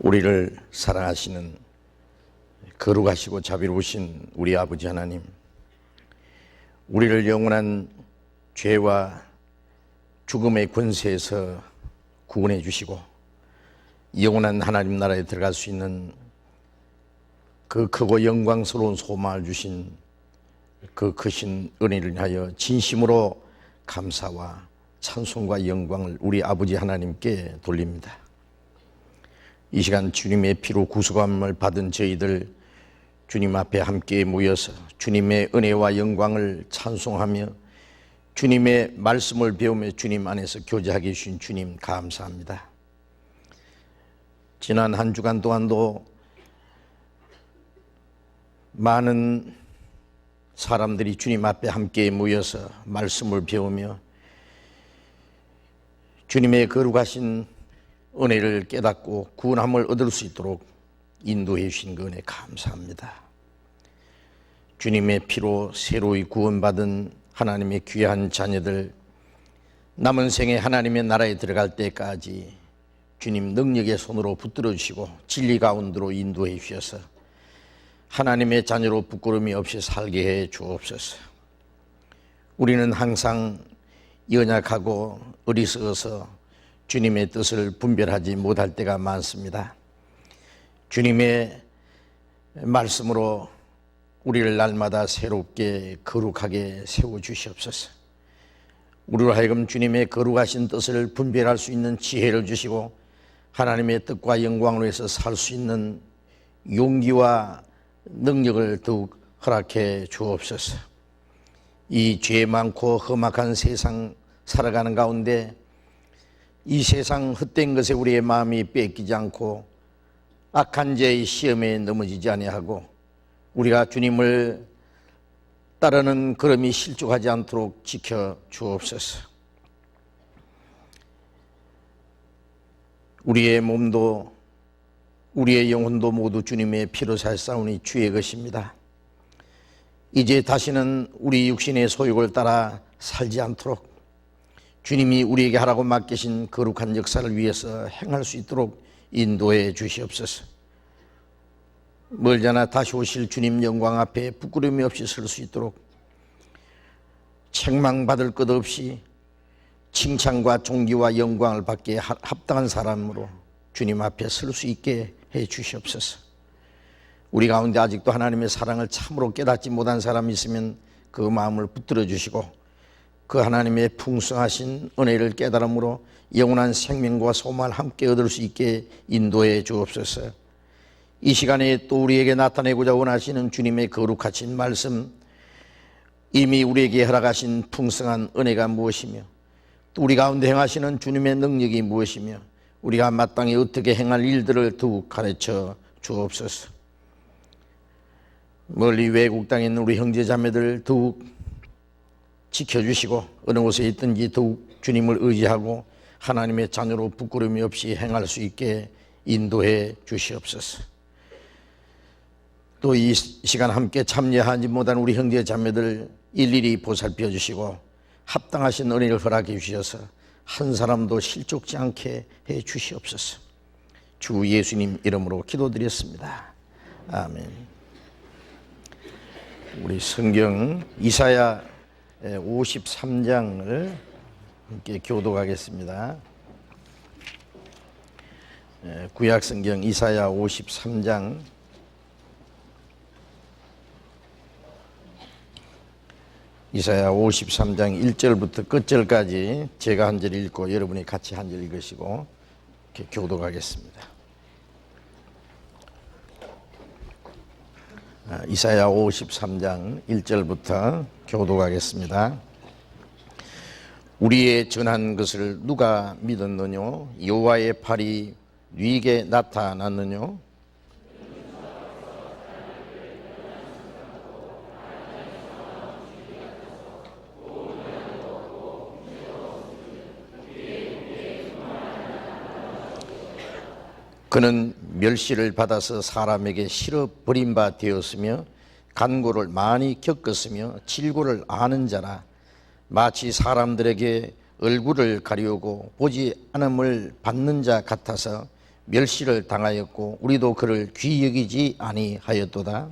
우리를 사랑하시는 거룩하시고 자비로우신 우리 아버지 하나님, 우리를 영원한 죄와 죽음의 권세에서 구원해 주시고 영원한 하나님 나라에 들어갈 수 있는 그 크고 영광스러운 소망을 주신 그 크신 은혜를 인하여 진심으로 감사와 찬송과 영광을 우리 아버지 하나님께 돌립니다. 이 시간 주님의 피로 구속함을 받은 저희들 주님 앞에 함께 모여서 주님의 은혜와 영광을 찬송하며 주님의 말씀을 배우며 주님 안에서 교제하게 해주신 주님 감사합니다. 지난 한 주간 동안도 많은 사람들이 주님 앞에 함께 모여서 말씀을 배우며 주님의 거룩하신 은혜를 깨닫고 구원함을 얻을 수 있도록 인도해 주신 그 은혜 감사합니다. 주님의 피로 새로이 구원받은 하나님의 귀한 자녀들, 남은 생에 하나님의 나라에 들어갈 때까지 주님 능력의 손으로 붙들어 주시고 진리 가운데로 인도해 주셔서 하나님의 자녀로 부끄러움이 없이 살게 해 주옵소서. 우리는 항상 연약하고 어리석어서 주님의 뜻을 분별하지 못할 때가 많습니다. 주님의 말씀으로 우리를 날마다 새롭게 거룩하게 세워주시옵소서. 우리로 하여금 주님의 거룩하신 뜻을 분별할 수 있는 지혜를 주시고 하나님의 뜻과 영광을 위해서 살 수 있는 용기와 능력을 더욱 허락해 주옵소서. 이 죄 많고 험악한 세상 살아가는 가운데 이 세상 헛된 것에 우리의 마음이 뺏기지 않고 악한 죄의 시험에 넘어지지 아니하고 우리가 주님을 따르는 걸음이 실족하지 않도록 지켜 주옵소서. 우리의 몸도 우리의 영혼도 모두 주님의 피로 살사오니 주의 것입니다. 이제 다시는 우리 육신의 소욕을 따라 살지 않도록 주님이 우리에게 하라고 맡기신 거룩한 역사를 위해서 행할 수 있도록 인도해 주시옵소서. 멀잖아 다시 오실 주님 영광 앞에 부끄러움이 없이 설 수 있도록 책망받을 것 없이 칭찬과 존귀와 영광을 받기에 합당한 사람으로 주님 앞에 설 수 있게 해 주시옵소서. 우리 가운데 아직도 하나님의 사랑을 참으로 깨닫지 못한 사람이 있으면 그 마음을 붙들어 주시고 그 하나님의 풍성하신 은혜를 깨달음으로 영원한 생명과 소망을 함께 얻을 수 있게 인도해 주옵소서. 이 시간에 또 우리에게 나타내고자 원하시는 주님의 거룩하신 말씀, 이미 우리에게 허락하신 풍성한 은혜가 무엇이며 또 우리 가운데 행하시는 주님의 능력이 무엇이며 우리가 마땅히 어떻게 행할 일들을 더욱 가르쳐 주옵소서. 멀리 외국 땅에 있는 우리 형제 자매들 더욱 지켜주시고 어느 곳에 있든지 더욱 주님을 의지하고 하나님의 자녀로 부끄러움이 없이 행할 수 있게 인도해 주시옵소서. 또 이 시간 함께 참여하지 못한 우리 형제 자매들 일일이 보살펴 주시고 합당하신 은혜를 허락해 주셔서 한 사람도 실족지 않게 해 주시옵소서. 주 예수님 이름으로 기도드렸습니다. 아멘. 우리 성경 이사야 53장을 함께 교독하겠습니다. 구약성경 이사야 53장 이사야 53장 1절부터 끝절까지 제가 한 절 읽고 여러분이 같이 한 절 읽으시고 이렇게 교독하겠습니다. 이사야 53장 1절부터 교독하겠습니다. 우리의 전한 것을 누가 믿었느뇨? 여호와의 팔이 네게 나타났느뇨? 그는 멸시를 받아서 사람에게 실어 버린 바 되었으며 간고를 많이 겪었으며 질고를 아는 자라. 마치 사람들에게 얼굴을 가리우고 보지 않음을 받는 자 같아서 멸시를 당하였고 우리도 그를 귀히 여기지 아니하였도다.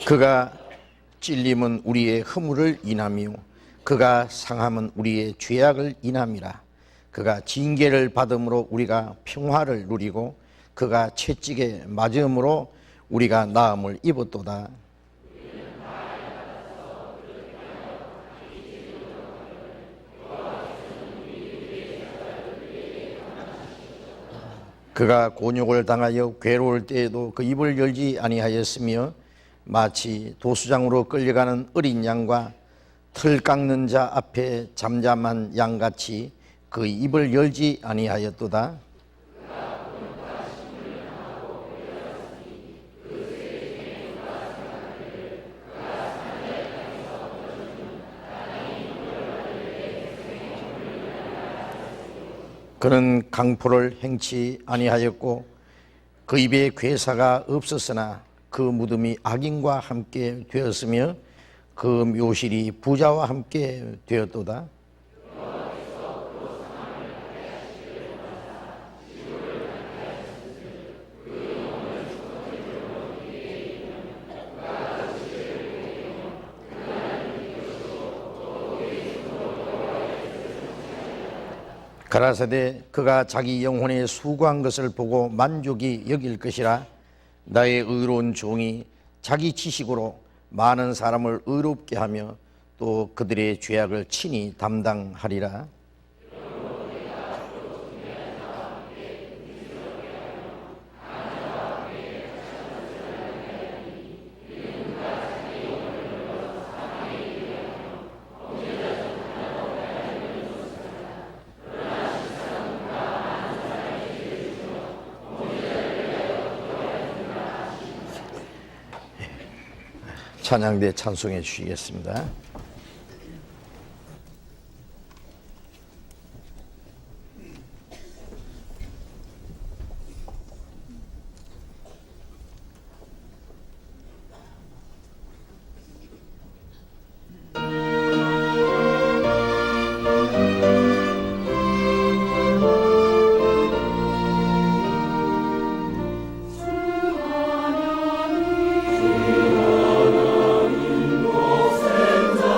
그가 찔림은 우리의 허물을 인하며 그가 상함은 우리의 죄악을 인함이라. 그가 징계를 받음으로 우리가 평화를 누리고 그가 채찍에 맞음으로 우리가 나음을 입었도다. 그가 곤욕을 당하여 괴로울 때에도 그 입을 열지 아니하였으며 마치 도수장으로 끌려가는 어린 양과 틀 깎는 자 앞에 잠잠한 양같이 그 입을 열지 아니하였도다. 그는 강포를 행치 아니하였고 그 입에 괴사가 없었으나 그 무덤이 악인과 함께 되었으며 그 묘실이 부자와 함께 되었도다. 가라사대 그가 자기 영혼에 수고한 것을 보고 만족이 여길 것이라. 나의 의로운 종이 자기 지식으로 많은 사람을 의롭게 하며 또 그들의 죄악을 친히 담당하리라. 찬양대 찬송해 주시겠습니다. 하나님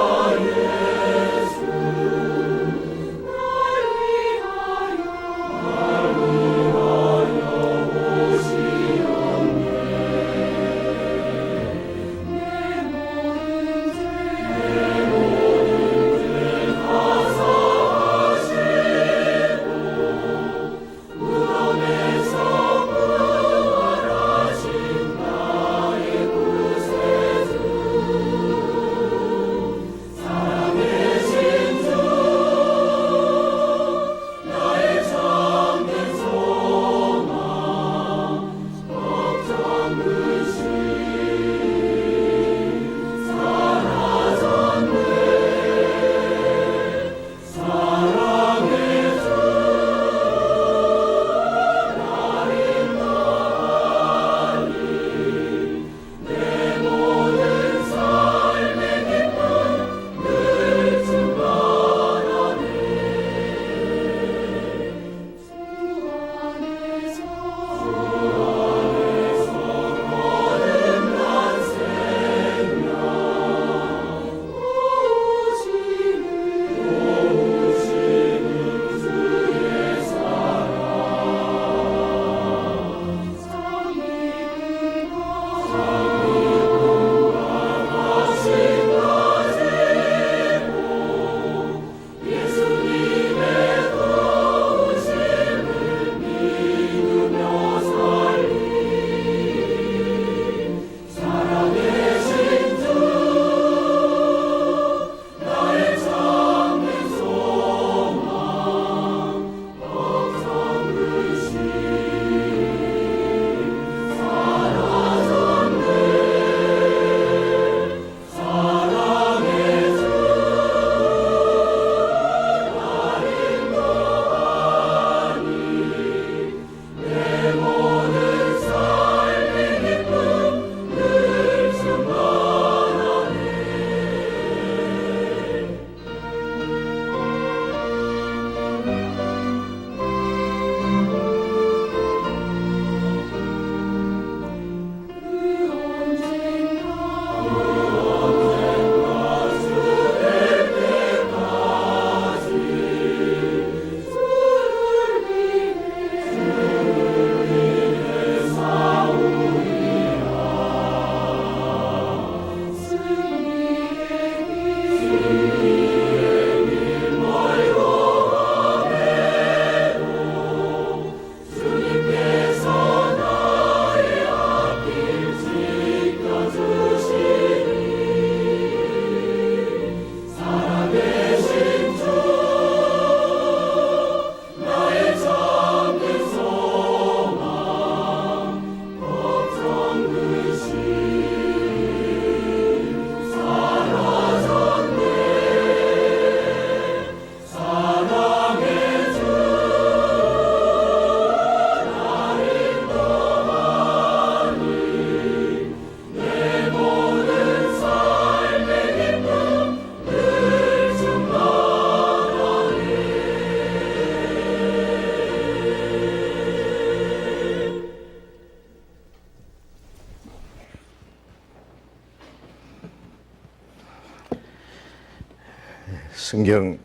성경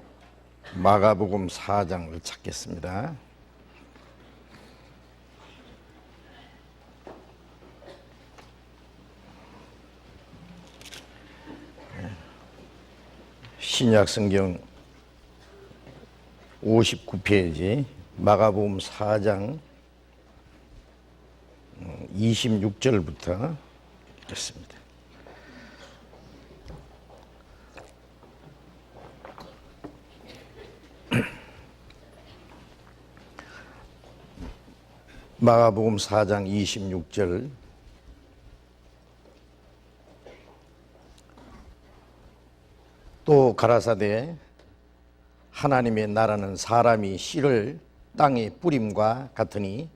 마가복음 4장을 찾겠습니다. 신약 성경 59페이지 마가복음 4장 26절부터 읽습니다. 마가복음 4장 26절. 또 가라사대 하나님의 나라는 사람이 씨를 땅에 뿌림과 같으니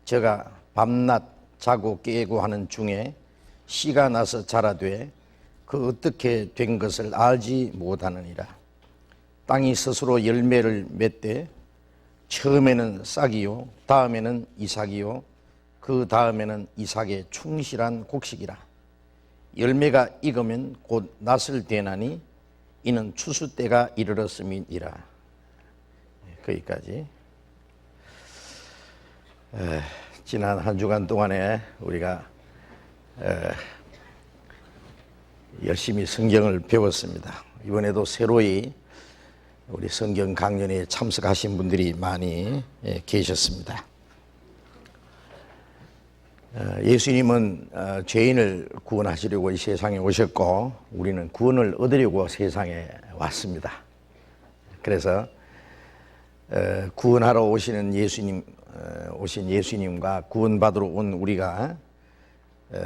저가 밤낮 자고 깨고 하는 중에 씨가 나서 자라되 그 어떻게 된 것을 알지 못하느니라. 땅이 스스로 열매를 맺되 처음에는 싹이요 다음에는 이삭이요 그 다음에는 이삭의 충실한 곡식이라. 열매가 익으면 곧 낫을 되나니 이는 추수 때가 이르렀음이니라. 거기까지. 지난 한 주간 동안에 우리가 열심히 성경을 배웠습니다. 이번에도 새로이 우리 성경 강연에 참석하신 분들이 많이 계셨습니다. 예수님은 죄인을 구원하시려고 이 세상에 오셨고 우리는 구원을 얻으려고 세상에 왔습니다. 그래서 구원하러 오신 예수님과 구원받으러 온 우리가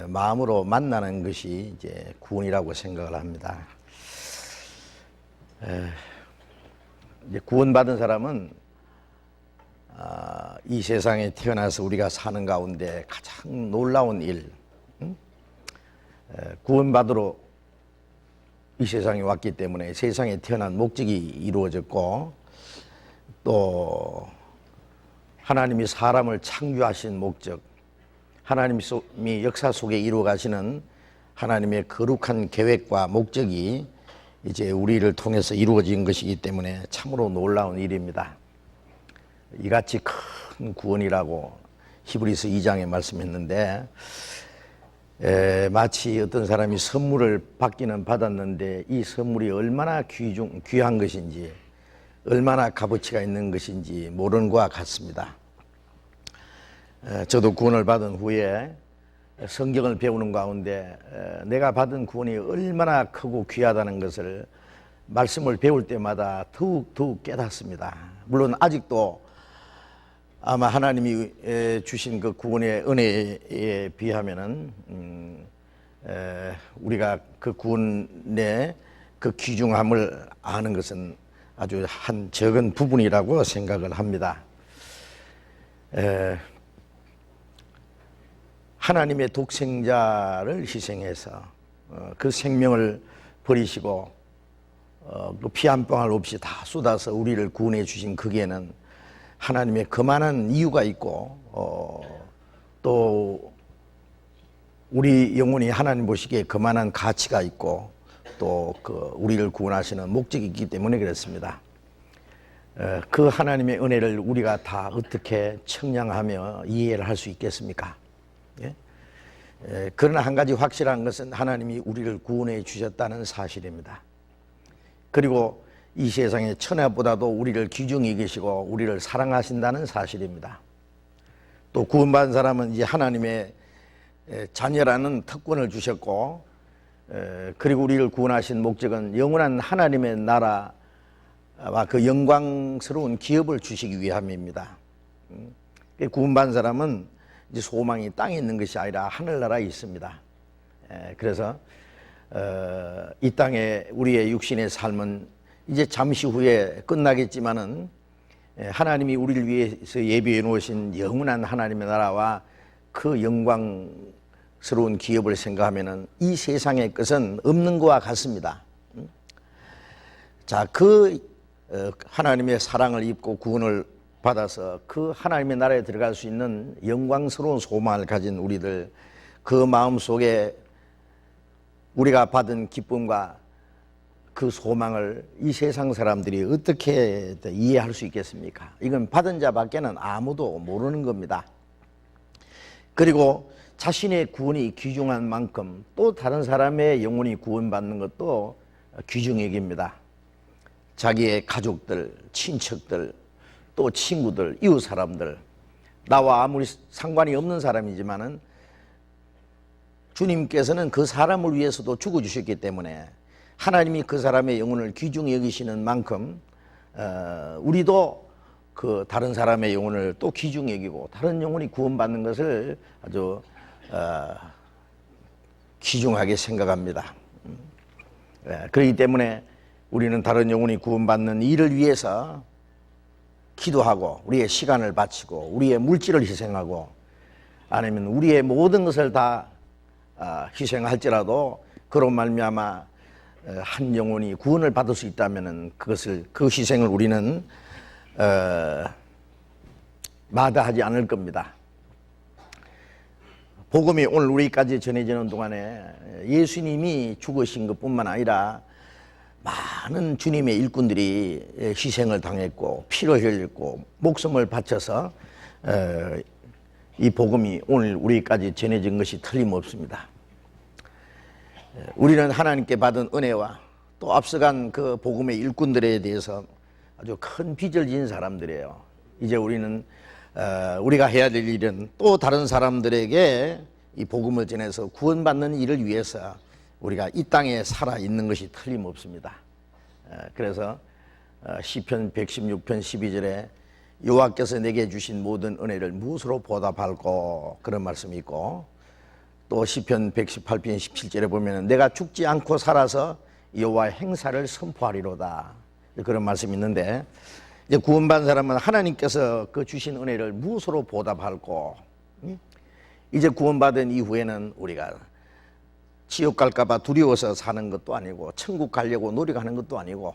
마음으로 만나는 것이 이제 구원이라고 생각을 합니다. 이제 구원받은 사람은 이 세상에 태어나서 우리가 사는 가운데 가장 놀라운 일, 구원받으러 이 세상에 왔기 때문에 세상에 태어난 목적이 이루어졌고 또 하나님이 사람을 창조하신 목적, 하나님이 역사 속에 이루어가시는 하나님의 거룩한 계획과 목적이 이제 우리를 통해서 이루어진 것이기 때문에 참으로 놀라운 일입니다. 이같이 큰 구원이라고 히브리서 2장에 말씀했는데 마치 어떤 사람이 선물을 받기는 받았는데 이 선물이 얼마나 귀한 것인지 얼마나 값어치가 있는 것인지 모르는 것과 같습니다. 저도 구원을 받은 후에 성경을 배우는 가운데 내가 받은 구원이 얼마나 크고 귀하다는 것을 말씀을 배울 때마다 더욱 깨닫습니다. 물론 아직도 아마 하나님이 주신 그 구원의 은혜에 비하면은 우리가 그 구원의 그 귀중함을 아는 것은 아주 한 적은 부분이라고 생각을 합니다. 하나님의 독생자를 희생해서 그 생명을 버리시고 그 피 한 방울 없이 다 쏟아서 우리를 구원해 주신 거기에는 하나님의 그만한 이유가 있고 또 우리 영혼이 하나님 보시기에 그만한 가치가 있고 또 그 우리를 구원하시는 목적이 있기 때문에 그렇습니다. 그 하나님의 은혜를 우리가 다 어떻게 청량하며 이해를 할 수 있겠습니까? 예? 그러나 한 가지 확실한 것은 하나님이 우리를 구원해 주셨다는 사실입니다. 그리고 이 세상의 천하보다도 우리를 귀중히 여기시고 우리를 사랑하신다는 사실입니다. 또 구원받은 사람은 이제 하나님의 자녀라는 특권을 주셨고 그리고 우리를 구원하신 목적은 영원한 하나님의 나라와 그 영광스러운 기업을 주시기 위함입니다. 구원받은 사람은 이제 소망이 땅에 있는 것이 아니라 하늘나라에 있습니다. 그래서 이 땅에 우리의 육신의 삶은 이제 잠시 후에 끝나겠지만은 하나님이 우리를 위해서 예비해 놓으신 영원한 하나님의 나라와 그 영광스러운 기업을 생각하면은 이 세상의 것은 없는 것과 같습니다. 자, 그 하나님의 사랑을 입고 구원을 받아서 그 하나님의 나라에 들어갈 수 있는 영광스러운 소망을 가진 우리들, 그 마음 속에 우리가 받은 기쁨과 그 소망을 이 세상 사람들이 어떻게 이해할 수 있겠습니까? 이건 받은 자밖에는 아무도 모르는 겁니다. 그리고 자신의 구원이 귀중한 만큼 또 다른 사람의 영혼이 구원받는 것도 귀중액입니다. 자기의 가족들, 친척들, 또 친구들, 이웃 사람들, 나와 아무리 상관이 없는 사람이지만은 주님께서는 그 사람을 위해서도 죽어주셨기 때문에 하나님이 그 사람의 영혼을 귀중히 여기시는 만큼 우리도 그 다른 사람의 영혼을 또 귀중히 여기고 다른 영혼이 구원받는 것을 아주 귀중하게 생각합니다. 그렇기 때문에 우리는 다른 영혼이 구원받는 일을 위해서 기도하고 우리의 시간을 바치고 우리의 물질을 희생하고 아니면 우리의 모든 것을 다 희생할지라도 그로 말미암아 한 영혼이 구원을 받을 수 있다면은 그 희생을 우리는 마다하지 않을 겁니다. 복음이 오늘 우리까지 전해지는 동안에 예수님이 죽으신 것뿐만 아니라 많은 주님의 일꾼들이 희생을 당했고 피를 흘렸고 목숨을 바쳐서 이 복음이 오늘 우리까지 전해진 것이 틀림없습니다. 우리는 하나님께 받은 은혜와 또 앞서간 그 복음의 일꾼들에 대해서 아주 큰 빚을 진 사람들이에요. 이제 우리는 우리가 해야 될 일은 또 다른 사람들에게 이 복음을 전해서 구원받는 일을 위해서 우리가 이 땅에 살아있는 것이 틀림없습니다. 그래서 시편 116편 12절에 여호와께서 내게 주신 모든 은혜를 무엇으로 보답할꼬 그런 말씀이 있고 또 시편 118편 17절에 보면 내가 죽지 않고 살아서 여호와의 행사를 선포하리로다 그런 말씀이 있는데 이제 구원받은 사람은 하나님께서 그 주신 은혜를 무엇으로 보답할꼬 이제 구원받은 이후에는 우리가 지옥 갈까봐 두려워서 사는 것도 아니고 천국 가려고 노력하는 것도 아니고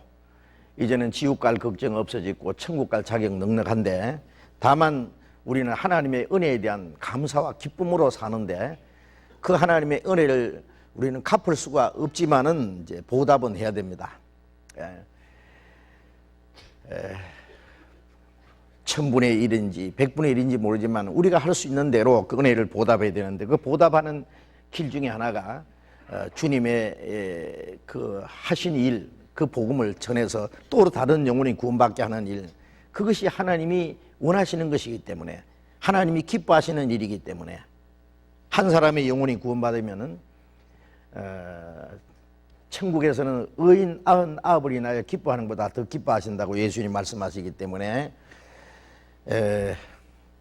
이제는 지옥 갈 걱정 없어지고 천국 갈 자격 넉넉한데 다만 우리는 하나님의 은혜에 대한 감사와 기쁨으로 사는데 그 하나님의 은혜를 우리는 갚을 수가 없지만은 이제 보답은 해야 됩니다. 1000분의 1인지 100분의 1인지 모르지만 우리가 할 수 있는 대로 그 은혜를 보답해야 되는데 그 보답하는 길 중에 하나가 주님의 그 하신 일, 그 복음을 전해서 또 다른 영혼이 구원받게 하는 일, 그것이 하나님이 원하시는 것이기 때문에 하나님이 기뻐하시는 일이기 때문에 한 사람의 영혼이 구원받으면은 천국에서는 의인 99을 인하여 기뻐하는 것보다 더 기뻐하신다고 예수님이 말씀하시기 때문에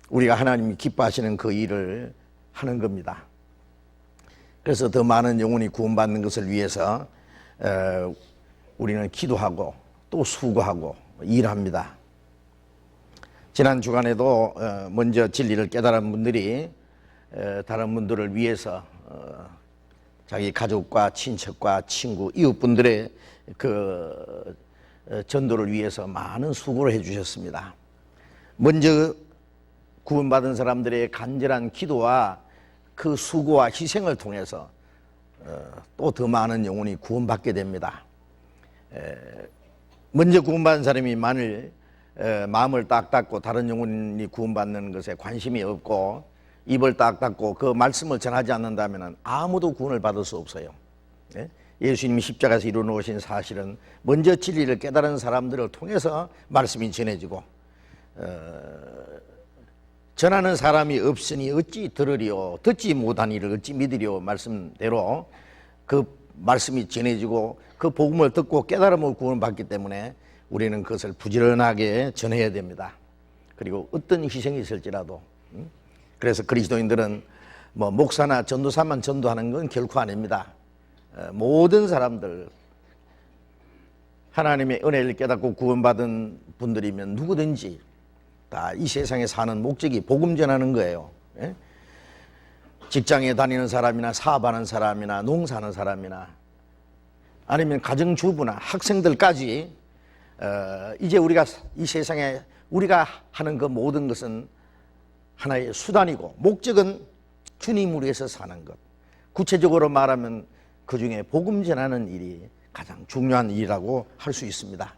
우리가 하나님이 기뻐하시는 그 일을 하는 겁니다. 그래서 더 많은 영혼이 구원받는 것을 위해서 우리는 기도하고 또 수고하고 일합니다. 지난 주간에도 먼저 진리를 깨달은 분들이 다른 분들을 위해서 자기 가족과 친척과 친구, 이웃분들의 그 전도를 위해서 많은 수고를 해주셨습니다. 먼저 구원받은 사람들의 간절한 기도와 그 수고와 희생을 통해서 또 더 많은 영혼이 구원받게 됩니다. 먼저 구원받은 사람이 만일 마음을 딱 닫고 다른 영혼이 구원받는 것에 관심이 없고 입을 딱 닫고 그 말씀을 전하지 않는다면 아무도 구원을 받을 수 없어요. 예수님이 십자가에서 이루어놓으신 사실은 먼저 진리를 깨달은 사람들을 통해서 말씀이 전해지고 전하는 사람이 없으니 어찌 들으리요 듣지 못하니를 어찌 믿으리요 말씀대로 그 말씀이 전해지고 그 복음을 듣고 깨달음을 구원받기 때문에 우리는 그것을 부지런하게 전해야 됩니다. 그리고 어떤 희생이 있을지라도 그래서 그리스도인들은 뭐 목사나 전도사만 전도하는 건 결코 아닙니다. 모든 사람들 하나님의 은혜를 깨닫고 구원받은 분들이면 누구든지 다 이 세상에 사는 목적이 복음 전하는 거예요. 직장에 다니는 사람이나 사업하는 사람이나 농사하는 사람이나 아니면 가정주부나 학생들까지 이제 우리가 이 세상에 우리가 하는 그 모든 것은 하나의 수단이고 목적은 주님을 위해서 사는 것. 구체적으로 말하면 그 중에 복음 전하는 일이 가장 중요한 일이라고 할 수 있습니다.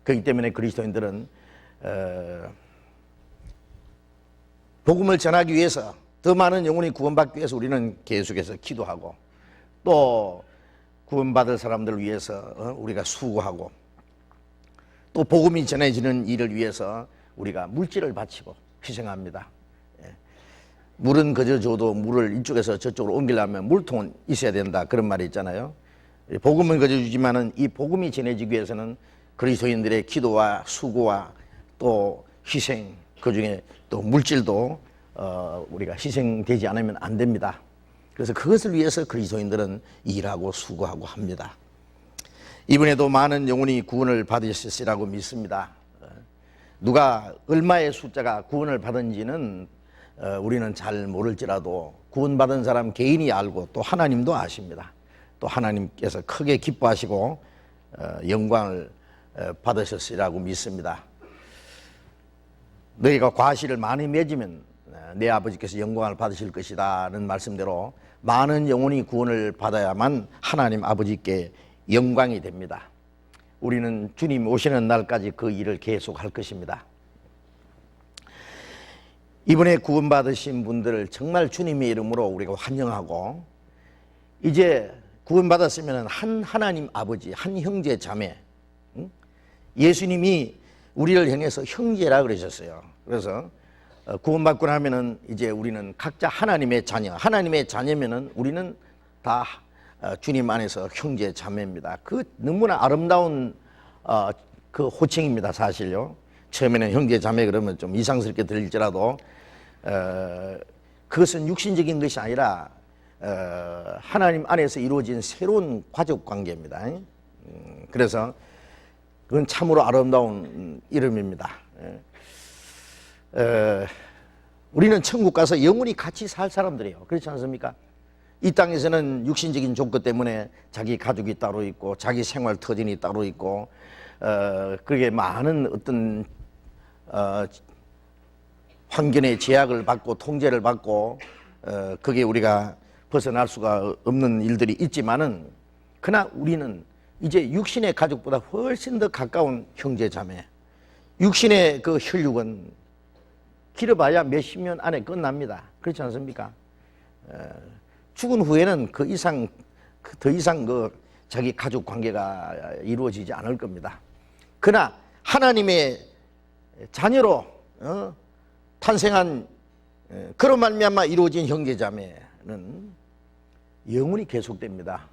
그렇기 때문에 그리스도인들은 복음을 전하기 위해서, 더 많은 영혼이 구원받기 위해서 우리는 계속해서 기도하고, 또 구원받을 사람들을 위해서 우리가 수고하고, 또 복음이 전해지는 일을 위해서 우리가 물질을 바치고 희생합니다. 물은 그저 줘도 물을 이쪽에서 저쪽으로 옮기려면 물통은 있어야 된다, 그런 말이 있잖아요. 복음은 그저 주지만은 이 복음이 전해지기 위해서는 그리스도인들의 기도와 수고와 또 희생, 그중에 또 물질도 우리가 희생되지 않으면 안 됩니다. 그래서 그것을 위해서 그리스도인들은 일하고 수고하고 합니다. 이번에도 많은 영혼이 구원을 받으셨으리라고 믿습니다. 누가 얼마의 숫자가 구원을 받은지는 우리는 잘 모를지라도 구원받은 사람 개인이 알고 또 하나님도 아십니다. 또 하나님께서 크게 기뻐하시고 영광을 받으셨으리라고 믿습니다. 너희가 과실을 많이 맺으면 내 아버지께서 영광을 받으실 것이다는 말씀대로 많은 영혼이 구원을 받아야만 하나님 아버지께 영광이 됩니다. 우리는 주님 오시는 날까지 그 일을 계속할 것입니다. 이번에 구원받으신 분들을 정말 주님의 이름으로 우리가 환영하고, 이제 구원받았으면 한 하나님 아버지, 한 형제 자매, 예수님이 우리를 향해서 형제라 그러셨어요. 그래서 구원받고 나면은 이제 우리는 각자 하나님의 자녀, 하나님의 자녀면은 우리는 다 주님 안에서 형제 자매입니다. 그 너무나 아름다운 그 호칭입니다, 사실요. 처음에는 형제 자매 그러면 좀 이상스럽게 들릴지라도 그것은 육신적인 것이 아니라 하나님 안에서 이루어진 새로운 가족 관계입니다. 그래서 그건 참으로 아름다운 이름입니다. 우리는 천국 가서 영원히 같이 살 사람들이에요. 그렇지 않습니까? 이 땅에서는 육신적인 조건 때문에 자기 가족이 따로 있고 자기 생활 터전이 따로 있고 그게 많은 어떤 환경의 제약을 받고 통제를 받고 그게 우리가 벗어날 수가 없는 일들이 있지만은, 그러나 우리는 이제 육신의 가족보다 훨씬 더 가까운 형제 자매, 육신의 그 혈육은 길어봐야 몇십 년 안에 끝납니다. 그렇지 않습니까? 죽은 후에는 그 이상, 더 이상 그 자기 가족 관계가 이루어지지 않을 겁니다. 그러나 하나님의 자녀로 탄생한 그런 말미암아 이루어진 형제자매는 영원히 계속됩니다.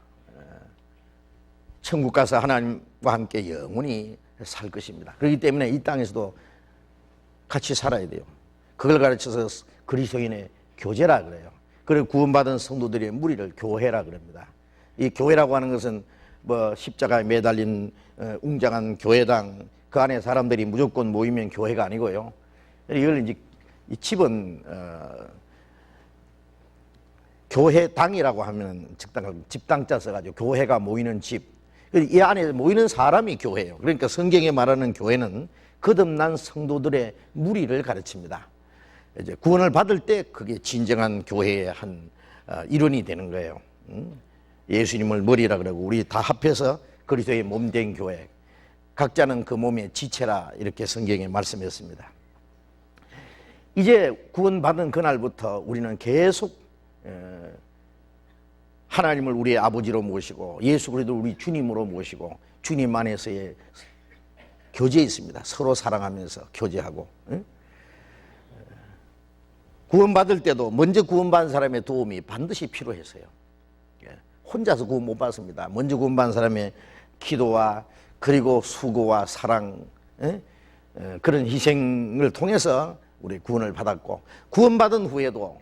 천국 가서 하나님과 함께 영원히 살 것입니다. 그렇기 때문에 이 땅에서도 같이 살아야 돼요. 그걸 가르쳐서 그리스도인의 교제라 그래요. 그리고 구원받은 성도들의 무리를 교회라 그럽니다. 이 교회라고 하는 것은 뭐 십자가에 매달린 웅장한 교회당, 그 안에 사람들이 무조건 모이면 교회가 아니고요. 이걸 이제 이 집은 교회당이라고 하면 집당자 써가지고 교회가 모이는 집, 이 안에 모이는 사람이 교회예요. 그러니까 성경에 말하는 교회는 거듭난 성도들의 무리를 가르칩니다. 이제 구원을 받을 때 그게 진정한 교회의 한 일원이 되는 거예요. 예수님을 머리라 그러고 우리 다 합해서 그리스도의 몸된 교회, 각자는 그 몸의 지체라, 이렇게 성경에 말씀했습니다. 이제 구원받은 그날부터 우리는 계속 하나님을 우리의 아버지로 모시고 예수 그리스도를 우리 주님으로 모시고 주님 안에서의 교제에 있습니다. 서로 사랑하면서 교제하고. 구원받을 때도 먼저 구원받은 사람의 도움이 반드시 필요해서요. 혼자서 구원 못 받습니다. 먼저 구원받은 사람의 기도와 그리고 수고와 사랑, 그런 희생을 통해서 우리 구원을 받았고, 구원받은 후에도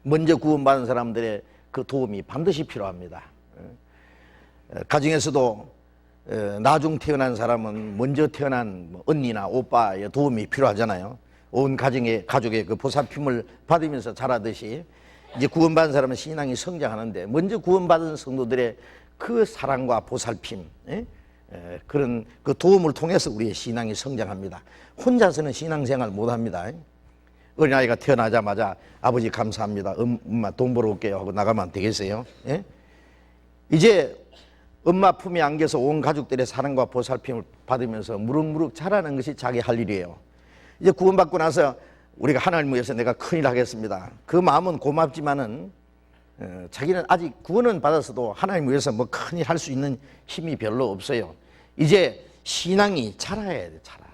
먼저 구원받은 사람들의 그 도움이 반드시 필요합니다. 가정에서도 나중 태어난 사람은 먼저 태어난 언니나 오빠의 도움이 필요하잖아요. 온 가족의 그 보살핌을 받으면서 자라듯이 이제 구원받은 사람은 신앙이 성장하는데 먼저 구원받은 성도들의 그 사랑과 보살핌, 그런 그 도움을 통해서 우리의 신앙이 성장합니다. 혼자서는 신앙생활 못합니다. 어린아이가 태어나자마자 아버지 감사합니다, 엄마 돈 벌어 올게요 하고 나가면 안 되겠어요? 이제 엄마 품에 안겨서 온 가족들의 사랑과 보살핌을 받으면서 무럭무럭 자라는 것이 자기 할 일이에요. 이제 구원받고 나서 우리가 하나님을 위해서 내가 큰일 하겠습니다. 그 마음은 고맙지만은 자기는 아직 구원은 받았어도 하나님을 위해서 뭐 큰일 할 수 있는 힘이 별로 없어요. 이제 신앙이 자라야 돼, 자라.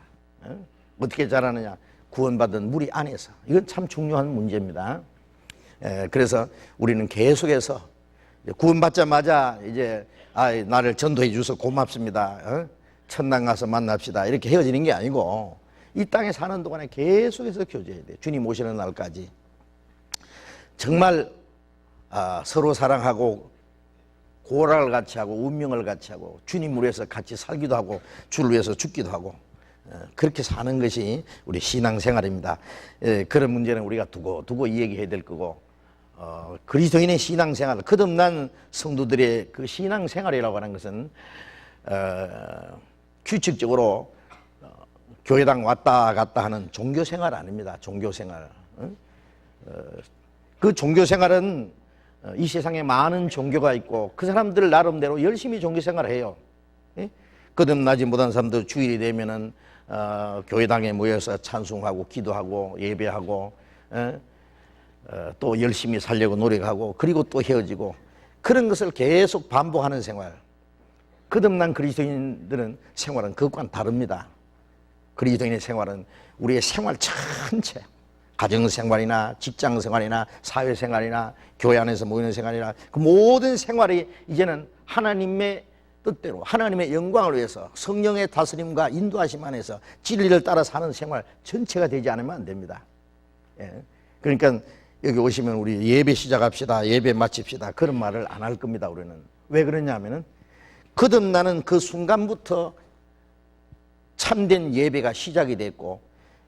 어떻게 자라느냐? 구원받은 무리 안에서. 이건 참 중요한 문제입니다. 그래서 우리는 계속해서 구원받자마자 이제 나를 전도해 주셔서 고맙습니다. 천당 가서 만납시다. 이렇게 헤어지는 게 아니고 이 땅에 사는 동안에 계속해서 교제해야 돼. 주님 오시는 날까지. 정말 서로 사랑하고 고락을 같이 하고 운명을 같이 하고 주님을 위해서 같이 살기도 하고 주를 위해서 죽기도 하고 그렇게 사는 것이 우리 신앙생활입니다. 그런 문제는 우리가 두고 이야기해야 될 거고 그리스도인의 신앙생활, 거듭난 성도들의 그 신앙생활이라고 하는 것은 규칙적으로 교회당 왔다 갔다 하는 종교생활 아닙니다. 종교생활. 그 종교생활은 이 세상에 많은 종교가 있고 그 사람들 나름대로 열심히 종교생활을 해요. 거듭나지 못한 사람들 주일이 되면은 교회당에 모여서 찬송하고 기도하고 예배하고 또 열심히 살려고 노력하고 그리고 또 헤어지고 그런 것을 계속 반복하는 생활. 거듭난 그리스도인들은 생활은 그것과는 다릅니다. 그리스도인의 생활은 우리의 생활 전체, 가정생활이나 직장생활이나 사회생활이나 교회 안에서 모이는 생활이나 그 모든 생활이 이제는 하나님의 뜻대로 하나님의 영광을 위해서 성령의 다스림과 인도하심 안에서 진리를 따라 사는 생활 전체가 되지 않으면 안 됩니다. 그러니까 여기 오시면 우리 예배 시작합시다, 예배 마칩시다 그런 말을 안 할 겁니다. 우리는 왜 그러냐면은 거듭나는 그 순간부터 참된 예배가 시작이 됐고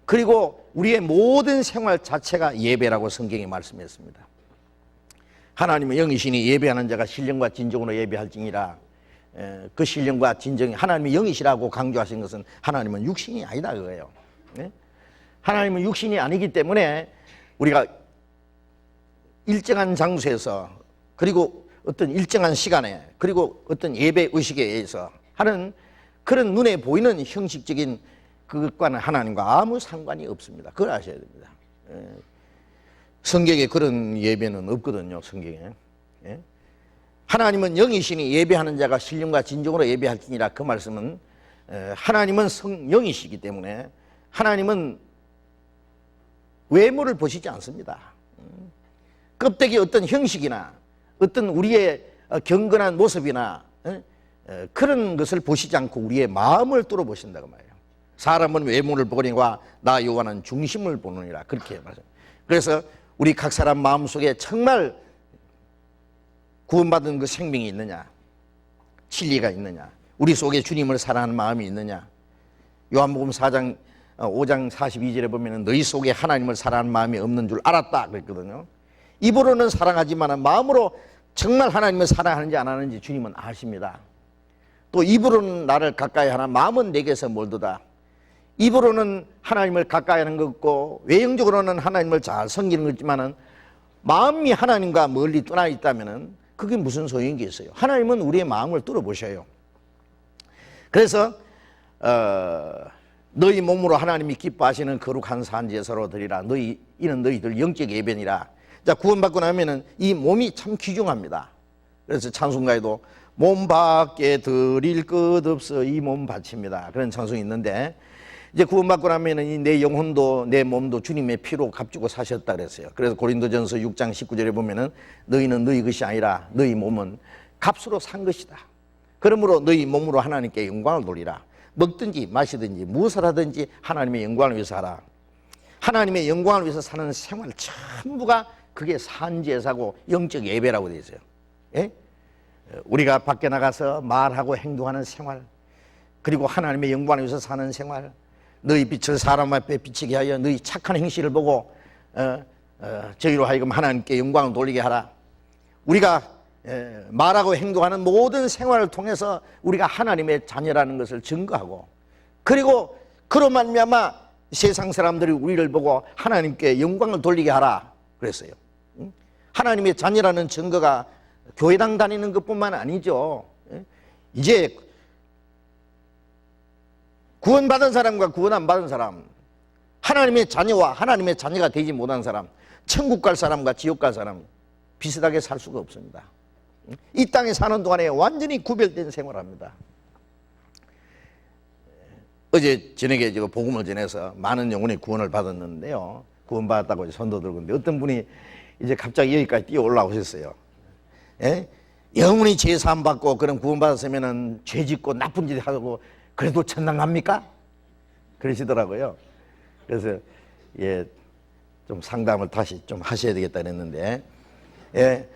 그리고 우리의 모든 생활 자체가 예배라고 성경이 말씀했습니다. 하나님의 영이시니 예배하는 자가 신령과 진정으로 예배할지니라. 그 신령과 진정이 하나님의 영이시라고 강조하신 것은 하나님은 육신이 아니다 그거예요. 하나님은 육신이 아니기 때문에 우리가 일정한 장소에서 그리고 어떤 일정한 시간에 그리고 어떤 예배 의식에 의해서 하는 그런 눈에 보이는 형식적인 그것과는 하나님과 아무 상관이 없습니다. 그걸 아셔야 됩니다. 성경에 그런 예배는 없거든요. 성경에. 하나님은 영이시니 예배하는 자가 신령과 진정으로 예배할지니라. 그 말씀은 하나님은 성령이시기 때문에 하나님은 외모를 보시지 않습니다. 껍데기 어떤 형식이나 어떤 우리의 경건한 모습이나 그런 것을 보시지 않고 우리의 마음을 뚫어보신다고 말이에요. 사람은 외모를 보거니와 나 여호와는 중심을 보느니라. 그렇게 말해요. 그래서 우리 각 사람 마음속에 정말 구원받은 그 생명이 있느냐, 진리가 있느냐, 우리 속에 주님을 사랑하는 마음이 있느냐. 요한복음 4장 5장 42절에 보면 너희 속에 하나님을 사랑하는 마음이 없는 줄 알았다 그랬거든요. 입으로는 사랑하지만 마음으로 정말 하나님을 사랑하는지 안 하는지 주님은 아십니다. 또 입으로는 나를 가까이 하나 마음은 내게서 멀도다. 입으로는 하나님을 가까이 하는 것 같고 외형적으로는 하나님을 잘 섬기는 거지만은 마음이 하나님과 멀리 떠나 있다면은 그게 무슨 소용이 있어요. 하나님은 우리의 마음을 뚫어보셔요. 그래서 너희 몸으로 하나님이 기뻐하시는 거룩한 산제사로 드리라. 이는 너희들 영적 예배니라. 자, 구원받고 나면은 이 몸이 참 귀중합니다. 그래서 찬송가에도 몸 밖에 드릴 것 없어 이 몸 바칩니다. 그런 찬송이 있는데 이제 구원받고 나면은 이 내 영혼도 내 몸도 주님의 피로 값주고 사셨다 그랬어요. 그래서 고린도전서 6장 19절에 보면은 너희는 너희 것이 아니라 너희 몸은 값으로 산 것이다. 그러므로 너희 몸으로 하나님께 영광을 돌리라. 먹든지 마시든지 무엇을 하든지 하나님의 영광을 위해서 하라. 하나님의 영광을 위해서 사는 생활 전부가 그게 산제사고 영적 예배라고 되어 있어요. 예? 우리가 밖에 나가서 말하고 행동하는 생활, 그리고 하나님의 영광을 위해서 사는 생활, 너희 빛을 사람 앞에 비치게 하여 너희 착한 행실을 보고 저희로 하여금 하나님께 영광을 돌리게 하라. 우리가 말하고 행동하는 모든 생활을 통해서 우리가 하나님의 자녀라는 것을 증거하고 그리고 그로 말미암아 세상 사람들이 우리를 보고 하나님께 영광을 돌리게 하라 그랬어요. 하나님의 자녀라는 증거가 교회당 다니는 것뿐만 아니죠. 이제 구원받은 사람과 구원 안 받은 사람, 하나님의 자녀와 하나님의 자녀가 되지 못한 사람, 천국 갈 사람과 지옥 갈 사람 비슷하게 살 수가 없습니다. 이 땅에 사는 동안에 완전히 구별된 생활을 합니다. 어제 저녁에 제가 복음을 전해서 많은 영혼의 구원을 받았는데요, 구원받았다고 선도 들고 있는데 어떤 분이 이제 갑자기 여기까지 뛰어 올라오셨어요. 예? 영원히 죄 사함 받고 그런 구원받았으면 죄 짓고 나쁜 짓 하고 그래도 천당 갑니까? 그러시더라고요. 그래서 예, 좀 상담을 다시 좀 하셔야 되겠다 그랬는데, 예,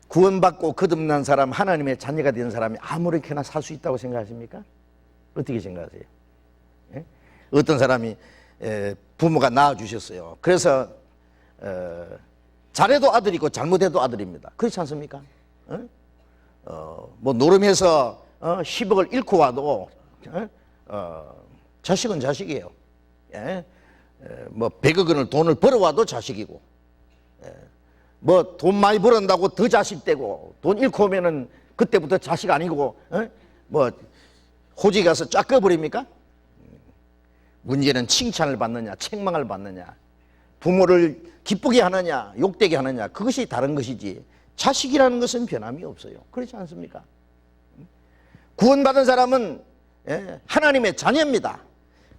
구원받고 거듭난 사람, 하나님의 자녀가 된 사람이 아무렇게나 살 수 있다고 생각하십니까? 어떻게 생각하세요? 예? 어떤 사람이 부모가 낳아주셨어요. 그래서 잘해도 아들이고 잘못해도 아들입니다. 그렇지 않습니까? 뭐 노름해서 10억을 잃고 와도 자식은 자식이에요. 예? 뭐 100억 원을 돈을 벌어와도 자식이고, 뭐 돈 많이 벌었다고 더 자식 되고, 돈 잃고 오면은 그때부터 자식 아니고, 뭐 호지 가서 쫙 꺼버립니까? 문제는 칭찬을 받느냐 책망을 받느냐, 부모를 기쁘게 하느냐 욕되게 하느냐, 그것이 다른 것이지 자식이라는 것은 변함이 없어요. 그렇지 않습니까? 구원받은 사람은 하나님의 자녀입니다.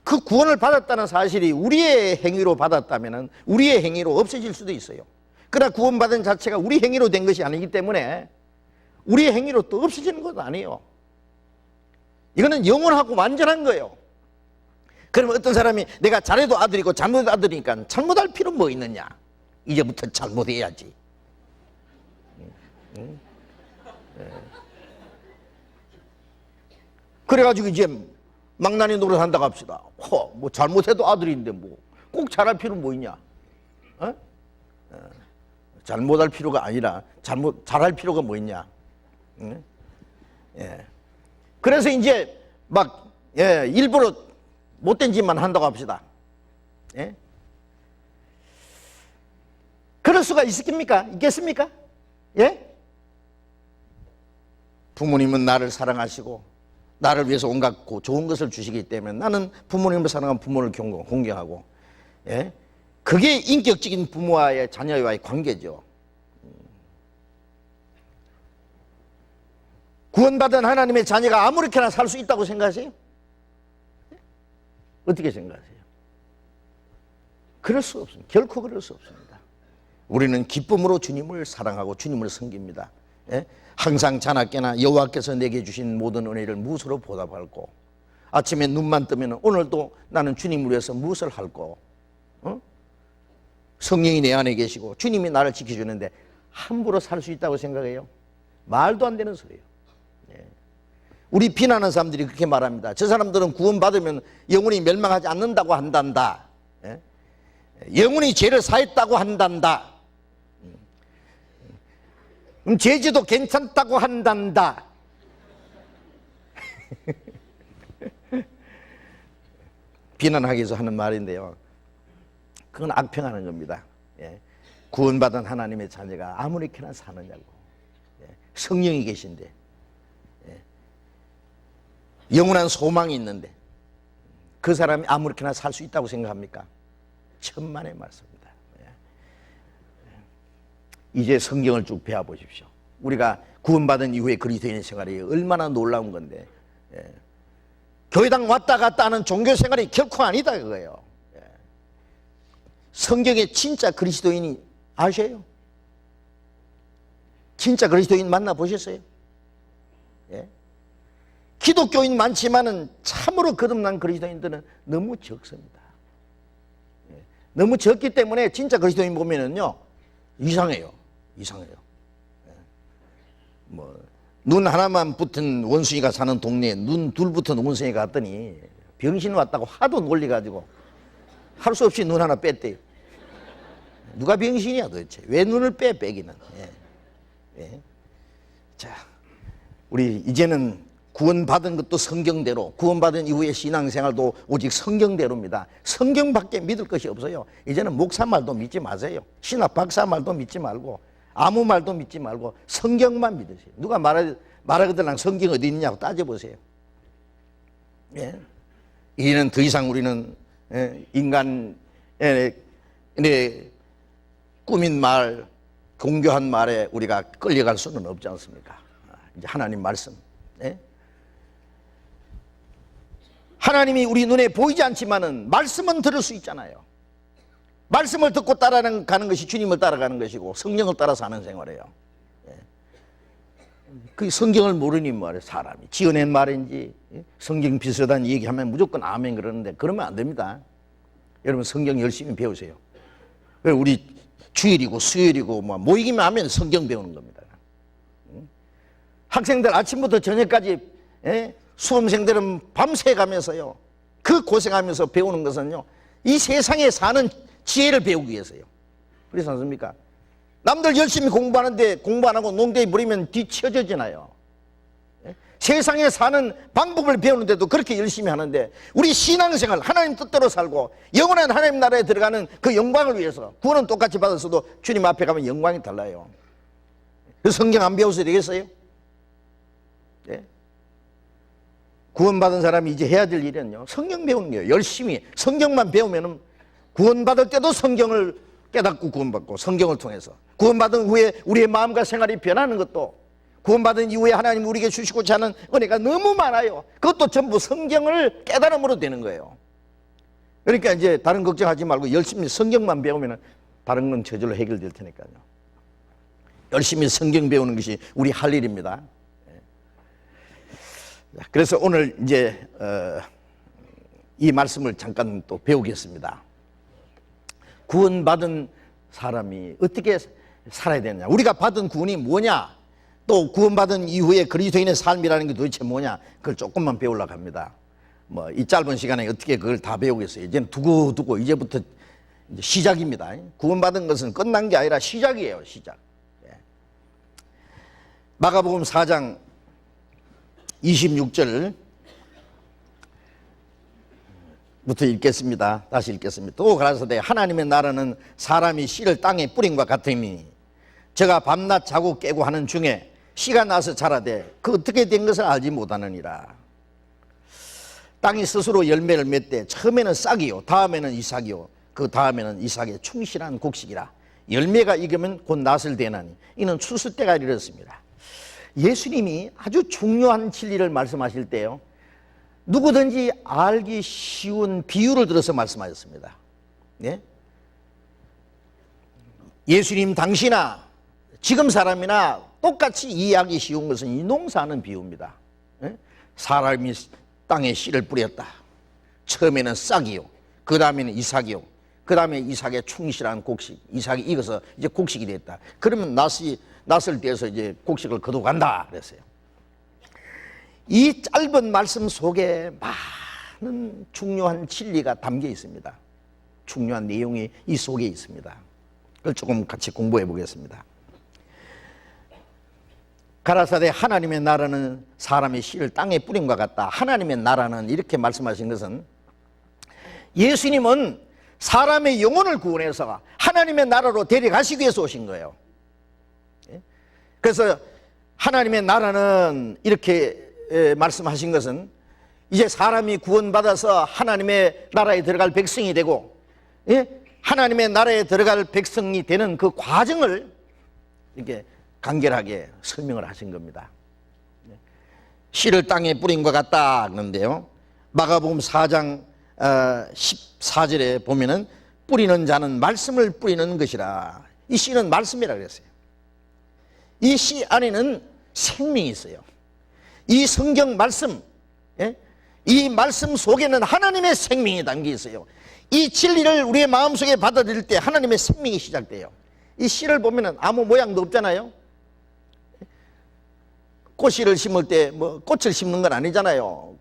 그 구원을 받았다는 사실이 우리의 행위로 받았다면 우리의 행위로 없어질 수도 있어요. 그러나 구원받은 자체가 우리 행위로 된 것이 아니기 때문에 우리의 행위로 또 없어지는 것도 아니에요. 이거는 영원하고 완전한 거예요. 그러면 어떤 사람이 내가 잘해도 아들이고 잘못해도 아들이니까 잘못할 필요는 뭐 있느냐, 이제부터 잘못해야지. 그래가지고 이제 망나니 노릇 한다고 합시다. 뭐 잘못해도 아들인데 뭐 꼭 잘할 필요는 뭐 있냐? 잘못할 필요가 아니라 잘할 필요가 뭐 있냐? 예. 그래서 이제 막 일부러 못된 짓만 한다고 합시다. 예? 그럴 수가 있겠습니까? 예? 부모님은 나를 사랑하시고 나를 위해서 온갖 좋은 것을 주시기 때문에 나는 부모님을 사랑하는 부모를 공경하고, 예? 그게 인격적인 부모와의 자녀와의 관계죠. 구원받은 하나님의 자녀가 아무렇게나 살 수 있다고 생각하세요? 어떻게 생각하세요? 그럴 수 없습니다. 결코 그럴 수 없습니다. 우리는 기쁨으로 주님을 사랑하고 주님을 섬깁니다. 예? 항상 자나깨나 여호와께서 내게 주신 모든 은혜를 무엇으로 보답할꼬? 아침에 눈만 뜨면 오늘도 나는 주님을 위해서 무엇을 할꼬? 성령이 내 안에 계시고 주님이 나를 지켜주는데 함부로 살 수 있다고 생각해요? 말도 안 되는 소리예요. 예. 우리 비난하는 사람들이 그렇게 말합니다. 저 사람들은 구원받으면 영원히 멸망하지 않는다고 한단다. 예? 영원히 죄를 사했다고 한단다. 죄지도 괜찮다고 한단다. 비난하기 위해서 하는 말인데요, 그건 악평하는 겁니다. 예. 구원받은 하나님의 자녀가 아무렇게나 사느냐고. 예. 성령이 계신데, 예. 영원한 소망이 있는데 그 사람이 아무렇게나 살 수 있다고 생각합니까? 천만의 말씀입니다. 예. 이제 성경을 쭉 배워보십시오. 우리가 구원받은 이후에 그리스도인의 생활이 얼마나 놀라운 건데, 예. 교회당 왔다 갔다 하는 종교 생활이 결코 아니다 그거예요. 예. 성경에 진짜 그리스도인이 아셔요? 진짜 그리스도인 만나보셨어요? 예. 기독교인 많지만은 참으로 거듭난 그리스도인들은 너무 적습니다. 예. 너무 적기 때문에 진짜 그리스도인 보면은요, 이상해요. 예. 뭐 눈 하나만 붙은 원숭이가 사는 동네에 눈 둘 붙은 원숭이가 갔더니 병신 왔다고 하도 놀리가지고 할 수 없이 눈 하나 뺐대요. 누가 병신이야 도대체? 왜 눈을 빼기는? 예. 예. 자, 우리 이제는 구원받은 것도 성경대로, 구원받은 이후의 신앙생활도 오직 성경대로입니다. 성경밖에 믿을 것이 없어요. 이제는 목사 말도 믿지 마세요. 신학 박사 말도 믿지 말고 아무 말도 믿지 말고 성경만 믿으세요. 누가 말하거들랑 성경 어디 있냐고 따져보세요. 예? 이는 더 이상 우리는 인간의 꾸민 말, 공교한 말에 우리가 끌려갈 수는 없지 않습니까? 이제 하나님 말씀. 예? 하나님이 우리 눈에 보이지 않지만은 말씀은 들을 수 있잖아요. 말씀을 듣고 따라가는 것이 주님을 따라가는 것이고 성령을 따라 사는 생활이에요. 그 성경을 모르니 말이에요. 사람이 지어낸 말인지 성경 비슷한 얘기하면 무조건 아멘 그러는데 그러면 안 됩니다. 여러분 성경 열심히 배우세요. 우리 주일이고 수요일이고 뭐 모이기만 하면 성경 배우는 겁니다. 학생들 아침부터 저녁까지 수험생들은 밤새 가면서요 그 고생하면서 배우는 것은요 이 세상에 사는 지혜를 배우기 위해서요. 그렇지 않습니까? 남들 열심히 공부하는데 공부 안 하고 농대에 부리면 뒤처져지나요? 세상에 사는 방법을 배우는데도 그렇게 열심히 하는데 우리 신앙생활 하나님 뜻대로 살고 영원한 하나님 나라에 들어가는 그 영광을 위해서 구원은 똑같이 받았어도 주님 앞에 가면 영광이 달라요. 그 성경 안 배워서 되겠어요? 네? 구원받은 사람이 이제 해야 될 일은요 성경 배우는 거예요. 열심히 성경만 배우면은 구원받을 때도 성경을 깨닫고 구원받고 성경을 통해서 구원받은 후에 우리의 마음과 생활이 변하는 것도 구원받은 이후에 하나님 우리에게 주시고자 하는 은혜가 너무 많아요. 그것도 전부 성경을 깨달음으로 되는 거예요. 그러니까 이제 다른 걱정하지 말고 열심히 성경만 배우면 다른 건 저절로 해결될 테니까요. 열심히 성경 배우는 것이 우리 할 일입니다. 그래서 오늘 이제 이 말씀을 잠깐 또 배우겠습니다. 구원받은 사람이 어떻게 살아야 되느냐, 우리가 받은 구원이 뭐냐, 또 구원받은 이후에 그리스도인의 삶이라는 게 도대체 뭐냐, 그걸 조금만 배우려고 합니다. 뭐 이 짧은 시간에 어떻게 그걸 다 배우겠어요. 이제는 두고두고 이제부터 이제 시작입니다. 구원받은 것은 끝난 게 아니라 시작이에요. 시작. 마가복음 4장 26절 부터 읽겠습니다. 다시 읽겠습니다. 또 가라사대 하나님의 나라는 사람이 씨를 땅에 뿌림과 같으니 저가 밤낮 자고 깨고 하는 중에 씨가 나서 자라되 그 어떻게 된 것을 알지 못하느니라. 땅이 스스로 열매를 맺되 처음에는 싹이요 다음에는 이삭이요 그 다음에는 이삭의 충실한 곡식이라. 열매가 익으면 곧 낫을 대나니 이는 추수 때가 이르렀습니다. 예수님이 아주 중요한 진리를 말씀하실 때요 누구든지 알기 쉬운 비유를 들어서 말씀하셨습니다. 예? 예수님 당시나 지금 사람이나 똑같이 이해하기 쉬운 것은 이 농사하는 비유입니다. 예? 사람이 땅에 씨를 뿌렸다. 처음에는 싹이요, 그 다음에는 이삭이요, 그 다음에 이삭의 충실한 곡식, 이삭이 익어서 이제 곡식이 됐다. 그러면 낫을 떼서 이제 곡식을 거둬간다 그랬어요. 이 짧은 말씀 속에 많은 중요한 진리가 담겨 있습니다. 중요한 내용이 이 속에 있습니다. 그걸 조금 같이 공부해 보겠습니다. 가라사대 하나님의 나라는 사람의 씨를 땅에 뿌림과 같다. 하나님의 나라는 이렇게 말씀하신 것은 예수님은 사람의 영혼을 구원해서 하나님의 나라로 데려가시기 위해서 오신 거예요. 그래서 하나님의 나라는 이렇게 말씀하신 것은 이제 사람이 구원받아서 하나님의 나라에 들어갈 백성이 되고 하나님의 나라에 들어갈 백성이 되는 그 과정을 이렇게 간결하게 설명을 하신 겁니다. 씨를 땅에 뿌린 것 같다 그러는데요 마가복음 4장 14절에 보면은 뿌리는 자는 말씀을 뿌리는 것이라. 이 씨는 말씀이라 그랬어요. 이 씨 안에는 생명이 있어요. 이 성경 말씀, 이 말씀 속에는 하나님의 생명이 담겨 있어요. 이 진리를 우리의 마음속에 받아들일 때 하나님의 생명이 시작돼요. 이 씨를 보면 아무 모양도 없잖아요. 꽃씨를 심을 때 뭐 꽃을 심는 건 아니잖아요.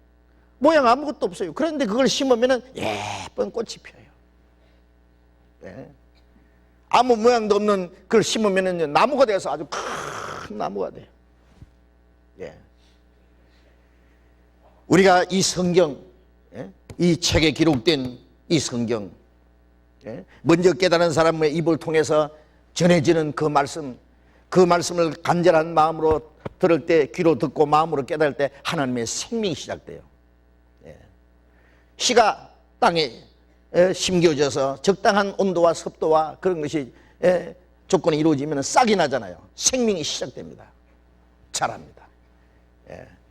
모양 아무것도 없어요. 그런데 그걸 심으면 예쁜 꽃이 펴요. 아무 모양도 없는 그걸 심으면 나무가 돼서 아주 큰 나무가 돼요. 우리가 이 성경, 이 책에 기록된 이 성경, 먼저 깨달은 사람의 입을 통해서 전해지는 그 말씀, 그 말씀을 간절한 마음으로 들을 때, 귀로 듣고 마음으로 깨달을 때 하나님의 생명이 시작돼요. 씨가 땅에 심겨져서 적당한 온도와 습도와 그런 것이 조건이 이루어지면 싹이 나잖아요. 생명이 시작됩니다. 자랍니다.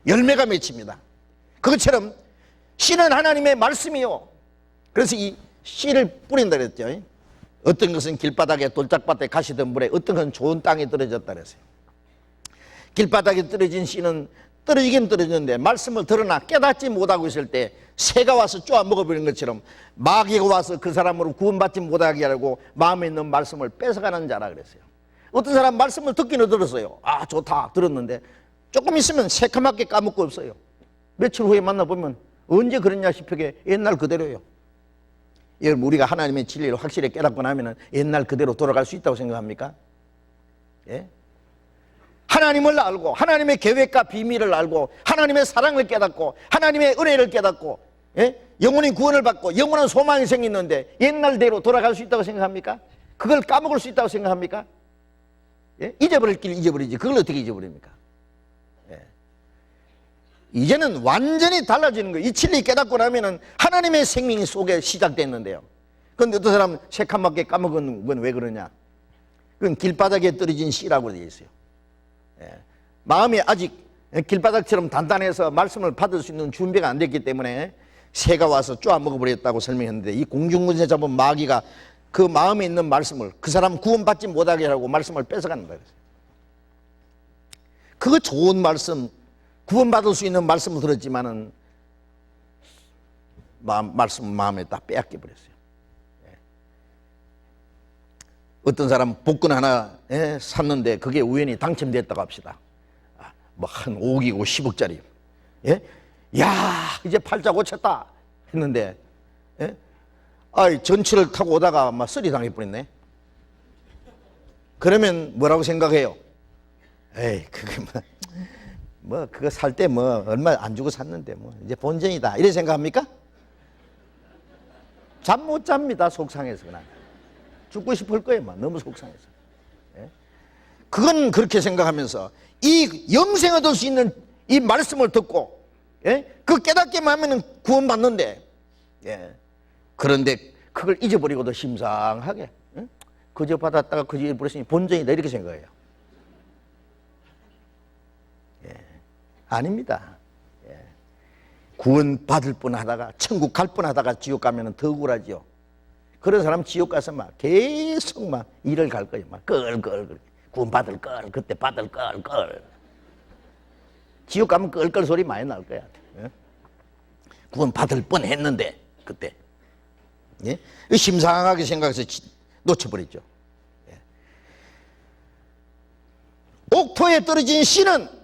열매가 맺힙니다. 그것처럼 씨는 하나님의 말씀이요. 그래서 이 씨를 뿌린다 그랬죠. 어떤 것은 길바닥에 돌짝밭에 가시던 물에, 어떤 것은 좋은 땅에 떨어졌다 그랬어요. 길바닥에 떨어진 씨는 떨어지긴 떨어졌는데 말씀을 들으나 깨닫지 못하고 있을 때 새가 와서 쪼아 먹어버리는 것처럼 마귀가 와서 그 사람으로 구원받지 못하게 하려고 마음에 있는 말씀을 뺏어가는 자라 그랬어요. 어떤 사람 말씀을 듣기는 들었어요. 아, 좋다 들었는데 조금 있으면 새카맣게 까먹고 없어요. 며칠 후에 만나보면 언제 그랬냐 싶게 옛날 그대로예요. 여러분, 우리가 하나님의 진리를 확실히 깨닫고 나면 옛날 그대로 돌아갈 수 있다고 생각합니까? 예? 하나님을 알고 하나님의 계획과 비밀을 알고 하나님의 사랑을 깨닫고 하나님의 은혜를 깨닫고 영혼의 구원을 받고 영원한 소망이 생기는데 옛날대로 돌아갈 수 있다고 생각합니까? 그걸 까먹을 수 있다고 생각합니까? 잊어버릴 길 잊어버리지 그걸 어떻게 잊어버립니까? 이제는 완전히 달라지는 거예요. 이 진리 깨닫고 나면은 하나님의 생명이 속에 시작됐는데요. 그런데 어떤 사람은 새카맣게 까먹은 건 왜 그러냐? 그건 길바닥에 떨어진 씨라고 되어 있어요. 마음이 아직 길바닥처럼 단단해서 말씀을 받을 수 있는 준비가 안 됐기 때문에 새가 와서 쪼아 먹어버렸다고 설명했는데, 이 공중군세 잡은 마귀가 그 마음에 있는 말씀을, 그 사람 구원받지 못하게 하고 말씀을 뺏어간다. 그거 좋은 말씀, 구원받을 수 있는 말씀을 들었지만은 말씀을 마음에 다 빼앗겨 버렸어요. 어떤 사람 복권 하나 샀는데 그게 우연히 당첨됐다고 합시다. 뭐 한 5억이고 10억짜리. 야, 이제 팔자 고쳤다 했는데 전철을 타고 오다가 막 쓰리 당해버렸네. 그러면 뭐라고 생각해요? 에이, 그게 뭐 그거 살 때 뭐 얼마 안 주고 샀는데 뭐 이제 본전이다 이래 생각합니까? 잠 못 잡니다. 속상해서. 그냥 죽고 싶을 거예요. 막 너무 속상해서. 그건 그렇게 생각하면서 이 영생 얻을 수 있는 이 말씀을 듣고 그 깨닫게만 하면 구원받는데, 그런데 그걸 잊어버리고도 심상하게 그저 받았다가 그저 잃어버렸으니 본전이다 이렇게 생각해요. 아닙니다. 구원받을 뻔하다가 천국 갈 뻔하다가 지옥 가면 더 억울하죠. 그런 사람 지옥 가서 막 계속 막 일을 갈 거예요. 막 껄껄 구원받을 걸, 그때 받을 걸. 지옥 가면 껄껄 소리 많이 날 거야. 구원받을 뻔했는데 그때 심상하게 생각해서 놓쳐버리죠. 옥토에 떨어진 씨는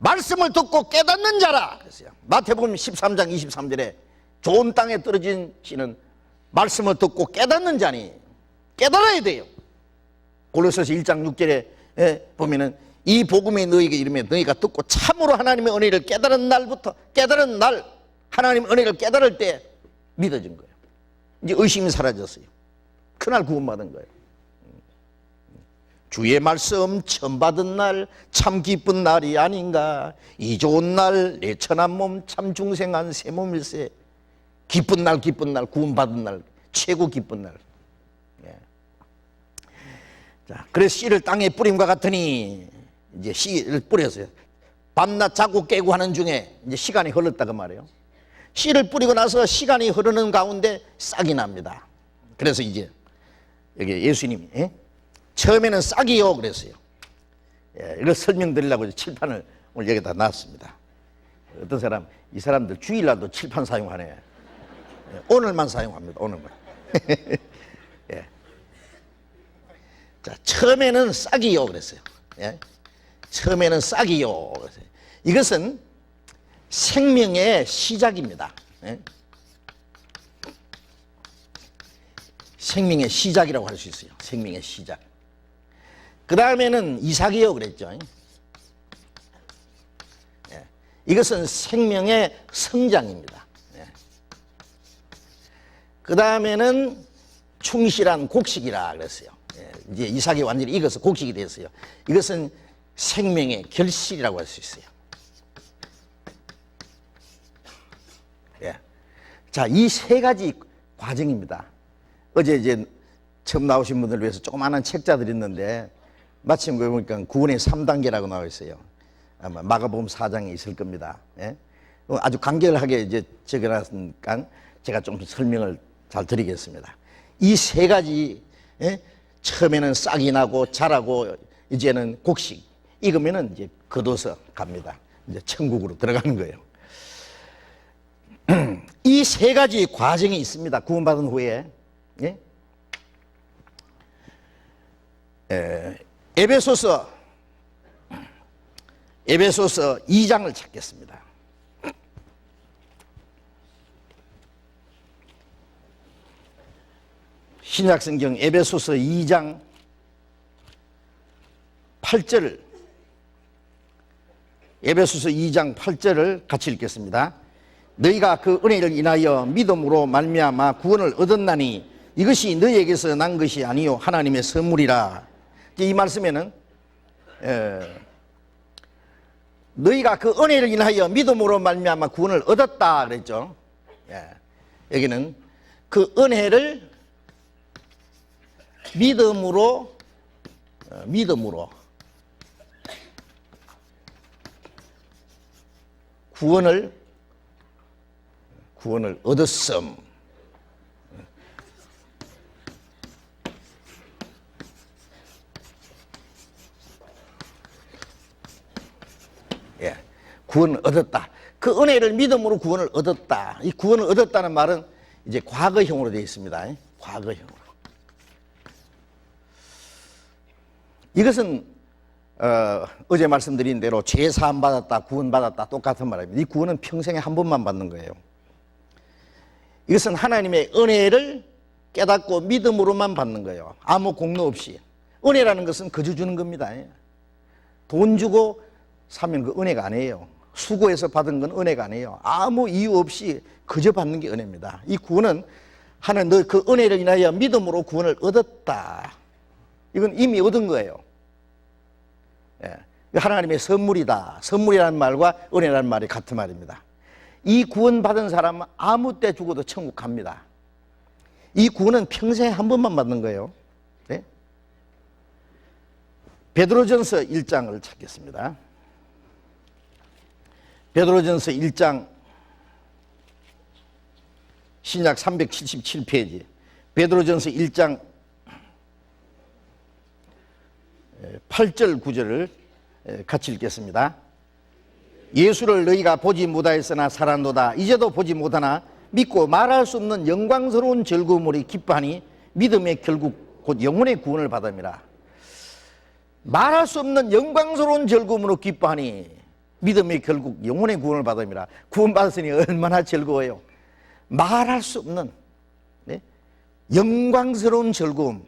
말씀을 듣고 깨닫는 자라 그랬어요. 마태복음 13장 23절에 좋은 땅에 떨어진 씨는 말씀을 듣고 깨닫는 자니, 깨달아야 돼요. 골로새서 1장 6절에 보면은 이 복음이 너희에게 이르면 너희가 듣고 참으로 하나님의 은혜를 깨달은 날부터, 깨달은 날 하나님의 은혜를 깨달을 때 믿어진 거예요. 이제 의심이 사라졌어요. 그날 구원받은 거예요. 주의 말씀 처음 받은 날 참 기쁜 날이 아닌가. 이 좋은 날 내 천한 몸 참 중생한 새 몸일세. 기쁜 날, 기쁜 날, 구원받은 날, 최고 기쁜 날. 자, 그래서 씨를 땅에 뿌림과 같으니 이제 씨를 뿌렸어요. 밤낮 자고 깨고 하는 중에 이제 시간이 흘렀다고 말이에요. 씨를 뿌리고 나서 시간이 흐르는 가운데 싹이 납니다. 그래서 이제 여기 예수님이 처음에는 싹이요 그랬어요. 이걸 설명드리려고 칠판을 오늘 여기다 놨습니다. 어떤 사람, 이 사람들 주일날도 칠판 사용하네. 오늘만 사용합니다. 오늘만. 자, 처음에는 싹이요 그랬어요. 처음에는 싹이요 그랬어요. 이것은 생명의 시작입니다. 생명의 시작이라고 할 수 있어요. 생명의 시작. 그 다음에는 이삭이요 그랬죠. 이것은 생명의 성장입니다. 그 다음에는 충실한 곡식이라 그랬어요. 이제 이삭이 완전히 익어서 곡식이 됐어요. 이것은 생명의 결실이라고 할 수 있어요. 예. 자, 이 세 가지 과정입니다. 어제 이제 처음 나오신 분들을 위해서 조그마한 책자들이 있는데 마침 그거 보니까 구원의 3단계라고 나와 있어요. 아마 마가복음 4장에 있을 겁니다. 예? 아주 간결하게 이제 적어놨으니까 제가 좀 설명을 잘 드리겠습니다. 이 세 가지, 예? 처음에는 싹이 나고 자라고 이제는 곡식 익으면은 이제 걷어서 갑니다. 이제 천국으로 들어가는 거예요. 이 세 가지 과정이 있습니다. 구원받은 후에. 예? 에베소서 2장을 찾겠습니다. 신약성경 에베소서 2장 8절을 에베소서 2장 8절을 같이 읽겠습니다. 너희가 그 은혜를 인하여 믿음으로 말미암아 구원을 얻었나니 이것이 너희에게서 난 것이 아니요 하나님의 선물이라. 이 말씀에는 너희가 그 은혜를 인하여 믿음으로 말미암아 구원을 얻었다 그랬죠. 예. 여기는 그 은혜를 믿음으로 구원을 얻었음. 예, 구원을 얻었다. 그 은혜를 믿음으로 구원을 얻었다. 이 구원을 얻었다는 말은 이제 과거형으로 되어 있습니다. 과거형으로. 이것은 어제 말씀드린 대로 죄 사함 받았다, 구원 받았다 똑같은 말입니다. 이 구원은 평생에 한 번만 받는 거예요. 이것은 하나님의 은혜를 깨닫고 믿음으로만 받는 거예요. 아무 공로 없이. 은혜라는 것은 거저 주는 겁니다. 돈 주고 사면 그 은혜가 아니에요. 수고해서 받은 건 은혜가 아니에요. 아무 이유 없이 거저 받는 게 은혜입니다. 이 구원은 하나님 너 그 은혜를 인하여 믿음으로 구원을 얻었다. 이건 이미 얻은 거예요. 예. 하나님의 선물이다. 선물이라는 말과 은혜라는 말이 같은 말입니다. 이 구원 받은 사람은 아무 때 죽어도 천국 갑니다. 이 구원은 평생에 한 번만 받는 거예요. 네? 베드로전서 1장을 찾겠습니다. 베드로전서 1장 신약 377페이지 베드로전서 1장 8절 9절을 같이 읽겠습니다. 예수를 너희가 보지 못하였으나 살았도다. 이제도 보지 못하나 믿고 말할 수 없는 영광스러운 즐거움으로 기뻐하니 믿음의 결국 곧 영혼의 구원을 받음이라. 말할 수 없는 영광스러운 즐거움으로 기뻐하니 믿음의 결국 영혼의 구원을 받음이라. 구원받았으니 얼마나 즐거워요. 말할 수 없는 영광스러운 즐거움.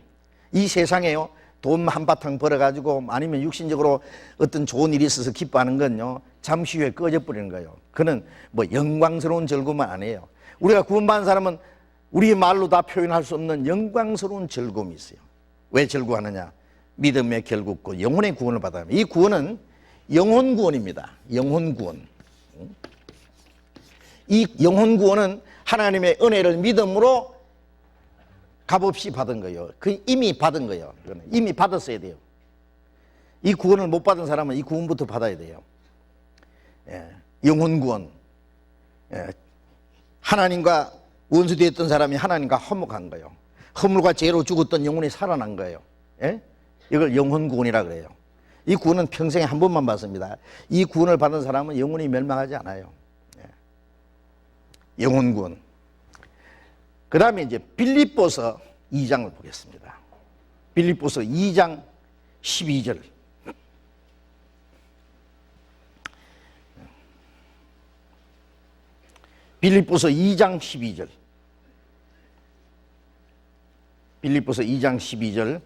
이 세상에요 돈 한바탕 벌어가지고 아니면 육신적으로 어떤 좋은 일이 있어서 기뻐하는 건요 잠시 후에 꺼져버리는 거예요. 그는 뭐 영광스러운 즐거움은 아니에요. 우리가 구원받은 사람은 우리의 말로 다 표현할 수 없는 영광스러운 즐거움이 있어요. 왜 즐거워하느냐? 믿음의 결국 그 영혼의 구원을 받아요. 이 구원은 영혼 구원입니다. 영혼 구원. 이 영혼 구원은 하나님의 은혜를 믿음으로 값없이 받은 거예요. 그 이미 받은 거예요. 이미 받았어야 돼요. 이 구원을 못 받은 사람은 이 구원부터 받아야 돼요. 예, 영혼 구원. 예, 하나님과 원수되었던 사람이 하나님과 화목한 거예요. 허물과 죄로 죽었던 영혼이 살아난 거예요. 예? 이걸 영혼 구원이라 그래요. 이 구원은 평생에 한 번만 받습니다. 이 구원을 받은 사람은 영혼이 멸망하지 않아요. 예. 영혼 구원. 그 다음에 이제 빌립보서 2장을 보겠습니다. 빌립보서 2장 12절. 빌립보서 2장 12절. 빌립보서 2장 12절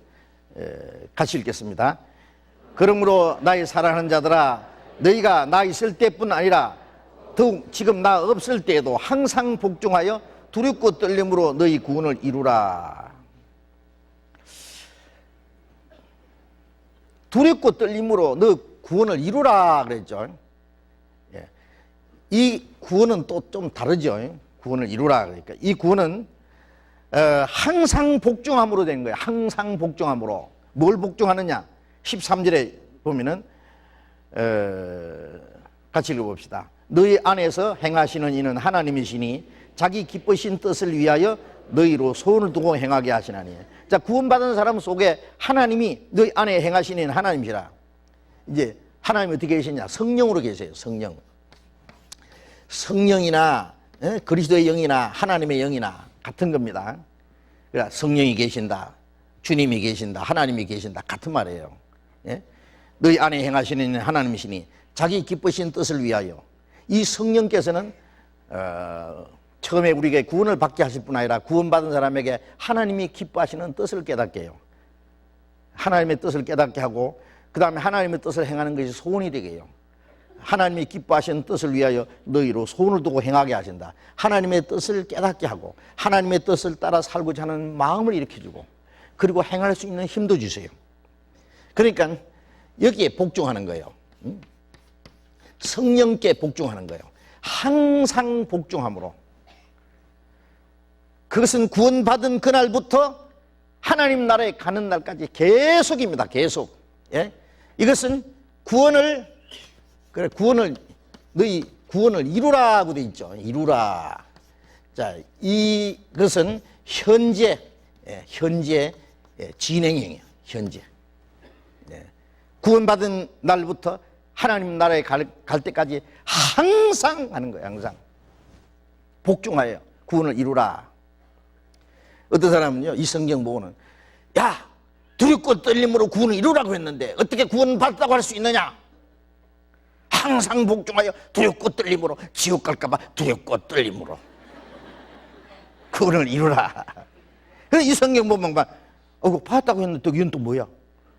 같이 읽겠습니다. 그러므로 나의 사랑하는 자들아 너희가 나 있을 때뿐 아니라 더욱 지금 나 없을 때에도 항상 복종하여 두렵고 떨림으로 너희 구원을 이루라. 두렵고 떨림으로 너 구원을 이루라 그랬죠. 예. 이 구원은 또 좀 다르죠. 구원을 이루라 그러니까 이 구원은 항상 복종함으로 된 거예요. 항상 복종함으로. 뭘 복종하느냐? 13절에 보면은 같이 읽어봅시다. 너희 안에서 행하시는 이는 하나님이시니 자기 기쁘신 뜻을 위하여 너희로 소원을 두고 행하게 하시나니. 자, 구원받은 사람 속에 하나님이 너희 안에 행하시는 이는 하나님이시라. 이제 하나님이 어떻게 계시냐? 성령으로 계세요. 성령. 성령이나 그리스도의 영이나 하나님의 영이나 같은 겁니다. 그러니까 성령이 계신다, 주님이 계신다, 하나님이 계신다 같은 말이에요. 예? 너희 안에 행하시는 하나님이시니 자기 기쁘신 뜻을 위하여. 이 성령께서는 처음에 우리에게 구원을 받게 하실 뿐 아니라 구원받은 사람에게 하나님이 기뻐하시는 뜻을 깨닫게 해요. 하나님의 뜻을 깨닫게 하고 그 다음에 하나님의 뜻을 행하는 것이 소원이 되게 해요. 하나님이 기뻐하시는 뜻을 위하여 너희로 소원을 두고 행하게 하신다. 하나님의 뜻을 깨닫게 하고 하나님의 뜻을 따라 살고자 하는 마음을 일으켜주고 그리고 행할 수 있는 힘도 주세요. 그러니까 여기에 복종하는 거예요. 성령께 복종하는 거예요. 항상 복종함으로. 그것은 구원받은 그날부터 하나님 나라에 가는 날까지 계속입니다. 계속. 예? 이것은 너희 구원을 이루라고 돼 있죠. 이루라. 자, 이것은 현재 진행형이에요. 현재. 구원받은 날부터 하나님 나라에 갈 때까지 항상 하는 거예요. 항상. 복종하여 구원을 이루라. 어떤 사람은요, 이 성경 보고는 야, 두렵고 떨림으로 구원을 이루라고 했는데 어떻게 구원받았다고 할 수 있느냐? 항상 복종하여 두렵고 떨림으로 지옥 갈까봐 두렵고 떨림으로 구원을 이루라. 그래서 이 성경 보면 막 받았다고 했는데 이건 또 뭐야?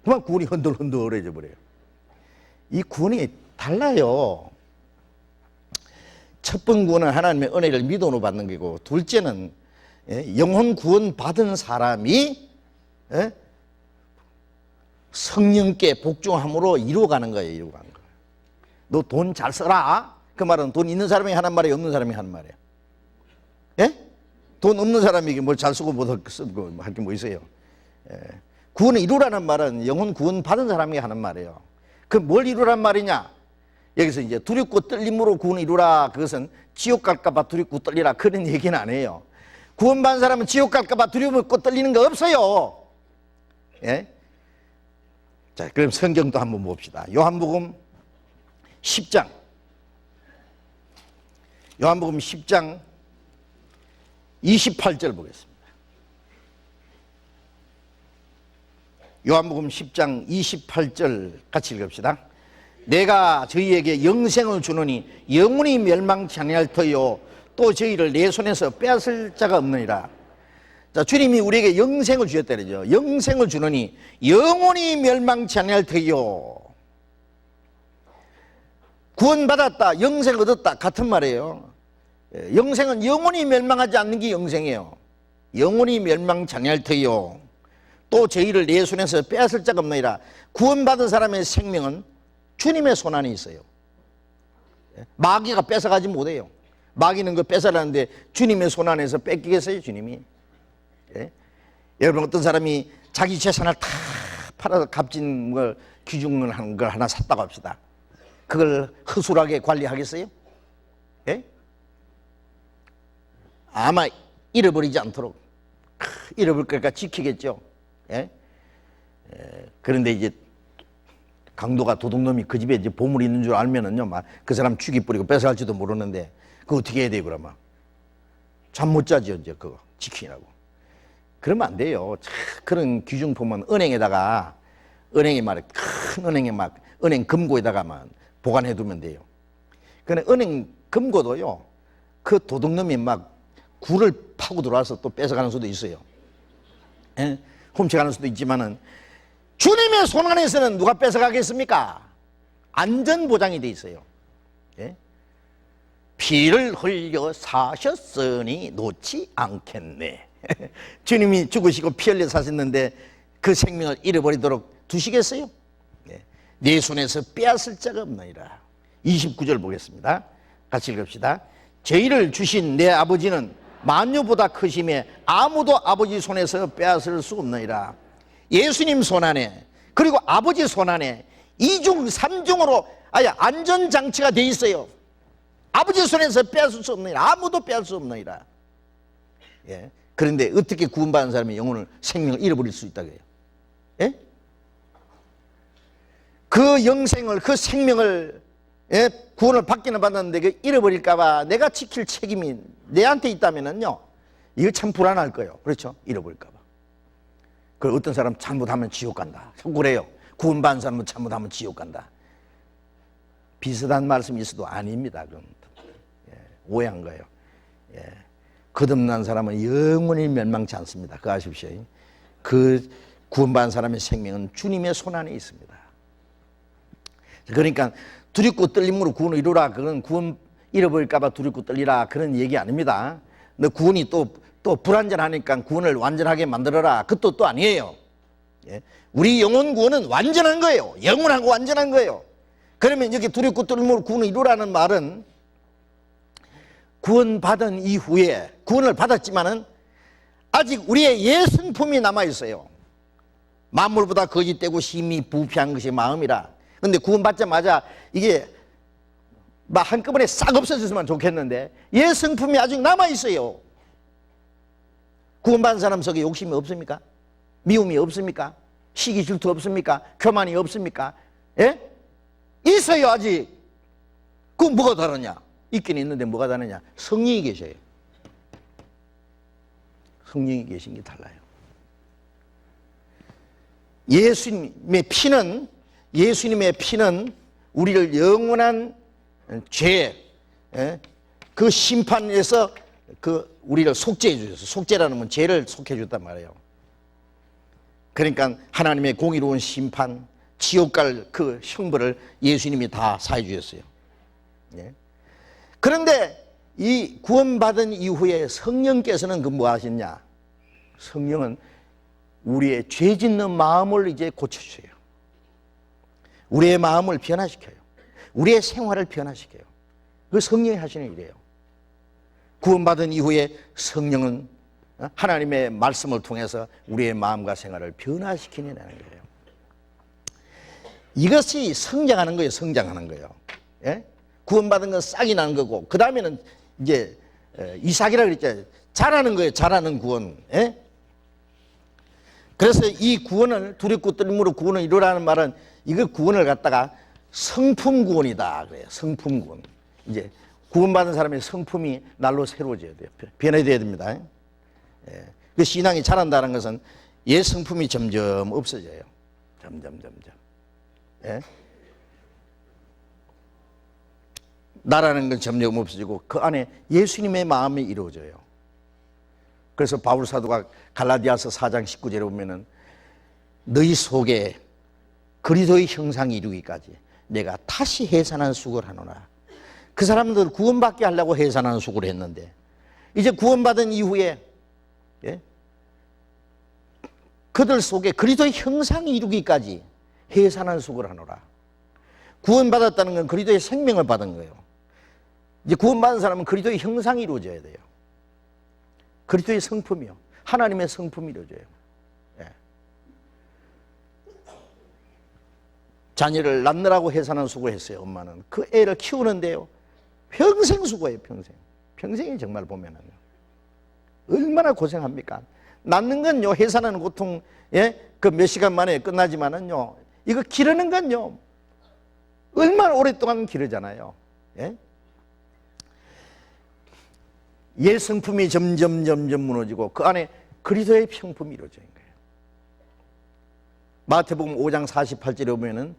그만 구원이 흔들흔들해져 버려요. 이 구원이 달라요. 첫 번 구원은 하나님의 은혜를 믿음으로 받는 거고, 둘째는 영혼 구원 받은 사람이 성령께 복종함으로 이루어가는 거예요. 이루어가는 거예요. 너 돈 잘 써라. 그 말은 돈 있는 사람이 하는 말이에요, 없는 사람이 하는 말이에요? 예? 돈 없는 사람이 뭘 잘 쓰고 못 쓰고 할 게 뭐 있어요? 구원을 이루라는 말은 영혼 구원 받은 사람이 하는 말이에요. 그 뭘 이루란 말이냐? 여기서 이제 두렵고 떨림으로 구원을 이루라. 그것은 지옥 갈까봐 두렵고 떨리라. 그런 얘기는 안 해요. 구원받은 사람은 지옥 갈까봐 두렵고 떨리는 거 없어요. 예? 자, 그럼 성경도 한번 봅시다. 요한복음 10장. 요한복음 10장 28절 보겠습니다. 요한복음 10장 28절 같이 읽읍시다. 내가 저희에게 영생을 주노니 영원히 멸망치 아니할 터요 또 저희를 내 손에서 빼앗을 자가 없느니라. 자, 주님이 우리에게 영생을 주셨다 그러죠. 영생을 주노니 영원히 멸망치 아니할 터요. 구원받았다, 영생을 얻었다 같은 말이에요. 영생은 영원히 멸망하지 않는 게 영생이에요. 영원히 멸망치 아니할 터요 또 저희를 내 손에서 빼앗을 자가 없느니라. 구원받은 사람의 생명은 주님의 손 안에 있어요. 마귀가 뺏어가지 못해요. 마귀는 그 뺏어가는데 주님의 손 안에서 뺏기겠어요, 주님이? 예? 여러분, 어떤 사람이 자기 재산을 다 팔아서 값진 걸 귀중을 하는 걸 하나 샀다고 합시다. 그걸 허술하게 관리하겠어요? 예? 아마 잃어버리지 않도록 잃어버릴 거니까 지키겠죠. 예? 그런데 이제 강도가 도둑놈이 그 집에 이제 보물이 있는 줄 알면은요, 막 그 사람 죽이 뿌리고 뺏어갈지도 모르는데 그거 어떻게 해야 돼요, 그러면? 잠 못 자죠, 이제 그거 지키라고. 그러면 안 돼요. 그런 귀중품은 은행에다가 은행에 막 큰 은행에 막 은행 금고에다가만 보관해 두면 돼요. 근데 은행 금고도요, 그 도둑놈이 막 굴을 파고 들어와서 또 뺏어가는 수도 있어요. 예? 훔쳐가는 수도 있지만은 주님의 손 안에서는 누가 뺏어가겠습니까? 안전 보장이 돼 있어요. 예? 피를 흘려 사셨으니 놓지 않겠네. 주님이 죽으시고 피 흘려 사셨는데 그 생명을 잃어버리도록 두시겠어요? 내 손에서 빼앗을 자가 없느니라. 29절 보겠습니다. 같이 읽읍시다. 저희를 주신 내 아버지는 만유보다 크심에 아무도 아버지 손에서 빼앗을 수 없느니라. 예수님 손 안에 그리고 아버지 손 안에 2중 3중으로 아예 안전장치가 돼 있어요. 아버지 손에서 빼앗을 수 없느니라. 아무도 빼앗을 수 없느니라. 예. 그런데 어떻게 구원받은 사람이 영혼을 생명을 잃어버릴 수 있다고 해요? 예? 그 영생을 그 생명을 예? 구원을 받기는 받았는데 그 잃어버릴까봐 내가 지킬 책임이 내한테 있다면은요 이거 참 불안할 거예요. 그렇죠? 잃어버릴까봐. 그 어떤 사람 잘못하면 지옥 간다. 그래요. 구원받은 사람은 잘못하면 지옥 간다. 비슷한 말씀이 있어도 아닙니다. 그건 예, 오해한 거예요. 예. 거듭난 사람은 영원히 멸망치 않습니다. 그거 아십시오. 그 구원받은 사람의 생명은 주님의 손 안에 있습니다. 그러니까 두렵고 떨림으로 구원을 이루라. 그건 구원 잃어버릴까봐 두렵고 떨리라. 그런 얘기 아닙니다. 너 구원이 또 불완전하니까 구원을 완전하게 만들어라. 그 뜻도 아니에요. 예? 우리 영혼 구원은 완전한 거예요. 영원하고 완전한 거예요. 그러면 여기 두렵고 떨림으로 구원을 이루라는 말은 구원받은 이후에 구원을 받았지만은 아직 우리의 옛 성품이 남아있어요. 만물보다 거짓되고 심히 부패한 것이 마음이라. 근데 구원받자마자 이게 막 한꺼번에 싹 없어졌으면 좋겠는데 옛 성품이 아직 남아있어요. 구원받은 사람 속에 욕심이 없습니까? 미움이 없습니까? 시기 질투 없습니까? 교만이 없습니까? 예? 있어요 아직. 그건 뭐가 다르냐? 있긴 있는데 뭐가 다르냐? 성령이 계셔요. 성령이 계신 게 달라요. 예수님의 피는 우리를 영원한 죄, 그 심판에서 우리를 속죄해 주셨어요. 속죄라는 건 죄를 속해 줬단 말이에요. 그러니까 하나님의 공의로운 심판, 지옥 갈 그 형벌을 예수님이 다 사해 주셨어요. 예. 그런데 이 구원받은 이후에 성령께서는 그 뭐 하셨냐? 성령은 우리의 죄 짓는 마음을 이제 고쳐주세요. 우리의 마음을 변화시켜요. 우리의 생활을 변화시켜요. 그 성령이 하시는 일이에요. 구원받은 이후에 성령은 하나님의 말씀을 통해서 우리의 마음과 생활을 변화시키는 거예요. 이것이 성장하는 거예요. 성장하는 거예요. 예? 구원받은 건 싹이 나는 거고 그 다음에는 이제 이삭이라고 그랬잖아요. 자라는 거예요. 자라는 구원. 예? 그래서 이 구원을 두렵고 떨림으로 구원을 이루라는 말은 이거 구원을 갖다가 성품 구원이다 그래요. 성품 구원. 이제 구원받은 사람의 성품이 날로 새로워져야 돼요. 변해야 됩니다. 예. 그 신앙이 자란다는 것은 옛 성품이 점점 없어져요. 점점. 예? 나라는 건 점점 없어지고 그 안에 예수님의 마음이 이루어져요. 그래서 바울 사도가 갈라디아서 4장 19절에 보면은 너희 속에 그리스도의 형상이 이루기까지 내가 다시 해산한 수고를 하노라. 그 사람들 구원받게 하려고 해산하는 수고를 했는데 이제 구원받은 이후에 예? 그들 속에 그리스도의 형상이 이루기까지 해산한 수고를 하노라. 구원받았다는 건 그리스도의 생명을 받은 거예요. 이제 구원받은 사람은 그리스도의 형상이 이루어져야 돼요. 그리스도의 성품이요. 하나님의 성품이 이루어져요. 예. 자녀를 낳느라고 해산한 수고했어요. 엄마는 그 애를 키우는데요. 평생 수고해요. 평생이 정말 보면은요. 얼마나 고생합니까? 낳는 건요 해산하는 고통, 예? 그 몇 시간 만에 끝나지만은요 이거 기르는 건요 얼마나 오랫동안 기르잖아요. 예? 옛 성품이 점점 무너지고 그 안에 그리스도의 평품이 이루어진 거예요. 마태복음 5장 48절에 보면은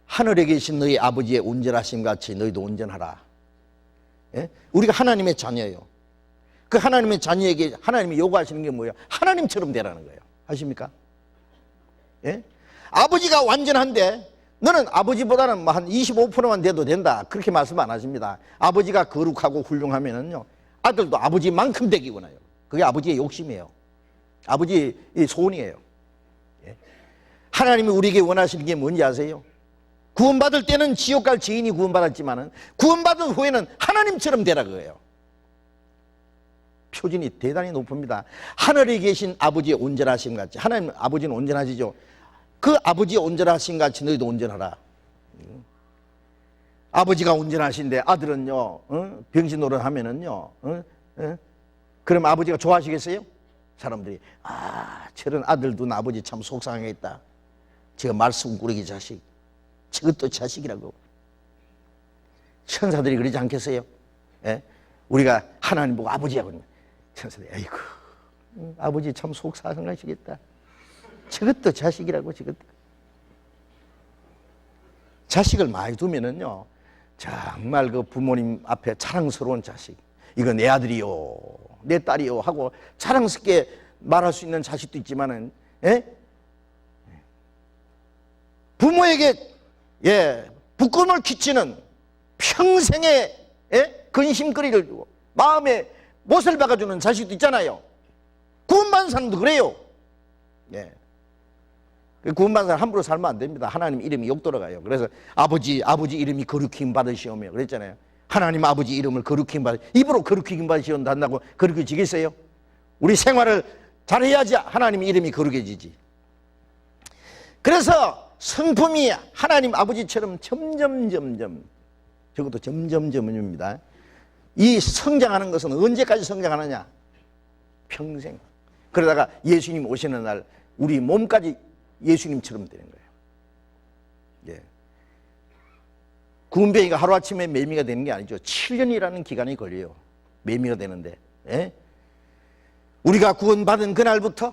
하늘에 계신 너희 아버지의 온전하심 같이 너희도 온전하라. 예? 우리가 하나님의 자녀예요. 그 하나님의 자녀에게 하나님이 요구하시는 게 뭐예요? 하나님처럼 되라는 거예요. 아십니까? 예? 아버지가 완전한데 너는 아버지보다는 한 25%만 돼도 된다. 그렇게 말씀 안 하십니다. 아버지가 거룩하고 훌륭하면은요 아들도 아버지만큼 되기 원해요. 그게 아버지의 욕심이에요. 아버지의 소원이에요. 예? 하나님이 우리에게 원하시는 게 뭔지 아세요? 구원받을 때는 지옥 갈 죄인이 구원받았지만은 구원받은 후에는 하나님처럼 되라 그거예요. 표준이 대단히 높습니다. 하늘에 계신 아버지의 온전하심 같이, 하나님 아버지는 온전하시죠. 그 아버지의 온전하심 같이 너희도 온전하라. 아버지가 온전하신데 아들은요, 병신 노릇하면은요, 그럼 아버지가 좋아하시겠어요? 사람들이 저런 아들 둔 아버지 참 속상하겠다. 저 말썽꾸러기 자식, 저것도 자식이라고. 천사들이 그러지 않겠어요? 예? 우리가 하나님 보고 아버지하고 천사들이 아이고 아버지 참 속상하시겠다. 저것도 자식이라고. 저것도. 자식을 많이 두면은요 정말 그 부모님 앞에 자랑스러운 자식, 이거 내 아들이요, 내 딸이요 하고 자랑스럽게 말할 수 있는 자식도 있지만은, 예? 부모에게 부끄러움을 끼치는 평생의 근심거리를 두고 마음에 못을 박아주는 자식도 있잖아요. 구원받은 사람도 그래요. 구원받은 사람 함부로 살면 안 됩니다. 하나님 이름이 욕 돌아가요. 그래서 아버지 이름이 거룩히 받으시오며 그랬잖아요. 하나님 아버지 이름을 거룩히 받으, 입으로 거룩히 받으시온다 한다고 거룩해지겠어요? 우리 생활을 잘해야지 하나님 이름이 거룩해지지. 그래서 성품이 하나님 아버지처럼 점점 저것도 점점점입니다. 이 성장하는 것은 언제까지 성장하느냐? 평생. 그러다가 예수님 오시는 날 우리 몸까지 예수님처럼 되는 거예요. 구은병이가 하루아침에 매미가 되는 게 아니죠. 7년이라는 기간이 걸려요. 매미가 되는데. 우리가 구원받은 그날부터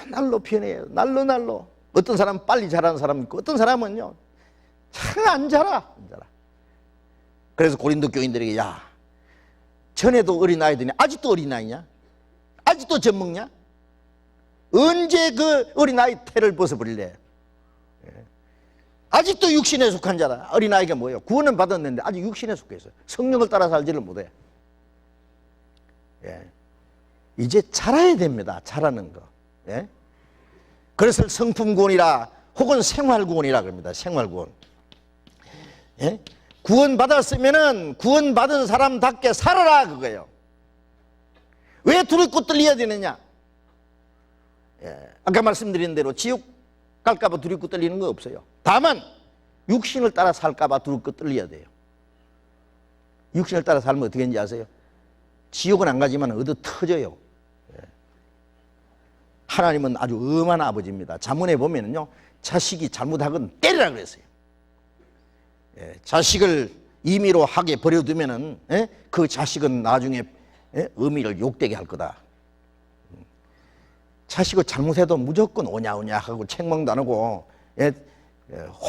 날로 변해요. 날로. 어떤 사람은 빨리 자라는 사람이 있고 어떤 사람은요 참 안 자라. 그래서 고린도 교인들에게 야, 전에도 어린아이더니 아직도 어린아이냐? 아직도 젖먹냐? 언제 그 어린아이 태를 벗어버릴래? 아직도 육신에 속한 자다. 어린아이가 뭐예요? 구원은 받았는데 아직 육신에 속해 있어요. 성령을 따라 살지를 못해. 이제 자라야 됩니다. 자라는 거. 그래서 성품구원이라 혹은 생활구원이라 그럽니다. 생활구원. 구원받았으면은 구원받은 사람답게 살아라 그거예요. 왜 두렵고 떨려야 되느냐? 아까 말씀드린 대로 지옥 갈까봐 두렵고 떨리는 거 없어요. 다만 육신을 따라 살까봐 두렵고 떨려야 돼요. 육신을 따라 살면 어떻게 되는지 아세요? 지옥은 안 가지만 얻어 터져요. 하나님은 아주 엄한 아버지입니다. 잠언에 보면은요 자식이 잘못하건 때리라 그랬어요. 자식을 임의로 하게 버려두면은 그 자식은 나중에 어미를 욕되게 할 거다. 자식을 잘못해도 무조건 오냐오냐 하고 책망도 안 하고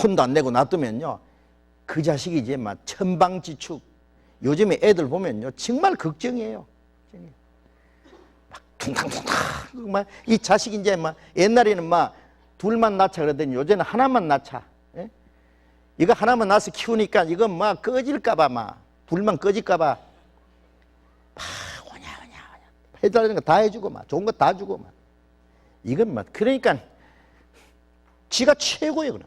혼도 안 내고 놔두면요 그 자식이 이제 막 천방지축. 요즘에 애들 보면요 정말 걱정이에요. 막 퉁탕퉁탕 막 이 자식이 이제 막 옛날에는 막 둘만 낳자 그러더니 요새는 하나만 낳자. 이거 하나만 낳아서 키우니까 이거 막 꺼질까봐 막 둘만 꺼질까봐 막 오냐 해달라는 거 다 해주고 막 좋은 거 다 주고 막 이건 막 그러니까 지가 최고예요.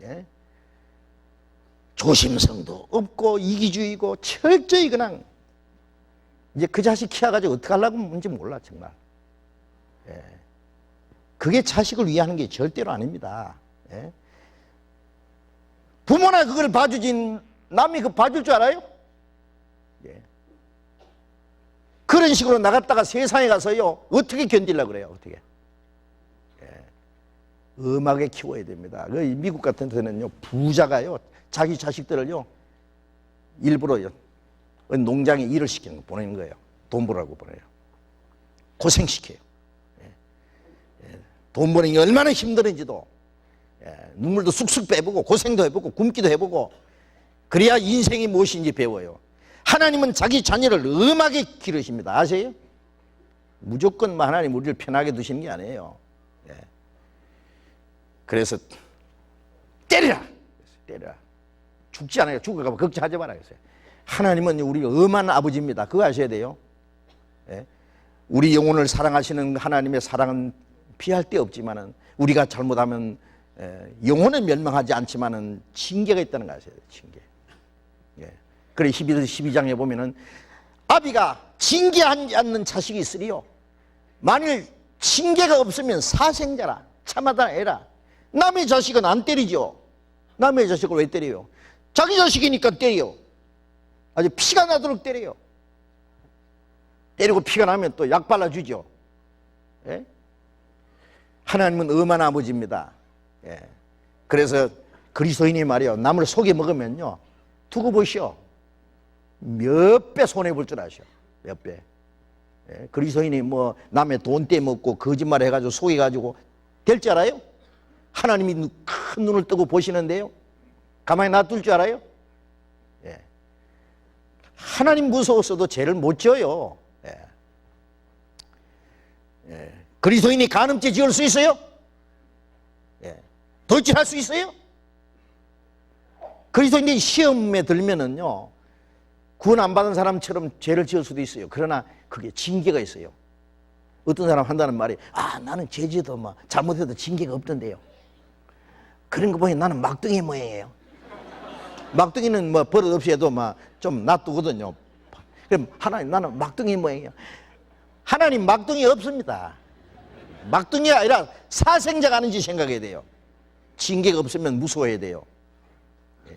그럼 조심성도 없고 이기주의고 철저히 그냥 이제 그 자식 키워가지고 어떻게 하려고 뭔지 몰라 정말. 그게 자식을 위하는 게 절대로 아닙니다. 부모나 그걸 봐주진 남이 그 봐줄 줄 알아요? 그런 식으로 나갔다가 세상에 가서요 어떻게 견디려고 그래요? 어떻게? 엄하게 키워야 됩니다. 그 미국 같은 데는요 부자가요 자기 자식들을요 일부러요 농장에 일을 시키는 거 보내는 거예요. 돈 벌라고 보내요. 고생시켜요. 돈 버는 게 얼마나 힘들은지도 눈물도 쑥쑥 빼보고 고생도 해보고 굶기도 해보고 그래야 인생이 무엇인지 배워요. 하나님은 자기 자녀를 엄하게 기르십니다. 아세요? 무조건 하나님 우리를 편하게 두시는 게 아니에요. 그래서 때리라. 죽지 않아요. 죽을까 봐 걱정하지 말아야겠어요. 하나님은 우리 엄한 아버지입니다. 그거 아셔야 돼요. 우리 영혼을 사랑하시는 하나님의 사랑은 피할 데 없지만은 우리가 잘못하면 영혼은 멸망하지 않지만은 징계가 있다는 거 아세요? 징계. 예. 그래 히브리서 12장에 보면은 아비가 징계하지 않는 자식이 있으리요. 만일 징계가 없으면 사생자라 참아다 해라. 남의 자식은 안 때리죠. 남의 자식을 왜 때려요? 자기 자식이니까 때려요. 아주 피가 나도록 때려요. 때리고 피가 나면 또 약 발라주죠. 예? 하나님은 엄한 아버지입니다. 예. 그래서 그리스도인이 말이요, 남을 속여 먹으면요, 두고 보시오. 몇 배 손해볼 줄 아셔. 몇 배. 예. 그리스도인이 뭐 남의 돈 떼먹고 거짓말 해가지고 속여가지고 될 줄 알아요? 하나님이 큰 눈을 뜨고 보시는데요, 가만히 놔둘 줄 알아요? 예. 하나님 무서웠어도 죄를 못 지어요. 예. 예. 그리스도인이 간음죄 지을 수 있어요? 예. 도둑질할 수 있어요? 그리스도인이 시험에 들면은요, 구원 안 받은 사람처럼 죄를 지을 수도 있어요. 그러나 그게 징계가 있어요. 어떤 사람 한다는 말이, 아, 나는 죄 지어도 뭐 잘못해도 징계가 없던데요. 그런 거 보니 나는 막둥이 모양이에요. 막둥이는 뭐 버릇 없이 해도 막 좀 놔두거든요. 그럼 하나님, 나는 막둥이 모양이에요. 하나님 막둥이 없습니다. 막둥이가 아니라 사생자가 아닌지 생각해야 돼요. 징계가 없으면 무서워해야 돼요. 예.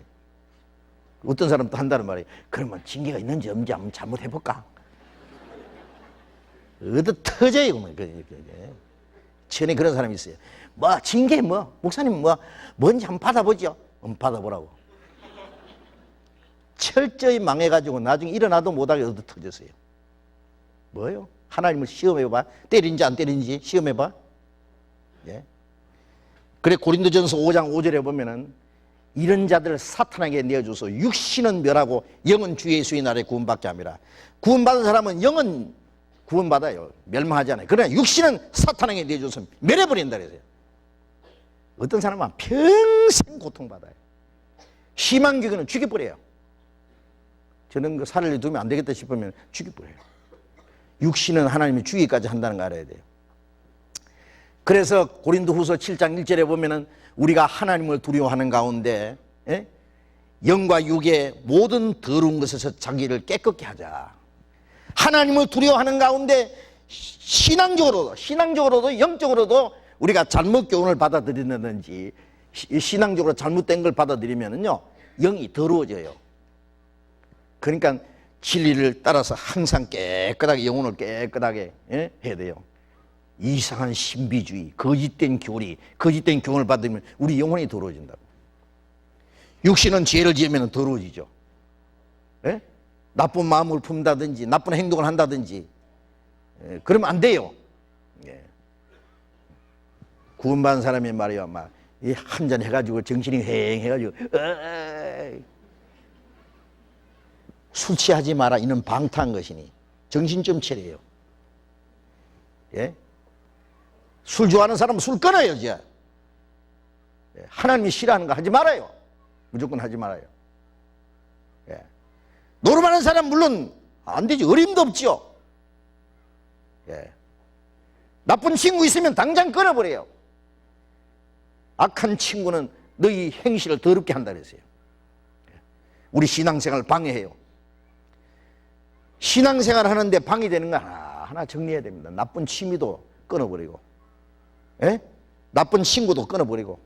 어떤 사람도 한다는 말이, 그러면 징계가 있는지 없는지 한번 잘못해볼까? 어디 터져요. 전에 그런 사람이 있어요. 뭐 징계 뭐 목사님 뭐 뭔지 한번 받아보죠. 받아보라고. 철저히 망해가지고 나중에 일어나도 못하게 얻어 터졌어요. 뭐요? 하나님을 시험해봐. 때린지 안 때린지 시험해봐. 예. 그래 고린도전서 5장 5절에 보면은 이런 자들 사탄에게 내어줘서 육신은 멸하고 영은 주 예수의 날에 구원받게 함이라. 구원받은 사람은 영은 구원받아요. 멸망하지 않아요. 그러나 육신은 사탄에게 내줘서 멸해버린다 그랬어요. 어떤 사람은 평생 고통받아요. 심한 경우는 죽여버려요. 저는 그 살을 두면 안 되겠다 싶으면 죽여버려요. 육신은 하나님이 죽이기까지 한다는 거 알아야 돼요. 그래서 고린도후서 7장 1절에 보면은 우리가 하나님을 두려워하는 가운데, 예? 영과 육의 모든 더러운 것에서 자기를 깨끗게 하자. 하나님을 두려워하는 가운데 신앙적으로도 영적으로도 우리가 잘못 교훈을 받아들이는지, 신앙적으로 잘못된 걸 받아들이면은요, 영이 더러워져요. 그러니까 진리를 따라서 항상 깨끗하게, 영혼을 깨끗하게, 예? 해야 돼요. 이상한 신비주의, 거짓된 교훈을 받으면 우리 영혼이 더러워진다고. 육신은 죄를 지으면 더러워지죠. 예? 나쁜 마음을 품다든지 나쁜 행동을 한다든지, 예, 그러면 안 돼요. 예. 구원받은 사람이 말이야, 막 한잔 해가지고 정신이 휑해가지고 술 취하지 마라, 이는 방탕한 것이니 정신 좀 차려요. 예? 술 좋아하는 사람은 술 끊어요, 이제. 예. 하나님이 싫어하는 거 하지 말아요. 무조건 하지 말아요. 예. 노름하는 사람 물론 안 되지. 어림도 없지요. 예. 나쁜 친구 있으면 당장 끊어버려요. 악한 친구는 너희 행실을 더럽게 한다 그랬어요. 예. 우리 신앙생활을 방해해요. 신앙생활 하는데 방해되는 거 하나 정리해야 됩니다. 나쁜 취미도 끊어버리고, 예? 나쁜 친구도 끊어버리고,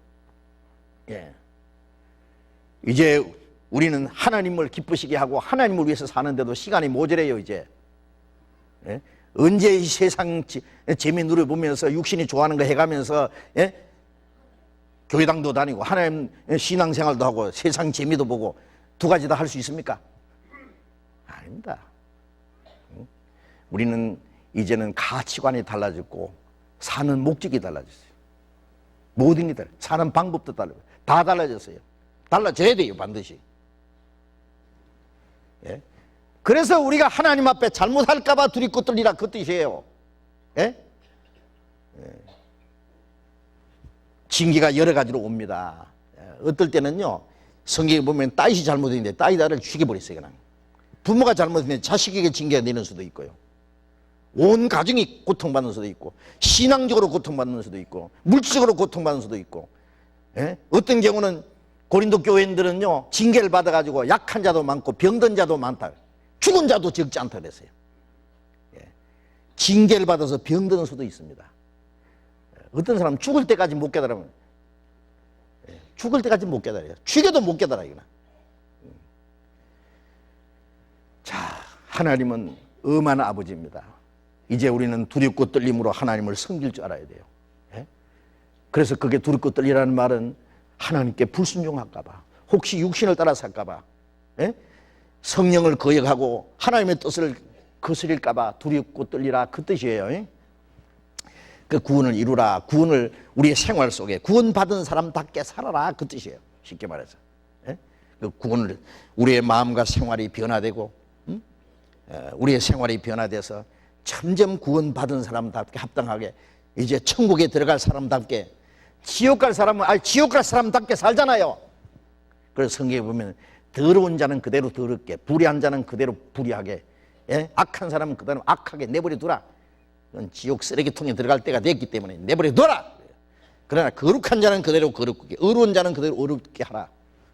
예. 이제 우리는 하나님을 기쁘시게 하고 하나님을 위해서 사는데도 시간이 모자라요, 이제. 예? 언제 이 세상 재미 누려보면서 육신이 좋아하는 거 해가면서, 예? 교회당도 다니고 하나님 신앙생활도 하고 세상 재미도 보고 두 가지 다 할 수 있습니까? 아닙니다. 우리는 이제는 가치관이 달라졌고 사는 목적이 달라졌어요. 모든 게 달라요. 사는 방법도 달라요. 다 달라졌어요. 달라져야 돼요, 반드시. 예? 그래서 우리가 하나님 앞에 잘못할까 봐 두렵고 떨리라, 그 뜻이에요. 예? 예. 징계가 여러 가지로 옵니다. 예. 어떨 때는요, 성경에 보면 딸이 잘못했는데 딸이 나를 죽여버렸어요, 그냥. 부모가 잘못했는데 자식에게 징계가 내리는 수도 있고요. 온 가정이 고통받는 수도 있고, 신앙적으로 고통받는 수도 있고, 물질적으로 고통받는 수도 있고, 예? 어떤 경우는 고린도 교회인들은요 징계를 받아가지고 약한 자도 많고 병든 자도 많다, 죽은 자도 적지 않다 그랬어요. 예. 징계를 받아서 병든 수도 있습니다. 어떤 사람은 죽을 때까지 못 깨달으면, 죽을 때까지 못 깨달아요. 죽여도 못 깨달아요. 자, 하나님은 엄한 아버지입니다. 이제 우리는 두렵고 떨림으로 하나님을 섬길 줄 알아야 돼요. 예? 그래서 그게 두렵고 떨리라는 말은 하나님께 불순종할까 봐, 혹시 육신을 따라 살까 봐, 예? 성령을 거역하고 하나님의 뜻을 거스릴까 봐 두렵고 떨리라, 그 뜻이에요. 예? 그 구원을 이루라, 구원을 우리의 생활 속에 구원받은 사람답게 살아라, 그 뜻이에요. 쉽게 말해서. 예? 그 구원을, 우리의 마음과 생활이 변화되고, 우리의 생활이 변화돼서 점점 구원받은 사람답게 합당하게 이제 천국에 들어갈 사람답게, 지옥 갈 사람은 지옥 갈 사람답게 살잖아요. 그래서 성경에 보면 더러운 자는 그대로 더럽게, 불의한 자는 그대로 불의하게, 예? 악한 사람은 그대로 악하게 내버려 두라. 지옥 쓰레기통에 들어갈 때가 됐기 때문에 내버려 둬라. 그러나 거룩한 자는 그대로 거룩하게, 의로운 자는 그대로 의롭게 하라.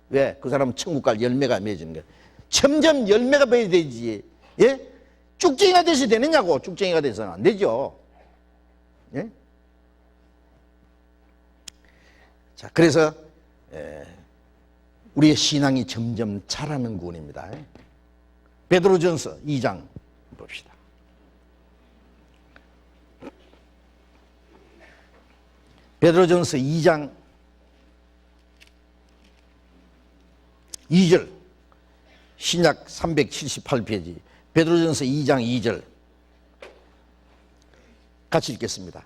왜? 그 사람은 천국 갈 열매가 맺어지는 거야. 점점 열매가 맺어야 되지. 예? 쭉쟁이가 돼서 되느냐고. 쭉쟁이가 돼서는 안 되죠. 예? 자, 그래서 우리의 신앙이 점점 자라는 구원입니다. 베드로전서 2장 봅시다. 베드로전서 2장 2절, 신약 378페이지 베드로전서 2장 2절 같이 읽겠습니다.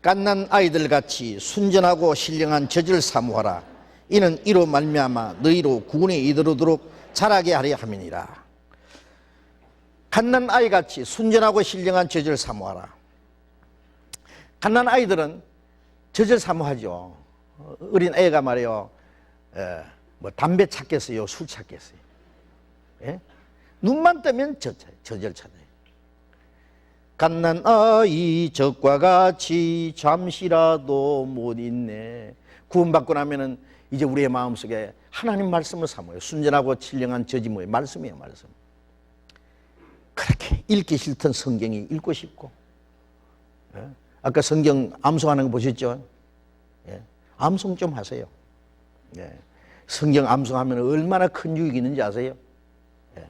갓난 아이들 같이 순전하고 신령한 젖을 사모하라. 이는 이로 말미암아 너희로 구원에 이르도록 자라게 하려 함이니라. 갓난 아이같이 순전하고 신령한 젖을 사모하라. 갓난 아이들은 젖을 사모하죠. 어린 애가 말이요, 뭐 담배 찾겠어요, 술 찾겠어요. 예? 눈만 뜨면 젖을 찾아요. 갓난 아이 젖과 같이 잠시라도 못 있네. 구원받고 나면은 이제 우리의 마음속에 하나님 말씀을 사모해요. 순전하고 신령한 젖이 뭐예요? 말씀이에요, 말씀. 그렇게 읽기 싫던 성경이 읽고 싶고, 예? 아까 성경 암송하는 거 보셨죠? 예. 암송 좀 하세요. 예. 성경 암송하면 얼마나 큰 유익이 있는지 아세요? 예.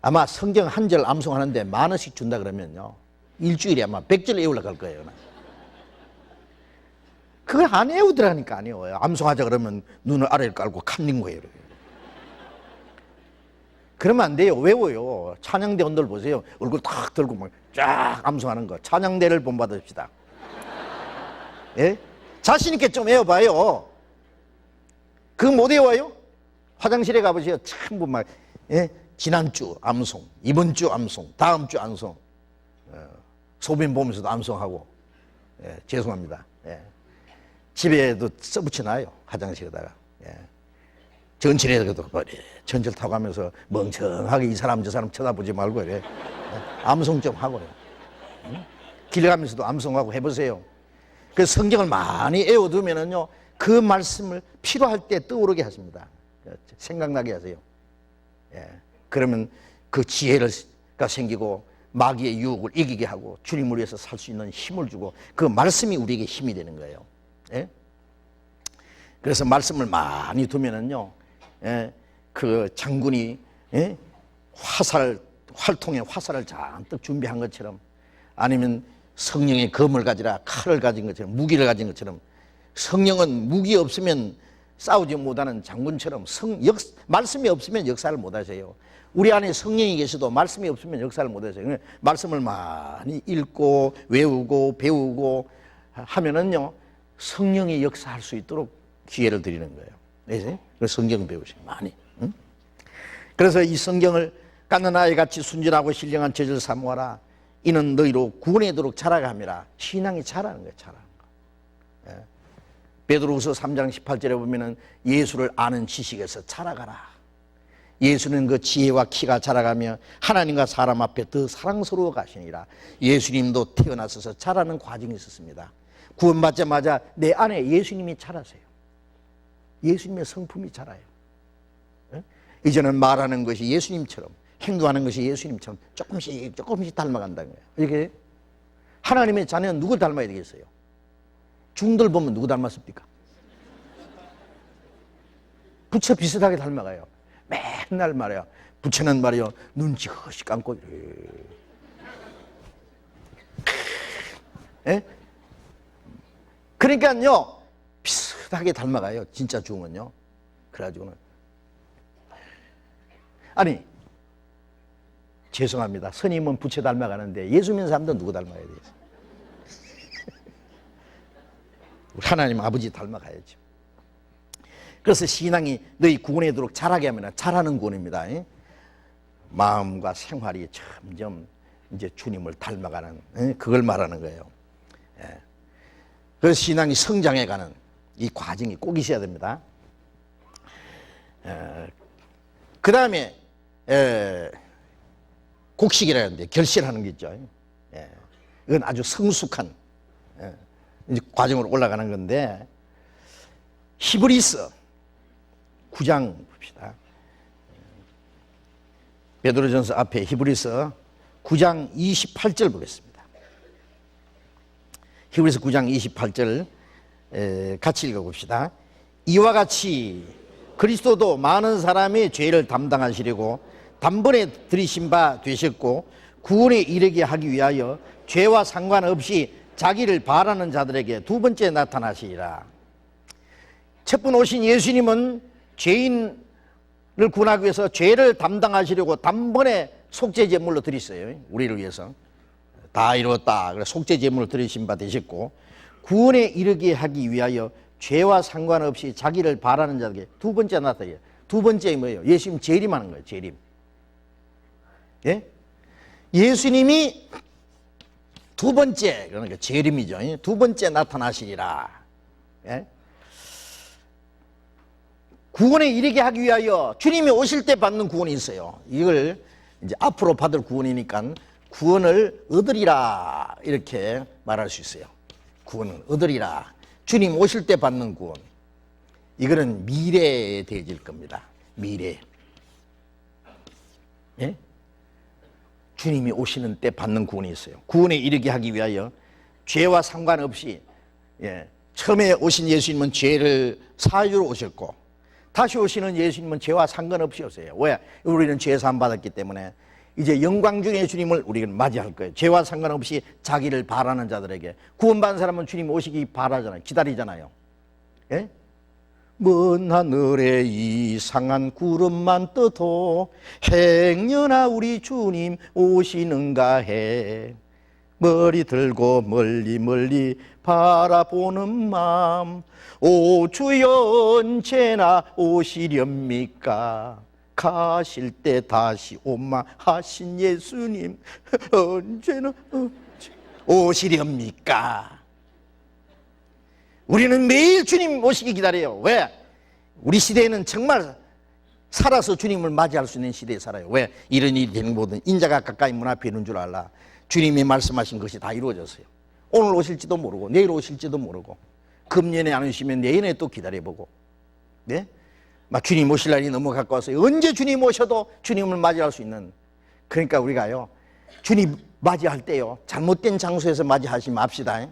아마 성경 한 절 암송하는데 10,000원씩 준다 그러면요, 일주일에 아마 100절 외우려고 할 거예요. 그걸 안 외우더라니까. 안 외워요. 암송하자 그러면 눈을 아래를 깔고 칸는 거예요. 그러면 안 돼요. 외워요. 찬양대원들 보세요. 얼굴 탁 들고 막 쫙 암송하는 거. 찬양대를 본받읍시다. 예? 자신 있게 좀 외워봐요. 그거 못 외워요? 화장실에 가보세요. 전부 막, 예? 지난주 암송, 이번 주 암송, 다음 주 암송, 소변 보면서도 암송하고. 예, 죄송합니다. 예. 집에도 써붙여놔요. 화장실에다가. 예. 전철에서도 전철 타고 가면서 멍청하게 이 사람 저 사람 쳐다보지 말고 이래. 암송 좀 하고 그래. 길 가면서도 암송하고 해보세요. 그래서 성경을 많이 외워두면은요, 그 말씀을 필요할 때 떠오르게 하십니다. 생각나게 하세요. 예. 그러면 그 지혜가 생기고 마귀의 유혹을 이기게 하고 주님을 위해서 살 수 있는 힘을 주고, 그 말씀이 우리에게 힘이 되는 거예요. 예? 그래서 말씀을 많이 두면은요, 예, 그 장군이, 예, 활통에 화살을 잔뜩 준비한 것처럼, 아니면 성령의 검을 가지라 칼을 가진 것처럼, 무기를 가진 것처럼, 성령은 무기 없으면 싸우지 못하는 장군처럼 말씀이 없으면 역사를 못 하세요. 우리 안에 성령이 계셔도 말씀이 없으면 역사를 못 하세요. 말씀을 많이 읽고 외우고 배우고 하면은요, 성령이 역사할 수 있도록 기회를 드리는 거예요. 네? 그래서 성경 배우세요. 많이. 응? 그래서 이 성경을 갓난 아이같이 순전하고 신령한 젖을 사모하라. 이는 너희로 구원하도록 자라감이라. 신앙이 자라는 거예요. 자라는 거. 예. 베드로후서 3장 18절에 보면은 예수를 아는 지식에서 자라가라. 예수는 그 지혜와 키가 자라가며 하나님과 사람 앞에 더 사랑스러워 가시니라. 예수님도 태어나셔서 자라는 과정이 있었습니다. 구원받자마자 내 안에 예수님이 자라세요. 예수님의 성품이 자라요. 이제는 말하는 것이 예수님처럼, 행동하는 것이 예수님처럼 조금씩 닮아간다는 거예요. 이렇게 하나님의 자녀는 누굴 닮아야 되겠어요? 중들 보면 누구 닮았습니까? 부처 비슷하게 닮아가요. 맨날 말이야. 부처는 말이요, 눈 지그시 감고, 예? 그러니까요, 비슷하게 닮아가요. 진짜 중은요. 그래가지고는. 아니, 죄송합니다. 스님은 부처 닮아가는데 예수 믿는 사람들은 누구 닮아야 되겠어요? 하나님 아버지 닮아가야죠. 그래서 신앙이 너희 구원하도록 자라게 하면 자라는 구원입니다. 마음과 생활이 점점 이제 주님을 닮아가는, 그걸 말하는 거예요. 그래서 신앙이 성장해가는 이 과정이 꼭 있어야 됩니다. 그 다음에 곡식이라는데 결실하는 게 있죠. 이건 아주 성숙한 이제 과정으로 올라가는 건데, 히브리서 9장 봅시다. 베드로전서 앞에 히브리서 9장 28절 보겠습니다. 히브리서 9장 28절 같이 읽어봅시다. 이와 같이 그리스도도 많은 사람의 죄를 담당하시려고 단번에 들이신 바 되셨고, 구원에 이르게 하기 위하여 죄와 상관없이 자기를 바라는 자들에게 두 번째 나타나시리라. 첫 번 오신 예수님은 죄인을 구원하기 위해서 죄를 담당하시려고 단번에 속죄 제물로 드렸어요. 우리를 위해서 다 이루었다. 그래서 속죄 제물을 드리신 바 되셨고, 구원에 이르게 하기 위하여 죄와 상관없이 자기를 바라는 자들에게 두 번째 나타나요. 두 번째 뭐예요? 예수님 재림하는 거예요. 재림. 예? 예수님이 두 번째, 그러니까 재림이죠. 두 번째 나타나시리라. 예? 구원에 이르게 하기 위하여 주님이 오실 때 받는 구원이 있어요. 이걸 이제 앞으로 받을 구원이니까 구원을 얻으리라 이렇게 말할 수 있어요. 구원을 얻으리라. 주님 오실 때 받는 구원. 이거는 미래에 대해질 겁니다. 미래. 예? 주님이 오시는 때 받는 구원이 있어요. 구원에 이르게 하기 위하여 죄와 상관없이, 처음에 오신 예수님은 죄를 사유로 오셨고, 다시 오시는 예수님은 죄와 상관없이 오세요. 왜? 우리는 죄 사함 받았기 때문에 이제 영광 중에 주님을 우리는 맞이할 거예요. 죄와 상관없이 자기를 바라는 자들에게. 구원받은 사람은 주님 오시기 바라잖아요. 기다리잖아요. 예? 먼 하늘에 이상한 구름만 떠도 행여나 우리 주님 오시는가 해. 머리 들고 멀리 멀리 바라보는 마음, 오 주여 언제나 오시렵니까? 가실 때 다시 오마 하신 예수님 언제나 오시렵니까? 우리는 매일 주님 오시기 기다려요. 왜? 우리 시대에는 정말 살아서 주님을 맞이할 수 있는 시대에 살아요. 왜? 이런 일이 되는 모든 인자가 가까이 문 앞에 있는 줄 알라. 주님이 말씀하신 것이 다 이루어졌어요. 오늘 오실지도 모르고 내일 오실지도 모르고, 금년에 안 오시면 내년에 또 기다려보고, 네? 막 주님 오실 날이 너무 가까워서 언제 주님 오셔도 주님을 맞이할 수 있는. 그러니까 우리가요, 주님 맞이할 때요, 잘못된 장소에서 맞이하지 맙시다.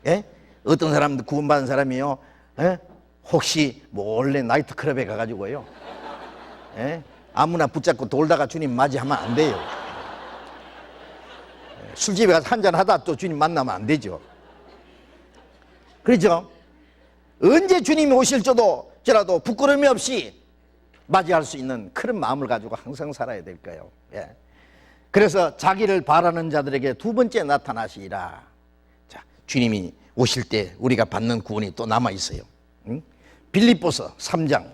예? 어떤 사람들, 구원받은 사람이요, 예? 혹시 몰래 나이트클럽에 가가지고요, 예? 아무나 붙잡고 돌다가 주님 맞이하면 안 돼요. 술집에 가서 한잔 하다 또 주님 만나면 안 되죠. 그렇죠? 언제 주님이 오실지도 저라도 부끄러움이 없이 맞이할 수 있는 그런 마음을 가지고 항상 살아야 될 거예요. 예. 그래서 자기를 바라는 자들에게 두 번째 나타나시리라. 자, 주님이 오실 때 우리가 받는 구원이 또 남아 있어요. 응? 빌립보서 3장.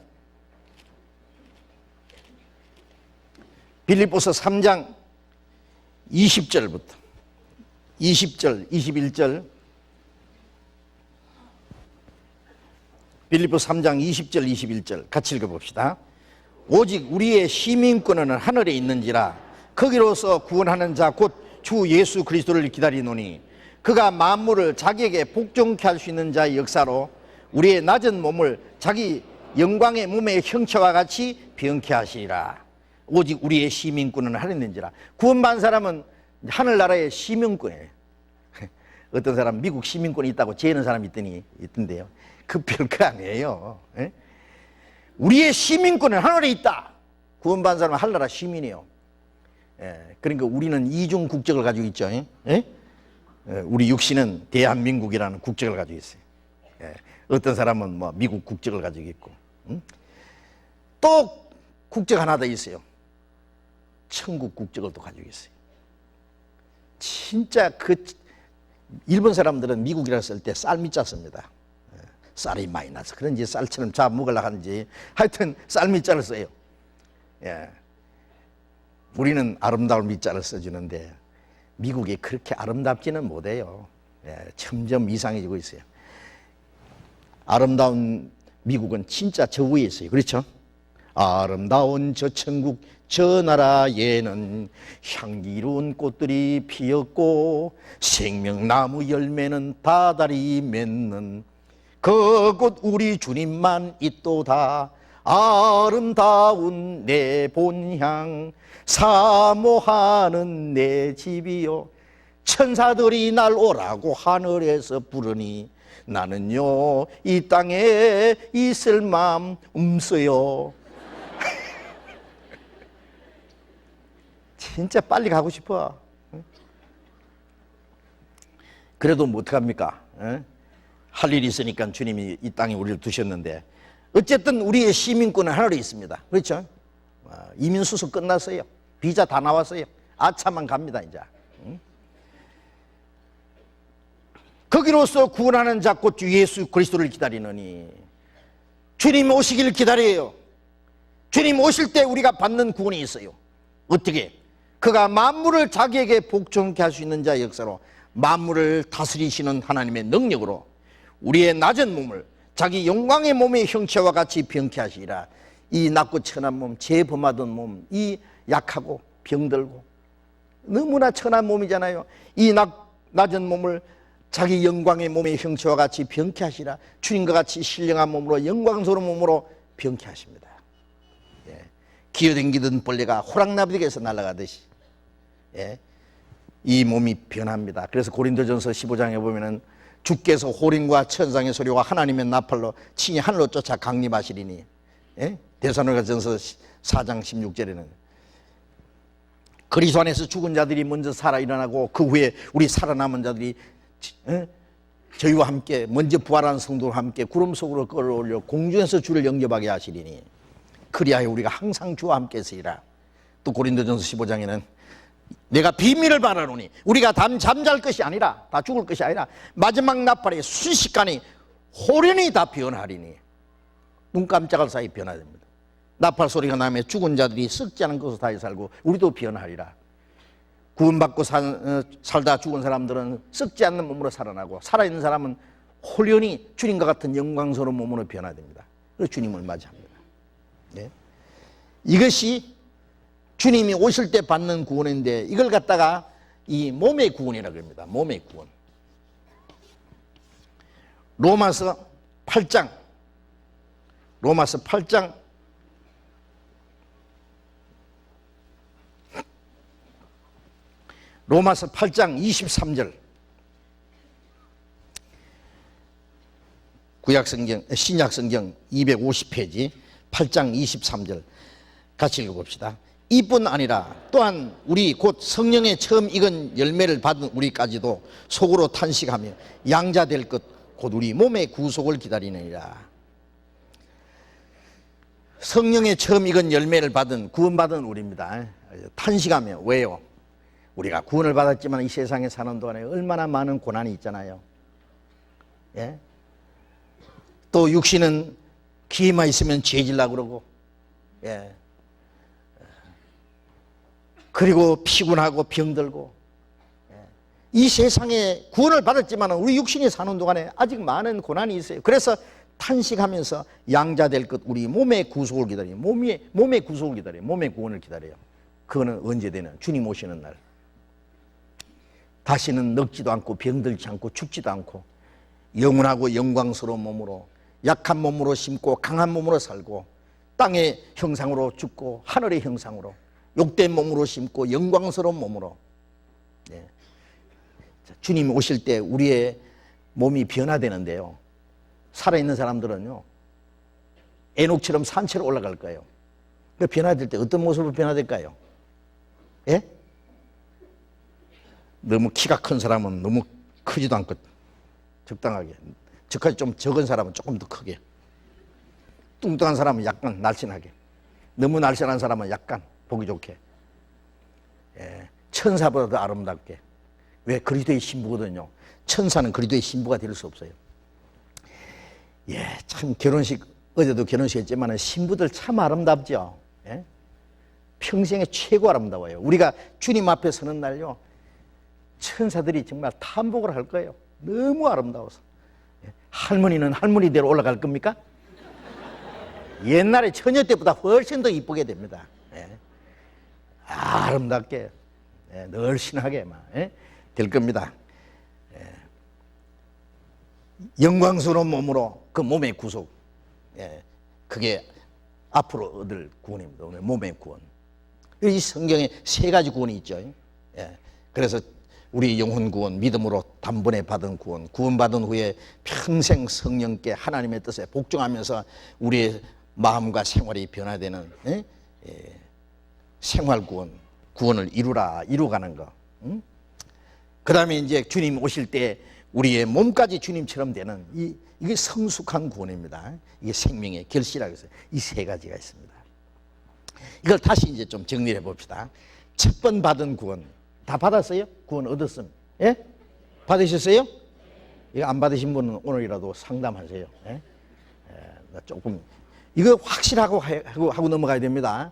빌립보서 3장 20절부터 20절, 21절. 빌립보 3장 20절, 21절 같이 읽어봅시다. 오직 우리의 시민권은 하늘에 있는지라 거기로서 구원하는 자 곧 주 예수 그리스도를 기다리노니 그가 만물을 자기에게 복종케 할 수 있는 자의 역사로 우리의 낮은 몸을 자기 영광의 몸의 형체와 같이 병케 하시리라. 오직 우리의 시민권은 하늘인지라. 구원받은 사람은 하늘나라의 시민권이에요. 어떤 사람 미국 시민권이 있다고 재는 사람이 있던데요. 그 별거 아니에요. 예? 우리의 시민권은 하늘에 있다. 구원받은 사람은 하늘나라 시민이에요. 예, 그러니까 우리는 이중 국적을 가지고 있죠. 예? 예? 우리 육신은 대한민국이라는 국적을 가지고 있어요. 예, 어떤 사람은 뭐 미국 국적을 가지고 있고, 또 국적 하나 더 있어요. 천국 국적을 또 가지고 있어요. 진짜 그 일본 사람들은 미국이라 쓸 때 쌀미자 씁니다. 쌀이 많이 나서 그런지 쌀처럼 잡아 먹으려고 하는지 하여튼 쌀미자를 써요. 예. 우리는 아름다운 미자를 써주는데 미국이 그렇게 아름답지는 못해요. 예. 점점 이상해지고 있어요. 아름다운 미국은 진짜 저 위에 있어요. 그렇죠? 아름다운 저 천국 저 나라에는 향기로운 꽃들이 피었고 생명나무 열매는 다달이 맺는 그곳 우리 주님만 있도다. 아름다운 내 본향 사모하는 내 집이요. 천사들이 날 오라고 하늘에서 부르니 나는요 이 땅에 있을 마음 없어요. 진짜 빨리 가고 싶어. 그래도 뭐 어떡합니까? 할 일이 있으니까 주님이 이 땅에 우리를 두셨는데 어쨌든 우리의 시민권은 하늘에 있습니다. 그렇죠? 이민 수속 끝났어요. 비자 다 나왔어요. 아차만 갑니다 이제. 거기로서 구원하는 자 곧 주 예수 그리스도를 기다리느니 주님 오시기를 기다려요. 주님 오실 때 우리가 받는 구원이 있어요. 어떻게? 그가 만물을 자기에게 복종케 할 수 있는 자의 역사로 만물을 다스리시는 하나님의 능력으로 우리의 낮은 몸을 자기 영광의 몸의 형체와 같이 병케 하시리라. 이 낮고 천한 몸, 죄범하던 몸, 이 약하고 병들고 너무나 천한 몸이잖아요. 이 낮은 몸을 자기 영광의 몸의 형체와 같이 병케 하시라. 주님과 같이 신령한 몸으로 영광스러운 몸으로 병케 하십니다. 예. 기어댕기던 벌레가 호랑나비에게서 날아가듯이 예. 이 몸이 변합니다. 그래서 고린도전서 15장에 보면은 주께서 호령과 천상의 소리와 하나님의 나팔로 친히 하늘로 쫓아 강림하시리니 예? 데살로니가전서 4장 16절에는 그리스도 안에서 죽은 자들이 먼저 살아 일어나고 그 후에 우리 살아남은 자들이 저희와 함께 먼저 부활한 성도와 함께 구름 속으로 끌어올려 공중에서 주를 영접하게 하시리니 그리하여 우리가 항상 주와 함께 있으리라. 또 고린도전서 15장에는 내가 비밀을 말하노니 우리가 잠잘 것이 아니라 다 죽을 것이 아니라 마지막 나팔에 순식간에 호련히 다 변하리니 눈 깜짝할 사이 변화됩니다. 나팔 소리가 나면 죽은 자들이 썩지 않은 것으로 다시 살고 우리도 변하리라. 구원받고 살다 죽은 사람들은 썩지 않는 몸으로 살아나고 살아있는 사람은 호련히 주님과 같은 영광스러운 몸으로 변화됩니다. 그래서 주님을 맞이합니다. 네. 이것이 주님이 오실 때 받는 구원인데 이걸 갖다가 이 몸의 구원이라고 합니다. 몸의 구원. 로마서 8장 23절 구약성경 신약성경 250페이지 8장 23절 같이 읽어봅시다. 이뿐 아니라 또한 우리 곧 성령의 처음 익은 열매를 받은 우리까지도 속으로 탄식하며 양자 될 것 곧 우리 몸의 구속을 기다리느니라. 성령의 처음 익은 열매를 받은 구원받은 우리입니다. 탄식하며 왜요? 우리가 구원을 받았지만 이 세상에 사는 동안에 얼마나 많은 고난이 있잖아요. 예? 또 육신은 기회만 있으면 죄질라고 그러고 예. 그리고 피곤하고 병들고 이 세상에 구원을 받았지만 우리 육신이 사는 동안에 아직 많은 고난이 있어요. 그래서 탄식하면서 양자 될 것 우리 몸의 구속을 기다려요. 몸의 구속을 기다려요. 몸의 구원을 기다려요. 그거는 언제 되냐? 주님 오시는 날. 다시는 늙지도 않고 병들지 않고 죽지도 않고 영원하고 영광스러운 몸으로 약한 몸으로 심고 강한 몸으로 살고 땅의 형상으로 죽고 하늘의 형상으로 욕된 몸으로 심고 영광스러운 몸으로. 네. 주님이 오실 때 우리의 몸이 변화되는데요, 살아있는 사람들은요 에녹처럼 산채로 올라갈 거예요. 그 변화될 때 어떤 모습으로 변화될까요? 예? 너무 키가 큰 사람은 너무 크지도 않고 적당하게, 저까지 좀 적은 사람은 조금 더 크게, 뚱뚱한 사람은 약간 날씬하게, 너무 날씬한 사람은 약간 보기 좋게, 예, 천사보다 더 아름답게. 왜? 그리스도의 신부거든요. 천사는 그리스도의 신부가 될 수 없어요. 예, 참 결혼식, 어제도 결혼식 했지만 신부들 참 아름답죠. 예? 평생에 최고 아름다워요. 우리가 주님 앞에 서는 날요, 천사들이 정말 탐복을 할 거예요. 너무 아름다워서. 예? 할머니는 할머니대로 올라갈 겁니까? 옛날에 처녀 때보다 훨씬 더 이쁘게 됩니다. 예? 아름답게, 예, 늘씬하게 막, 예? 될 겁니다. 예. 영광스러운 몸으로 그 몸의 구속, 예, 그게 앞으로 얻을 구원입니다. 오늘 몸의 구원. 이 성경에 세 가지 구원이 있죠. 예. 그래서 우리 영혼 구원, 믿음으로 단번에 받은 구원, 구원받은 후에 평생 성령께 하나님의 뜻에 복종하면서 우리의 마음과 생활이 변화되는, 예? 예. 생활 구원, 구원을 이루가는 거. 그 다음에 이제 주님 오실 때 우리의 몸까지 주님처럼 되는 이게 성숙한 구원입니다. 이게 생명의 결실이라고 해서 이 세 가지가 있습니다. 이걸 다시 이제 좀 정리해 봅시다. 첫 번 받은 구원 다 받았어요? 구원 얻었음? 예? 받으셨어요? 이거 안 받으신 분은 오늘이라도 상담하세요. 예? 조금 이거 확실하고 하고 넘어가야 됩니다.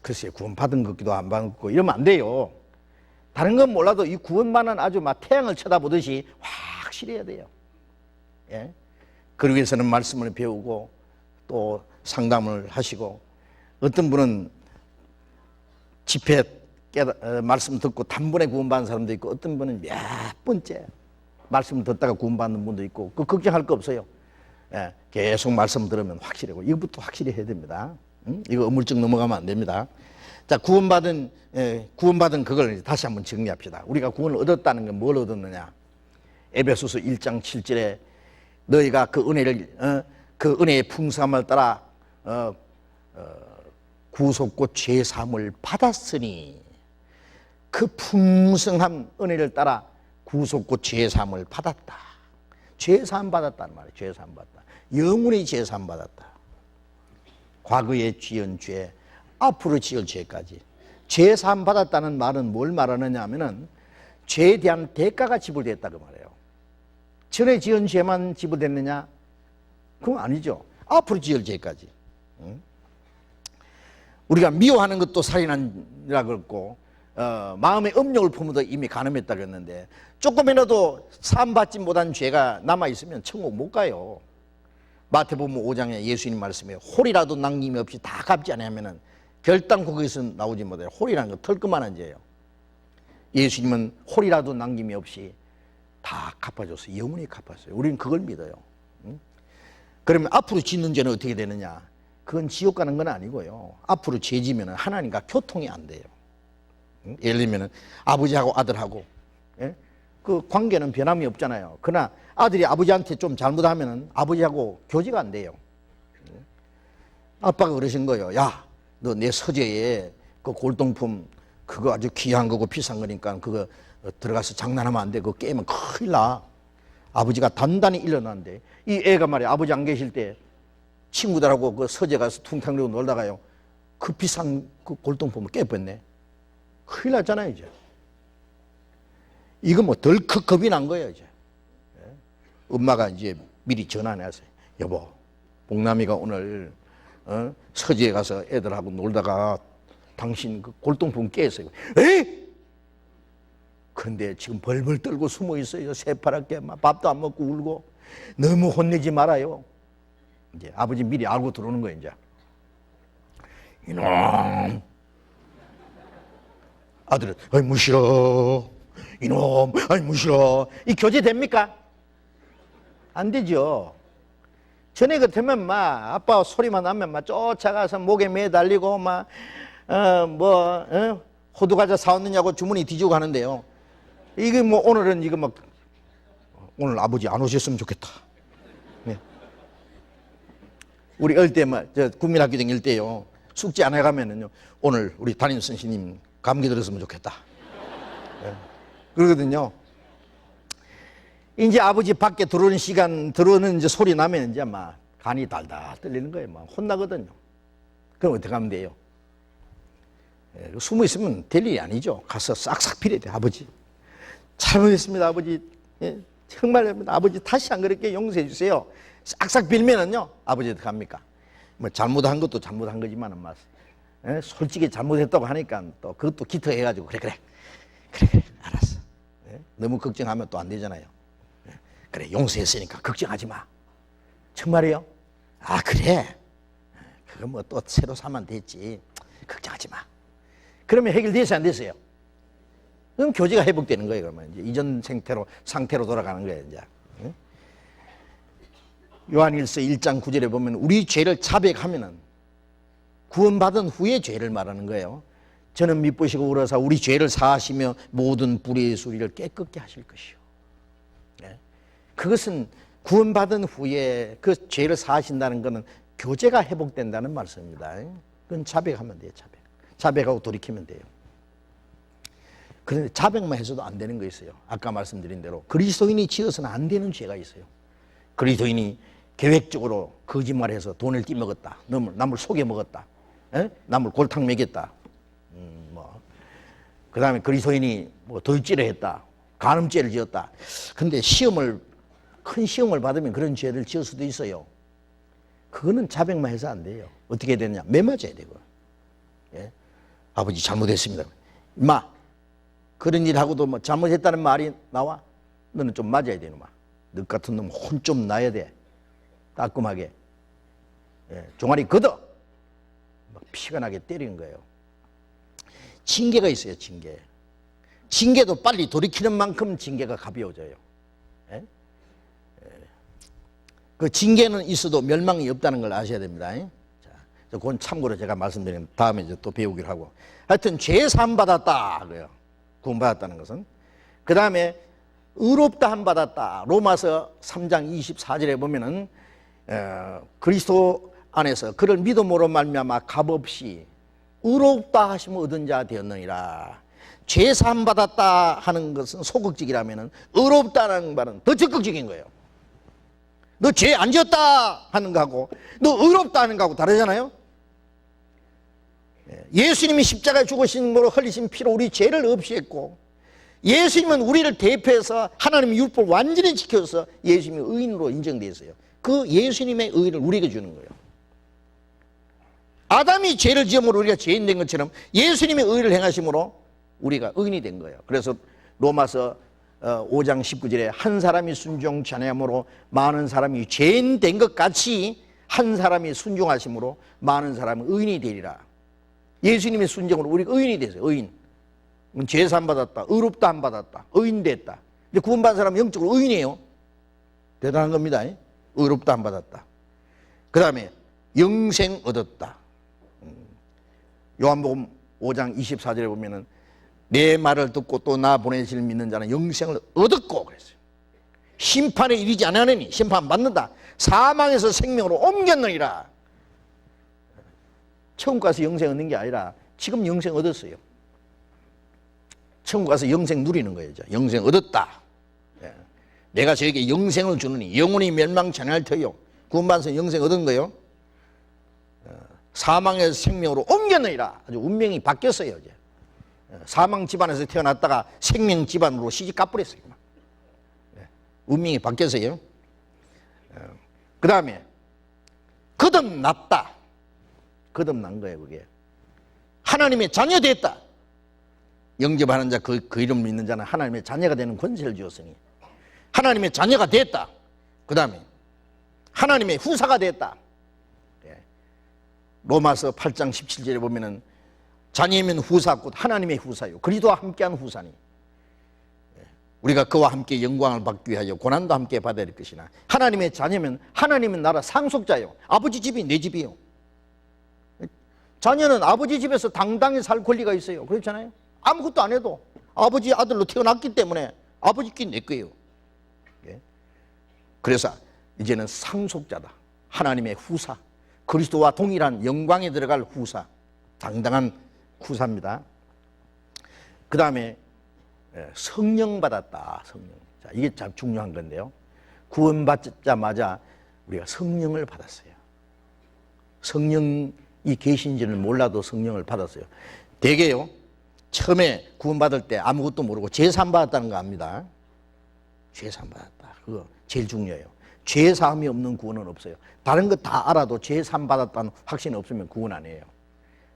글쎄요, 구원 받은 것 같기도 안 받은 거 이러면 안 돼요. 다른 건 몰라도 이 구원만은 아주 막 태양을 쳐다보듯이 확실해야 돼요. 예? 그러기 위해서는 말씀을 배우고 또 상담을 하시고, 어떤 분은 집회 말씀 듣고 단번에 구원받는 사람도 있고, 어떤 분은 몇 번째 말씀 듣다가 구원받는 분도 있고, 그 걱정할 거 없어요. 예, 계속 말씀 들으면 확실하고, 이것부터 확실히 해야 됩니다. 이거 어물쩍 넘어가면 안 됩니다. 자, 구원받은 그걸 다시 한번 정리합시다. 우리가 구원을 얻었다는 건 뭘 얻었느냐? 에베소서 1장 7절에 너희가 그 은혜를, 그 은혜의 풍성함을 따라 구속고 죄사함을 받았으니, 그 풍성한 은혜를 따라 구속고 죄사함을 받았다. 죄사함 받았다는 말이에요. 죄사함 받았다. 영원히 죄사함 받았다. 과거에 지은 죄, 앞으로 지을 죄까지. 죄사함 받았다는 말은 뭘 말하느냐 하면은 죄에 대한 대가가 지불됐다 그 말이에요. 전에 지은 죄만 지불됐느냐? 그건 아니죠. 앞으로 지을 죄까지. 우리가 미워하는 것도 살인한이라 그랬고, 마음의 음욕을 품어도 이미 간음했다 그랬는데, 조금이라도 사함받지 못한 죄가 남아있으면 천국 못 가요. 마태복음 5장에 예수님 말씀에 홀이라도 남김이 없이 다 갚지 않으면은 결단코 거기서 나오지 못해요. 홀이라는 건 털끝만한 죄예요. 예수님은 홀이라도 남김이 없이 다 갚아줬어요. 영원히 갚았어요. 우리는 그걸 믿어요. 그러면 앞으로 짓는 죄는 어떻게 되느냐? 그건 지옥 가는 건 아니고요. 앞으로 죄 지면 하나님과 교통이 안 돼요. 예를 들면 아버지하고 아들하고, 예? 그 관계는 변함이 없잖아요. 그러나 아들이 아버지한테 좀 잘못하면 아버지하고 교제가 안 돼요. 아빠가 그러신 거예요. 야, 너 내 서재에 그 골동품 그거 아주 귀한 거고 비싼 거니까 그거 들어가서 장난하면 안 돼. 그거 깨면 큰일 나. 아버지가 단단히 일러놨는데, 이 애가 말이야, 아버지 안 계실 때 친구들하고 그 서재 가서 퉁탕 들고 놀다가요, 그 비싼 그 골동품을 깨버렸네. 큰일 났잖아요, 이제. 이거 뭐 덜컥 겁이 난 거예요, 이제. 엄마가 이제 미리 전화해놨어요. 여보, 복남이가 오늘 서재에 가서 애들하고 놀다가 당신 그 골동품 깼어요. 에이? 그런데 지금 벌벌 떨고 숨어 있어요. 새파랗게 막 밥도 안 먹고 울고. 너무 혼내지 말아요. 이제 아버지 미리 알고 들어오는 거예요, 이제. 이놈. 아들은, 아이, 무시러. 이놈, 아이, 무시러. 이 교제 됩니까? 안 되죠. 전에 같으면 막 아빠 소리만 나면 막 쫓아가서 목에 매달리고 막 호두 과자 사왔느냐고 주머니 뒤지고 하는데요. 이게 뭐 오늘은 이거 막 오늘 아버지 안 오셨으면 좋겠다. 네. 우리 어릴 때 막 저 국민학교 다닐 때요. 숙제 안 해가면은요. 오늘 우리 담임 선생님 감기 들었으면 좋겠다. 네. 그러거든요. 이제 아버지 밖에 들어오는 시간, 들어오는 이제 소리 나면 이제 막 간이 달달 떨리는 거예요. 막 혼나거든요. 그럼 어떻게 하면 돼요? 예, 숨어 있으면 될 일이 아니죠. 가서 싹싹 빌어야 돼. 아버지 잘못했습니다. 아버지 예, 정말 아버지 다시 안 그렇게 용서해 주세요. 싹싹 빌면은요. 아버지 어떻게 합니까? 뭐 잘못한 것도 잘못한 거지만은 막 예, 솔직히 잘못했다고 하니까 또 그것도 기특해가지고 그래 알았어. 예, 너무 걱정하면 또 안 되잖아요. 예, 그래 용서했으니까 걱정하지 마. 정말이요? 아 그래. 그거 뭐 또 새로 사면 됐지. 걱정하지 마. 그러면 해결됐어요, 안 됐어요? 그럼 교제가 회복되는 거예요. 그러면 이제 이전 상태로 돌아가는 거예요. 이제 요한일서 1장 9절에 보면 우리 죄를 자백하면은 구원받은 후에 죄를 말하는 거예요. 저는 미쁘시고 우러사 우리 죄를 사하시며 모든 불의의 소리를 깨끗게 하실 것이요. 네? 그것은 구원받은 후에 그 죄를 사하신다는 것은 교제가 회복된다는 말씀입니다. 그건 자백하면 돼요. 자백하고 돌이키면 돼요. 그런데 자백만 해서도 안 되는 거 있어요. 아까 말씀드린 대로 그리스도인이 지어서는 안 되는 죄가 있어요. 그리스도인이 계획적으로 거짓말해서 돈을 띠먹었다. 남을 속여 먹었다. 에? 남을 골탕 먹였다. 그 다음에 그리스도인이 뭐 돌질을 했다. 간음죄를 지었다. 근데 큰 시험을 받으면 그런 죄를 지을 수도 있어요. 그거는 자백만 해서 안 돼요. 어떻게 해야 되느냐? 매 맞아야 되고. 예? 아버지 잘못했습니다. 임마 그런 일 하고도 뭐 잘못했다는 말이 나와? 너는 좀 맞아야 돼. 놈아. 너 같은 놈 혼 좀 나야 돼. 따끔하게. 예, 종아리 걷어. 막 피가 나게 때리는 거예요. 징계가 있어요. 징계도 빨리 돌이키는 만큼 징계가 가벼워져요. 예? 예. 그 징계는 있어도 멸망이 없다는 걸 아셔야 됩니다. 예? 자, 그건 참고로 제가 말씀드리는 다음에 이제 또 배우기로 하고. 하여튼 죄 사함 받았다. 그래요. 구원받았다는 것은. 그 다음에 의롭다함 받았다. 로마서 3장 24절에 보면은 그리스도 안에서 그를 믿음으로 말미암아 값없이 의롭다 하심을 얻은 자 되었느니라. 죄 사함 받았다 하는 것은 소극적이라면은 의롭다는 말은 더 적극적인 거예요. 너 죄 안 지었다 하는 거하고 너 의롭다 하는 거하고 다르잖아요. 예수님이 십자가에 죽으심으로 흘리신 피로 우리 죄를 없이 했고 예수님은 우리를 대표해서 하나님의 율법을 완전히 지켜서 예수님의 의인으로 인정되어 있어요. 그 예수님의 의를 우리에게 주는 거예요. 아담이 죄를 지음으로 우리가 죄인 된 것처럼 예수님의 의를 행하심으로 우리가 의인이 된 거예요. 그래서 로마서 5장 19절에 한 사람이 순종치 아니함으로 많은 사람이 죄인 된 것 같이 한 사람이 순종하심으로 많은 사람은 의인이 되리라. 예수님의 순종으로 우리가 의인이 됐어요. 의인. 죄사함 받았다. 의롭다함 받았다. 의인 됐다. 근데 구원받은 사람은 영적으로 의인이에요. 대단한 겁니다. 의롭다함 받았다. 그 다음에 영생 얻었다. 요한복음 5장 24절에 보면은 내 말을 듣고 또 나 보내실 믿는 자는 영생을 얻었고 그랬어요. 심판에 이르지 않으니 심판 받는다. 사망에서 생명으로 옮겼느니라. 천국 가서 영생 얻는 게 아니라 지금 영생 얻었어요. 천국 가서 영생 누리는 거예요. 영생 얻었다. 예. 내가 저에게 영생을 주느니 영원히 멸망치 않을 터요. 구원받아서 영생 얻은 거예요. 사망에서 생명으로 옮겼느니라. 아주 운명이 바뀌었어요. 이제. 사망 집안에서 태어났다가 생명 집안으로 시집 가버렸어요. 운명이 바뀌었어요. 그 다음에 거듭났다. 거듭난 거예요. 그게 하나님의 자녀 됐다. 영접하는 자, 그 이름 믿는 자는 하나님의 자녀가 되는 권세를 주었으니 하나님의 자녀가 됐다. 그 다음에 하나님의 후사가 됐다. 로마서 8장 17절에 보면은 자녀이면 후사 곧 하나님의 후사요. 그리스도와 함께한 후사니. 우리가 그와 함께 영광을 받기 위하여 고난도 함께 받아야 될 것이나 하나님의 자녀면 하나님의 나라 상속자예요. 아버지 집이 내 집이요. 자녀는 아버지 집에서 당당히 살 권리가 있어요. 그렇잖아요. 아무것도 안 해도 아버지 아들로 태어났기 때문에 아버지 끼 내 거예요. 그래서 이제는 상속자다. 하나님의 후사, 그리스도와 동일한 영광에 들어갈 후사, 당당한 후사입니다. 그 다음에 성령 받았다. 성령. 자, 이게 참 중요한 건데요. 구원받자마자 우리가 성령을 받았어요. 성령이 계신지는 몰라도 성령을 받았어요. 대개요, 처음에 구원받을 때 아무것도 모르고 제사함 받았다는 거 압니다. 제사함 받았다. 그거 제일 중요해요. 죄사함이 없는 구원은 없어요. 다른 거 다 알아도 죄사함 받았다는 확신이 없으면 구원 아니에요.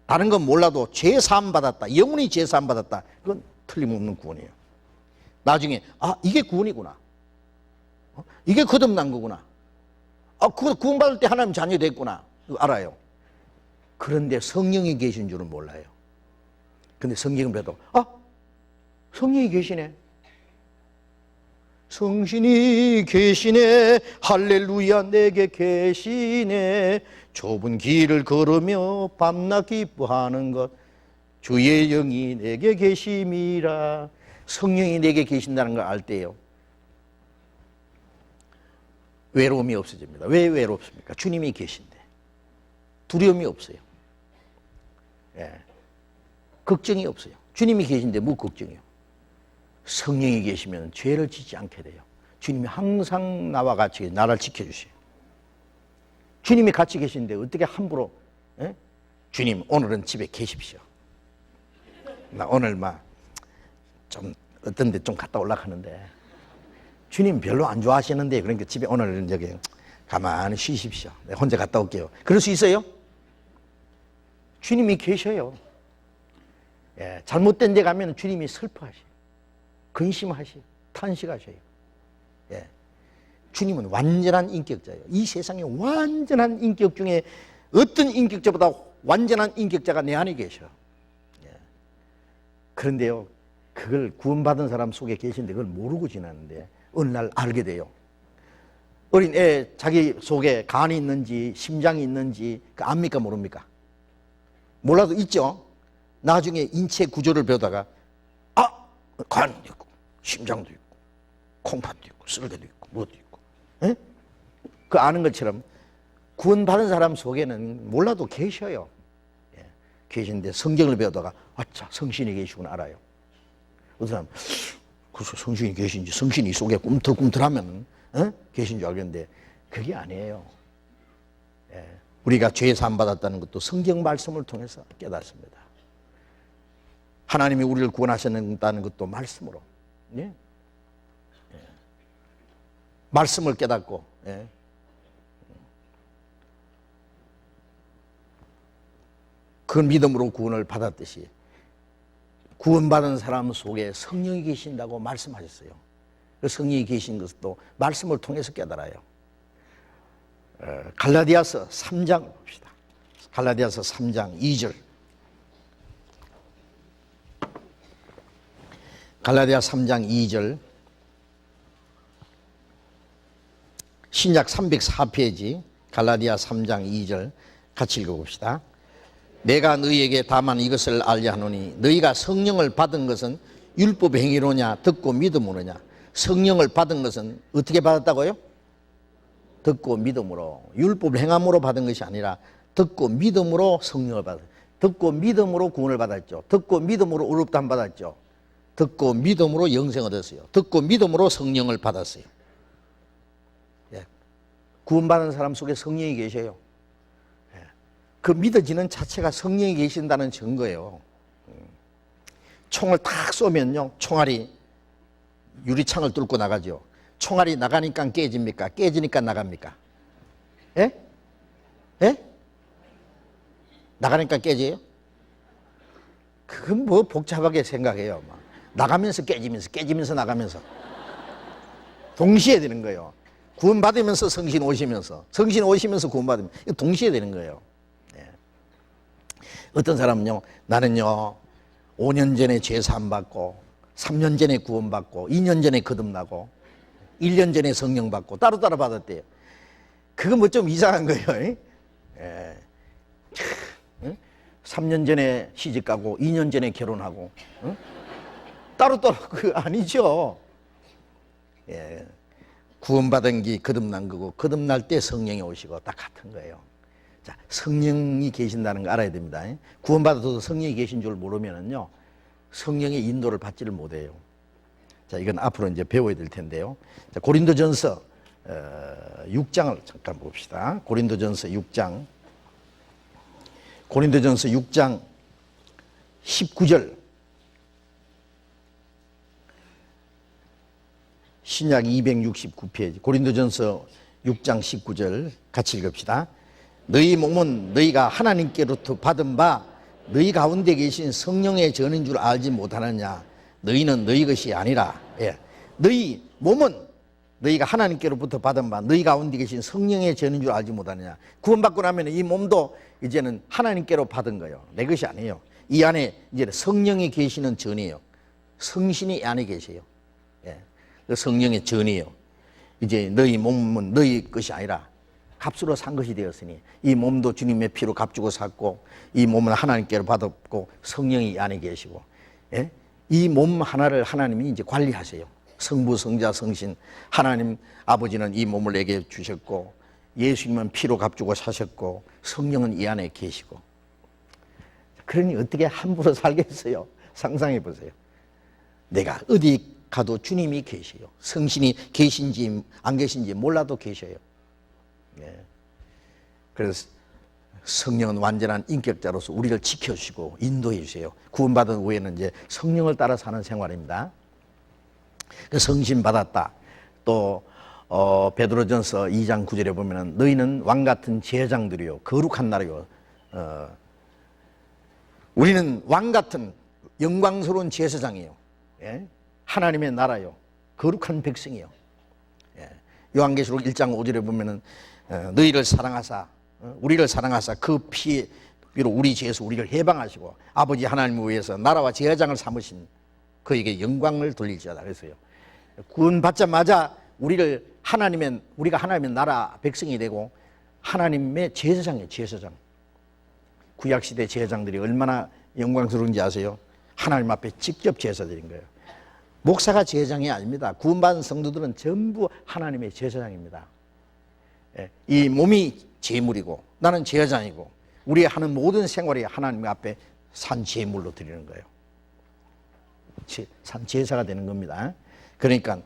다른 건 몰라도 죄사함 받았다, 영원히 죄사함 받았다, 그건 틀림없는 구원이에요. 나중에 이게 구원이구나, 이게 거듭난 거구나, 그거 구원받을 때 하나님 자녀 됐구나, 그거 알아요. 그런데 성령이 계신 줄은 몰라요. 근데 성경을 봐도 성령이 계시네, 성신이 계시네, 할렐루야 내게 계시네, 좁은 길을 걸으며 밤낮 기뻐하는 것 주의 영이 내게 계심이라. 성령이 내게 계신다는 걸 알 때요, 외로움이 없어집니다. 왜 외롭습니까? 주님이 계신데 두려움이 없어요. 걱정이 없어요. 주님이 계신데 뭐 걱정이요? 성령이 계시면 죄를 짓지 않게 돼요. 주님이 항상 나와 같이 나를 지켜주세요. 주님이 같이 계신데 어떻게 함부로 주님 오늘은 집에 계십시오, 나 오늘 좀 어떤 데 좀 갔다 올라가는데 주님 별로 안 좋아하시는데, 그러니까 집에 오늘 저기 가만히 쉬십시오, 내가 혼자 갔다 올게요, 그럴 수 있어요? 주님이 계셔요. 잘못된 데 가면 주님이 슬퍼하셔요, 근심하셔요, 탄식하셔요. 주님은 완전한 인격자예요. 이 세상에 완전한 인격 중에 어떤 인격자보다 완전한 인격자가 내 안에 계셔. 그런데요, 그걸 구원받은 사람 속에 계신데 그걸 모르고 지나는데 어느 날 알게 돼요. 어린 애 자기 속에 간이 있는지 심장이 있는지 압니까 모릅니까? 몰라도 있죠. 나중에 인체 구조를 배우다가 간도 있고 심장도 있고 콩팥도 있고 쓸개도 있고 무엇도 있고, 그 아는 것처럼 구원받은 사람 속에는 몰라도 계셔요. 계신데 성경을 배우다가 성신이 계시구나 알아요. 어떤 사람 그래서 성신이 계신지, 성신이 속에 꿈틀꿈틀하면 계신 줄 알겠는데 그게 아니에요. 우리가 죄 사함 받았다는 것도 성경 말씀을 통해서 깨닫습니다. 하나님이 우리를 구원하셨다는 것도 말씀으로, 말씀을 깨닫고, 그 믿음으로 구원을 받았듯이 구원받은 사람 속에 성령이 계신다고 말씀하셨어요. 그 성령이 계신 것도 말씀을 통해서 깨달아요. 갈라디아서 3장을 봅시다. 갈라디아서 3장 2절. 갈라디아 3장 2절. 신약 304페이지 갈라디아 3장 2절 같이 읽어봅시다. 내가 너희에게 다만 이것을 알려 하노니 너희가 성령을 받은 것은 율법의 행위로냐 듣고 믿음으로냐. 성령을 받은 것은 어떻게 받았다고요? 듣고 믿음으로. 율법을 행함으로 받은 것이 아니라 듣고 믿음으로 성령을 받았어요. 듣고 믿음으로 구원을 받았죠. 듣고 믿음으로 의롭다함 받았죠. 듣고 믿음으로 영생을 얻었어요. 듣고 믿음으로 성령을 받았어요. 구원받은 사람 속에 성령이 계셔요. 그 믿어지는 자체가 성령이 계신다는 증거예요. 총을 탁 쏘면요, 총알이 유리창을 뚫고 나가죠. 총알이 나가니까 깨집니까? 깨지니까 나갑니까? 나가니까 깨져요? 그건 뭐 복잡하게 생각해요. 나가면서 깨지면서 깨지면서 나가면서 동시에 되는 거예요. 구원받으면서 성신 오시면서, 성신 오시면서 구원받으면 동시에 되는 거예요. 어떤 사람은요, 나는요 5년 전에 죄 사함 받고 3년 전에 구원받고 2년 전에 거듭나고 1년 전에 성령 받고 따로따로 받았대요. 그거 뭐 좀 이상한 거예요. 예. 3년 전에 시집가고 2년 전에 결혼하고 따로따로 그거 아니죠. 예. 구원받은 게 거듭난 거고 거듭날 때 성령이 오시고 딱 같은 거예요. 자, 성령이 계신다는 거 알아야 됩니다. 구원받아도 성령이 계신 줄 모르면은요 성령의 인도를 받지를 못해요. 자, 이건 앞으로 이제 배워야 될 텐데요. 자, 고린도전서 6장을 잠깐 봅시다. 고린도전서 6장 19절 신약 269페이지 고린도전서 6장 19절 같이 읽읍시다. 너희 몸은 너희가 하나님께로부터 받은 바 너희 가운데 계신 성령의 전인 줄 알지 못하느냐. 너희는 너희 것이 아니라. 예. 너희 몸은 너희가 하나님께로부터 받은 바 너희 가운데 계신 성령의 전인 줄 알지 못하느냐. 구원받고 나면 이 몸도 이제는 하나님께로 받은 거예요. 내 것이 아니에요. 이 안에 이제 성령이 계시는 전이에요. 성신이 안에 계세요. 예. 성령의 전이에요. 이제 너희 몸은 너희 것이 아니라 값으로 산 것이 되었으니 이 몸도 주님의 피로 값주고 샀고 이 몸은 하나님께로 받았고 성령이 안에 계시고, 예? 이 몸 하나를 하나님이 이제 관리하세요. 성부, 성자, 성신. 하나님 아버지는 이 몸을 내게 주셨고 예수님은 피로 값주고 사셨고 성령은 이 안에 계시고. 그러니 어떻게 함부로 살겠어요? 상상해 보세요. 내가 어디 가도 주님이 계셔요. 성신이 계신지 안 계신지 몰라도 계셔요. 예. 그래서 성령은 완전한 인격자로서 우리를 지켜주시고 인도해 주세요. 구원받은 후에는 이제 성령을 따라 사는 생활입니다. 성신 받았다. 또 베드로전서 2장 9절에 보면은 너희는 왕 같은 제사장들이요 거룩한 나라요. 우리는 왕 같은 영광스러운 제사장이에요. 예? 하나님의 나라요. 거룩한 백성이요. 예. 요한계시록 1장 5절에 보면은 너희를 사랑하사 우리를 사랑하사 그 피로 우리 죄에서 우리를 해방하시고 아버지 하나님을 위해서 나라와 제사장을 삼으신 그에게 영광을 돌릴지어다. 그래서요. 구원 받자마자 우리가 하나님의 나라 백성이 되고 하나님의 제사장이에요. 제사장. 구약시대 제사장들이 얼마나 영광스러운지 아세요? 하나님 앞에 직접 제사드린 거예요. 목사가 제사장이 아닙니다. 구원받은 성도들은 전부 하나님의 제사장입니다. 이 몸이 제물이고 나는 제사장이고 우리 하는 모든 생활이 하나님 앞에 산 제물로 드리는 거예요. 산 제사가 되는 겁니다. 그러니까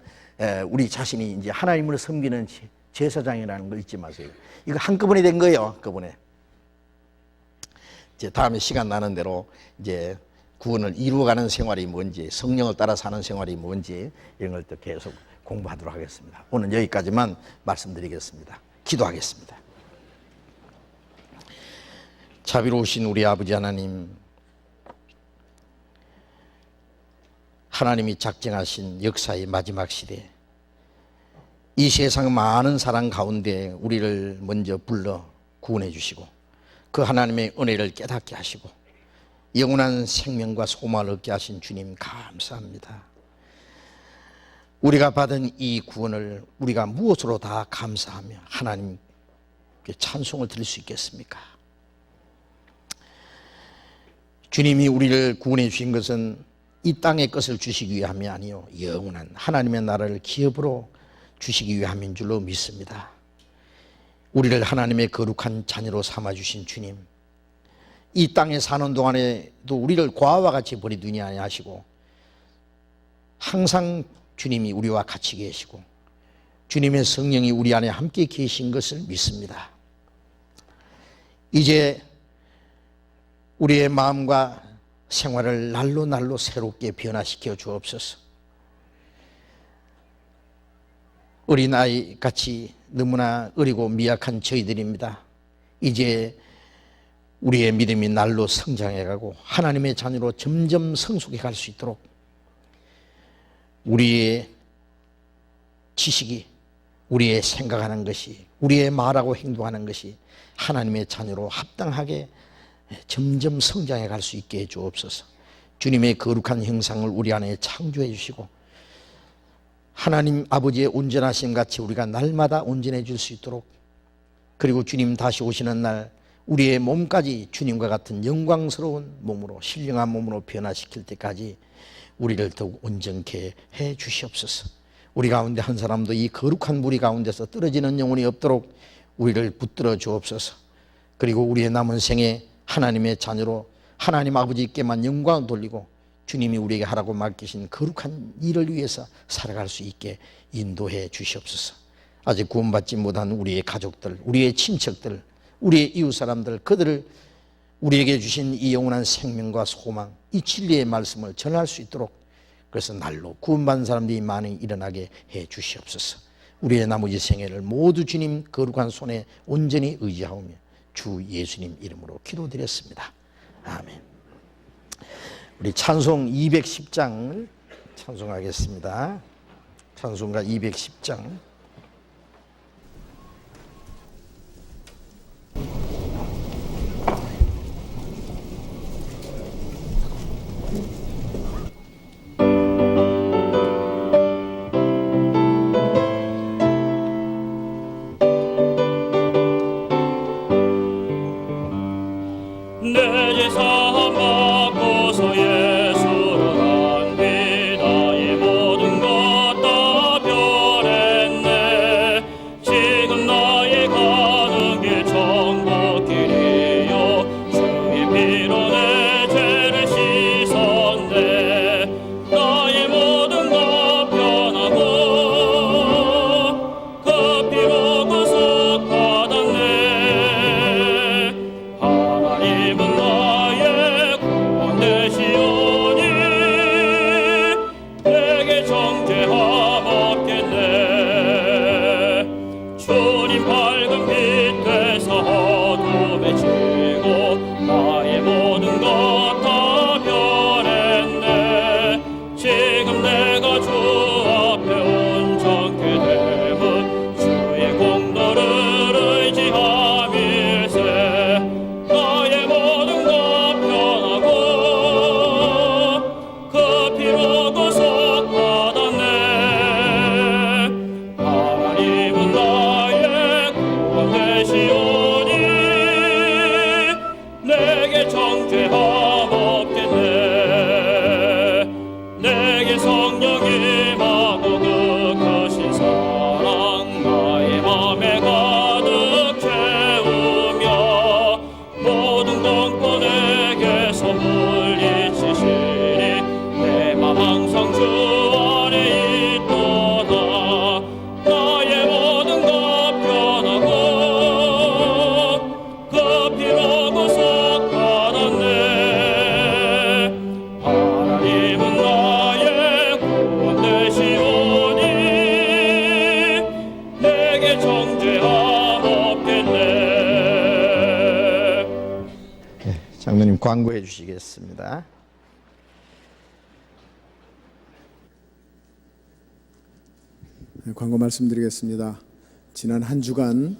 우리 자신이 이제 하나님을 섬기는 제사장이라는 걸 잊지 마세요. 이거 한꺼번에 된 거예요. 한꺼번에. 이제 다음에 시간 나는 대로 이제 구원을 이루어가는 생활이 뭔지, 성령을 따라 사는 생활이 뭔지 이런 걸 또 계속 공부하도록 하겠습니다. 오늘 여기까지만 말씀드리겠습니다. 기도하겠습니다. 자비로우신 우리 아버지 하나님, 하나님이 작정하신 역사의 마지막 시대, 이 세상 많은 사랑 가운데 우리를 먼저 불러 구원해 주시고 그 하나님의 은혜를 깨닫게 하시고 영원한 생명과 소망을 얻게 하신 주님 감사합니다. 우리가 받은 이 구원을 우리가 무엇으로 다 감사하며 하나님께 찬송을 드릴 수 있겠습니까? 주님이 우리를 구원해 주신 것은 이 땅의 것을 주시기 위함이 아니요 영원한 하나님의 나라를 기업으로 주시기 위함인 줄로 믿습니다. 우리를 하나님의 거룩한 자녀로 삼아주신 주님, 이 땅에 사는 동안에도 우리를 고아와 같이 버리두지 아니하시고 항상 주님이 우리와 같이 계시고 주님의 성령이 우리 안에 함께 계신 것을 믿습니다. 이제 우리의 마음과 생활을 날로 날로 새롭게 변화시켜 주옵소서. 어린아이 같이 너무나 어리고 미약한 저희들입니다. 이제 우리의 믿음이 날로 성장해가고 하나님의 자녀로 점점 성숙해 갈 수 있도록 우리의 지식이, 우리의 생각하는 것이, 우리의 말하고 행동하는 것이 하나님의 자녀로 합당하게 점점 성장해 갈 수 있게 해 주옵소서. 주님의 거룩한 형상을 우리 안에 창조해 주시고 하나님 아버지의 온전하심 같이 우리가 날마다 온전해질 수 있도록, 그리고 주님 다시 오시는 날 우리의 몸까지 주님과 같은 영광스러운 몸으로, 신령한 몸으로 변화시킬 때까지 우리를 더욱 온전케 해 주시옵소서. 우리 가운데 한 사람도 이 거룩한 무리 가운데서 떨어지는 영혼이 없도록 우리를 붙들어 주옵소서. 그리고 우리의 남은 생에 하나님의 자녀로 하나님 아버지께만 영광을 돌리고 주님이 우리에게 하라고 맡기신 거룩한 일을 위해서 살아갈 수 있게 인도해 주시옵소서. 아직 구원받지 못한 우리의 가족들, 우리의 친척들, 우리의 이웃 사람들, 그들을 우리에게 주신 이 영원한 생명과 소망, 이 진리의 말씀을 전할 수 있도록, 그래서 날로 구원받은 사람들이 많이 일어나게 해 주시옵소서. 우리의 나머지 생애를 모두 주님 거룩한 손에 온전히 의지하오며 주 예수님 이름으로 기도드렸습니다. 아멘. 우리 찬송 210장을 찬송하겠습니다. 찬송가 210장. 장로님 광고해 주시겠습니다. 광고 말씀드리겠습니다. 지난 한 주간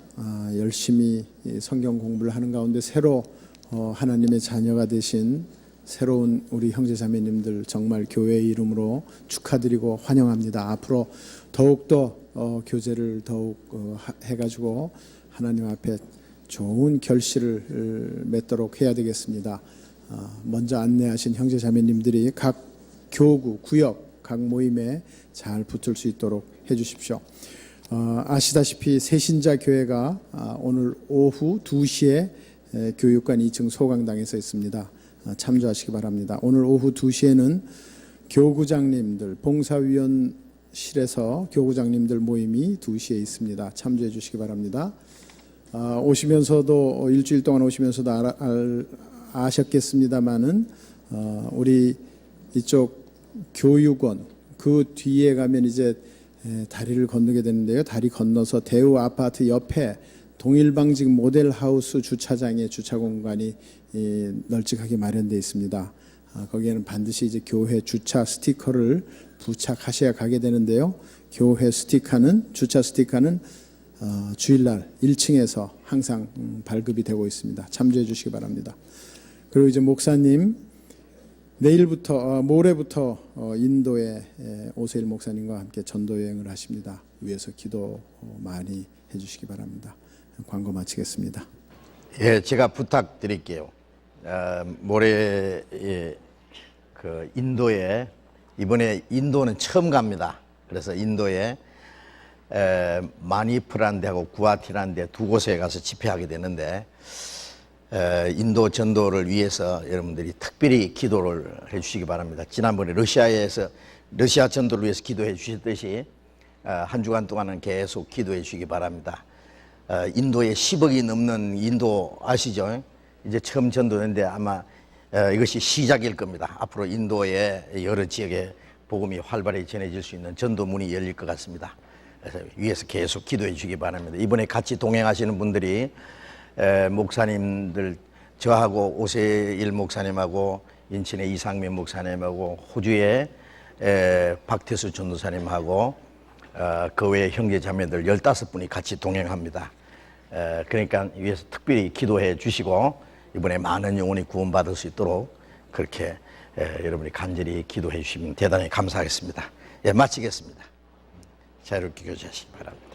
열심히 성경 공부를 하는 가운데 새로 하나님의 자녀가 되신 새로운 우리 형제자매님들 정말 교회의 이름으로 축하드리고 환영합니다. 앞으로 더욱더 교제를 더욱 해가지고 하나님 앞에 좋은 결실을 맺도록 해야 되겠습니다. 먼저 안내하신 형제자매님들이 각 교구, 구역, 각 모임에 잘 붙을 수 있도록 해주십시오. 아시다시피 새신자 교회가 오늘 오후 2시에 교육관 2층 소강당에서 있습니다. 참조하시기 바랍니다. 오늘 오후 2시에는 교구장님들 봉사위원실에서 교구장님들 모임이 2시에 있습니다. 참조해 주시기 바랍니다. 오시면서도 일주일 동안 오시면서도 아셨겠습니다마는 우리 이쪽 교육원 그 뒤에 가면 이제 다리를 건너게 되는데요. 다리 건너서 대우 아파트 옆에 동일방직 모델하우스 주차장에 주차 공간이 널찍하게 마련되어 있습니다. 거기에는 반드시 이제 교회 주차 스티커를 부착하셔야 가게 되는데요. 교회 스티커는 주차 스티커는 주일날 1층에서 항상 발급이 되고 있습니다. 참조해 주시기 바랍니다. 그리고 이제 목사님 내일부터 모레부터 인도에 오세일 목사님과 함께 전도 여행을 하십니다. 위에서 기도 많이 해주시기 바랍니다. 광고 마치겠습니다. 예, 제가 부탁드릴게요. 모레 그 인도에 이번에 인도는 처음 갑니다. 그래서 인도에 마니푸라는 데하고 구와티라는 데 두 곳에 가서 집회하게 되는데 인도 전도를 위해서 여러분들이 특별히 기도를 해주시기 바랍니다. 지난번에 러시아 전도를 위해서 기도해 주셨듯이 한 주간 동안은 계속 기도해 주시기 바랍니다. 인도에 10억이 넘는 인도 아시죠? 이제 처음 전도했는데 아마 이것이 시작일 겁니다. 앞으로 인도의 여러 지역에 복음이 활발히 전해질 수 있는 전도 문이 열릴 것 같습니다. 그래서 위에서 계속 기도해 주시기 바랍니다. 이번에 같이 동행하시는 분들이 목사님들, 저하고 오세일 목사님하고 인천의 이상민 목사님하고 호주의 박태수 전도사님하고 그 외의 형제 자매들 15분이 같이 동행합니다. 그러니까 위에서 특별히 기도해 주시고 이번에 많은 영혼이 구원받을 수 있도록 그렇게 여러분이 간절히 기도해 주시면 대단히 감사하겠습니다. 예, 마치겠습니다. 자유롭게 교제하시기 바랍니다.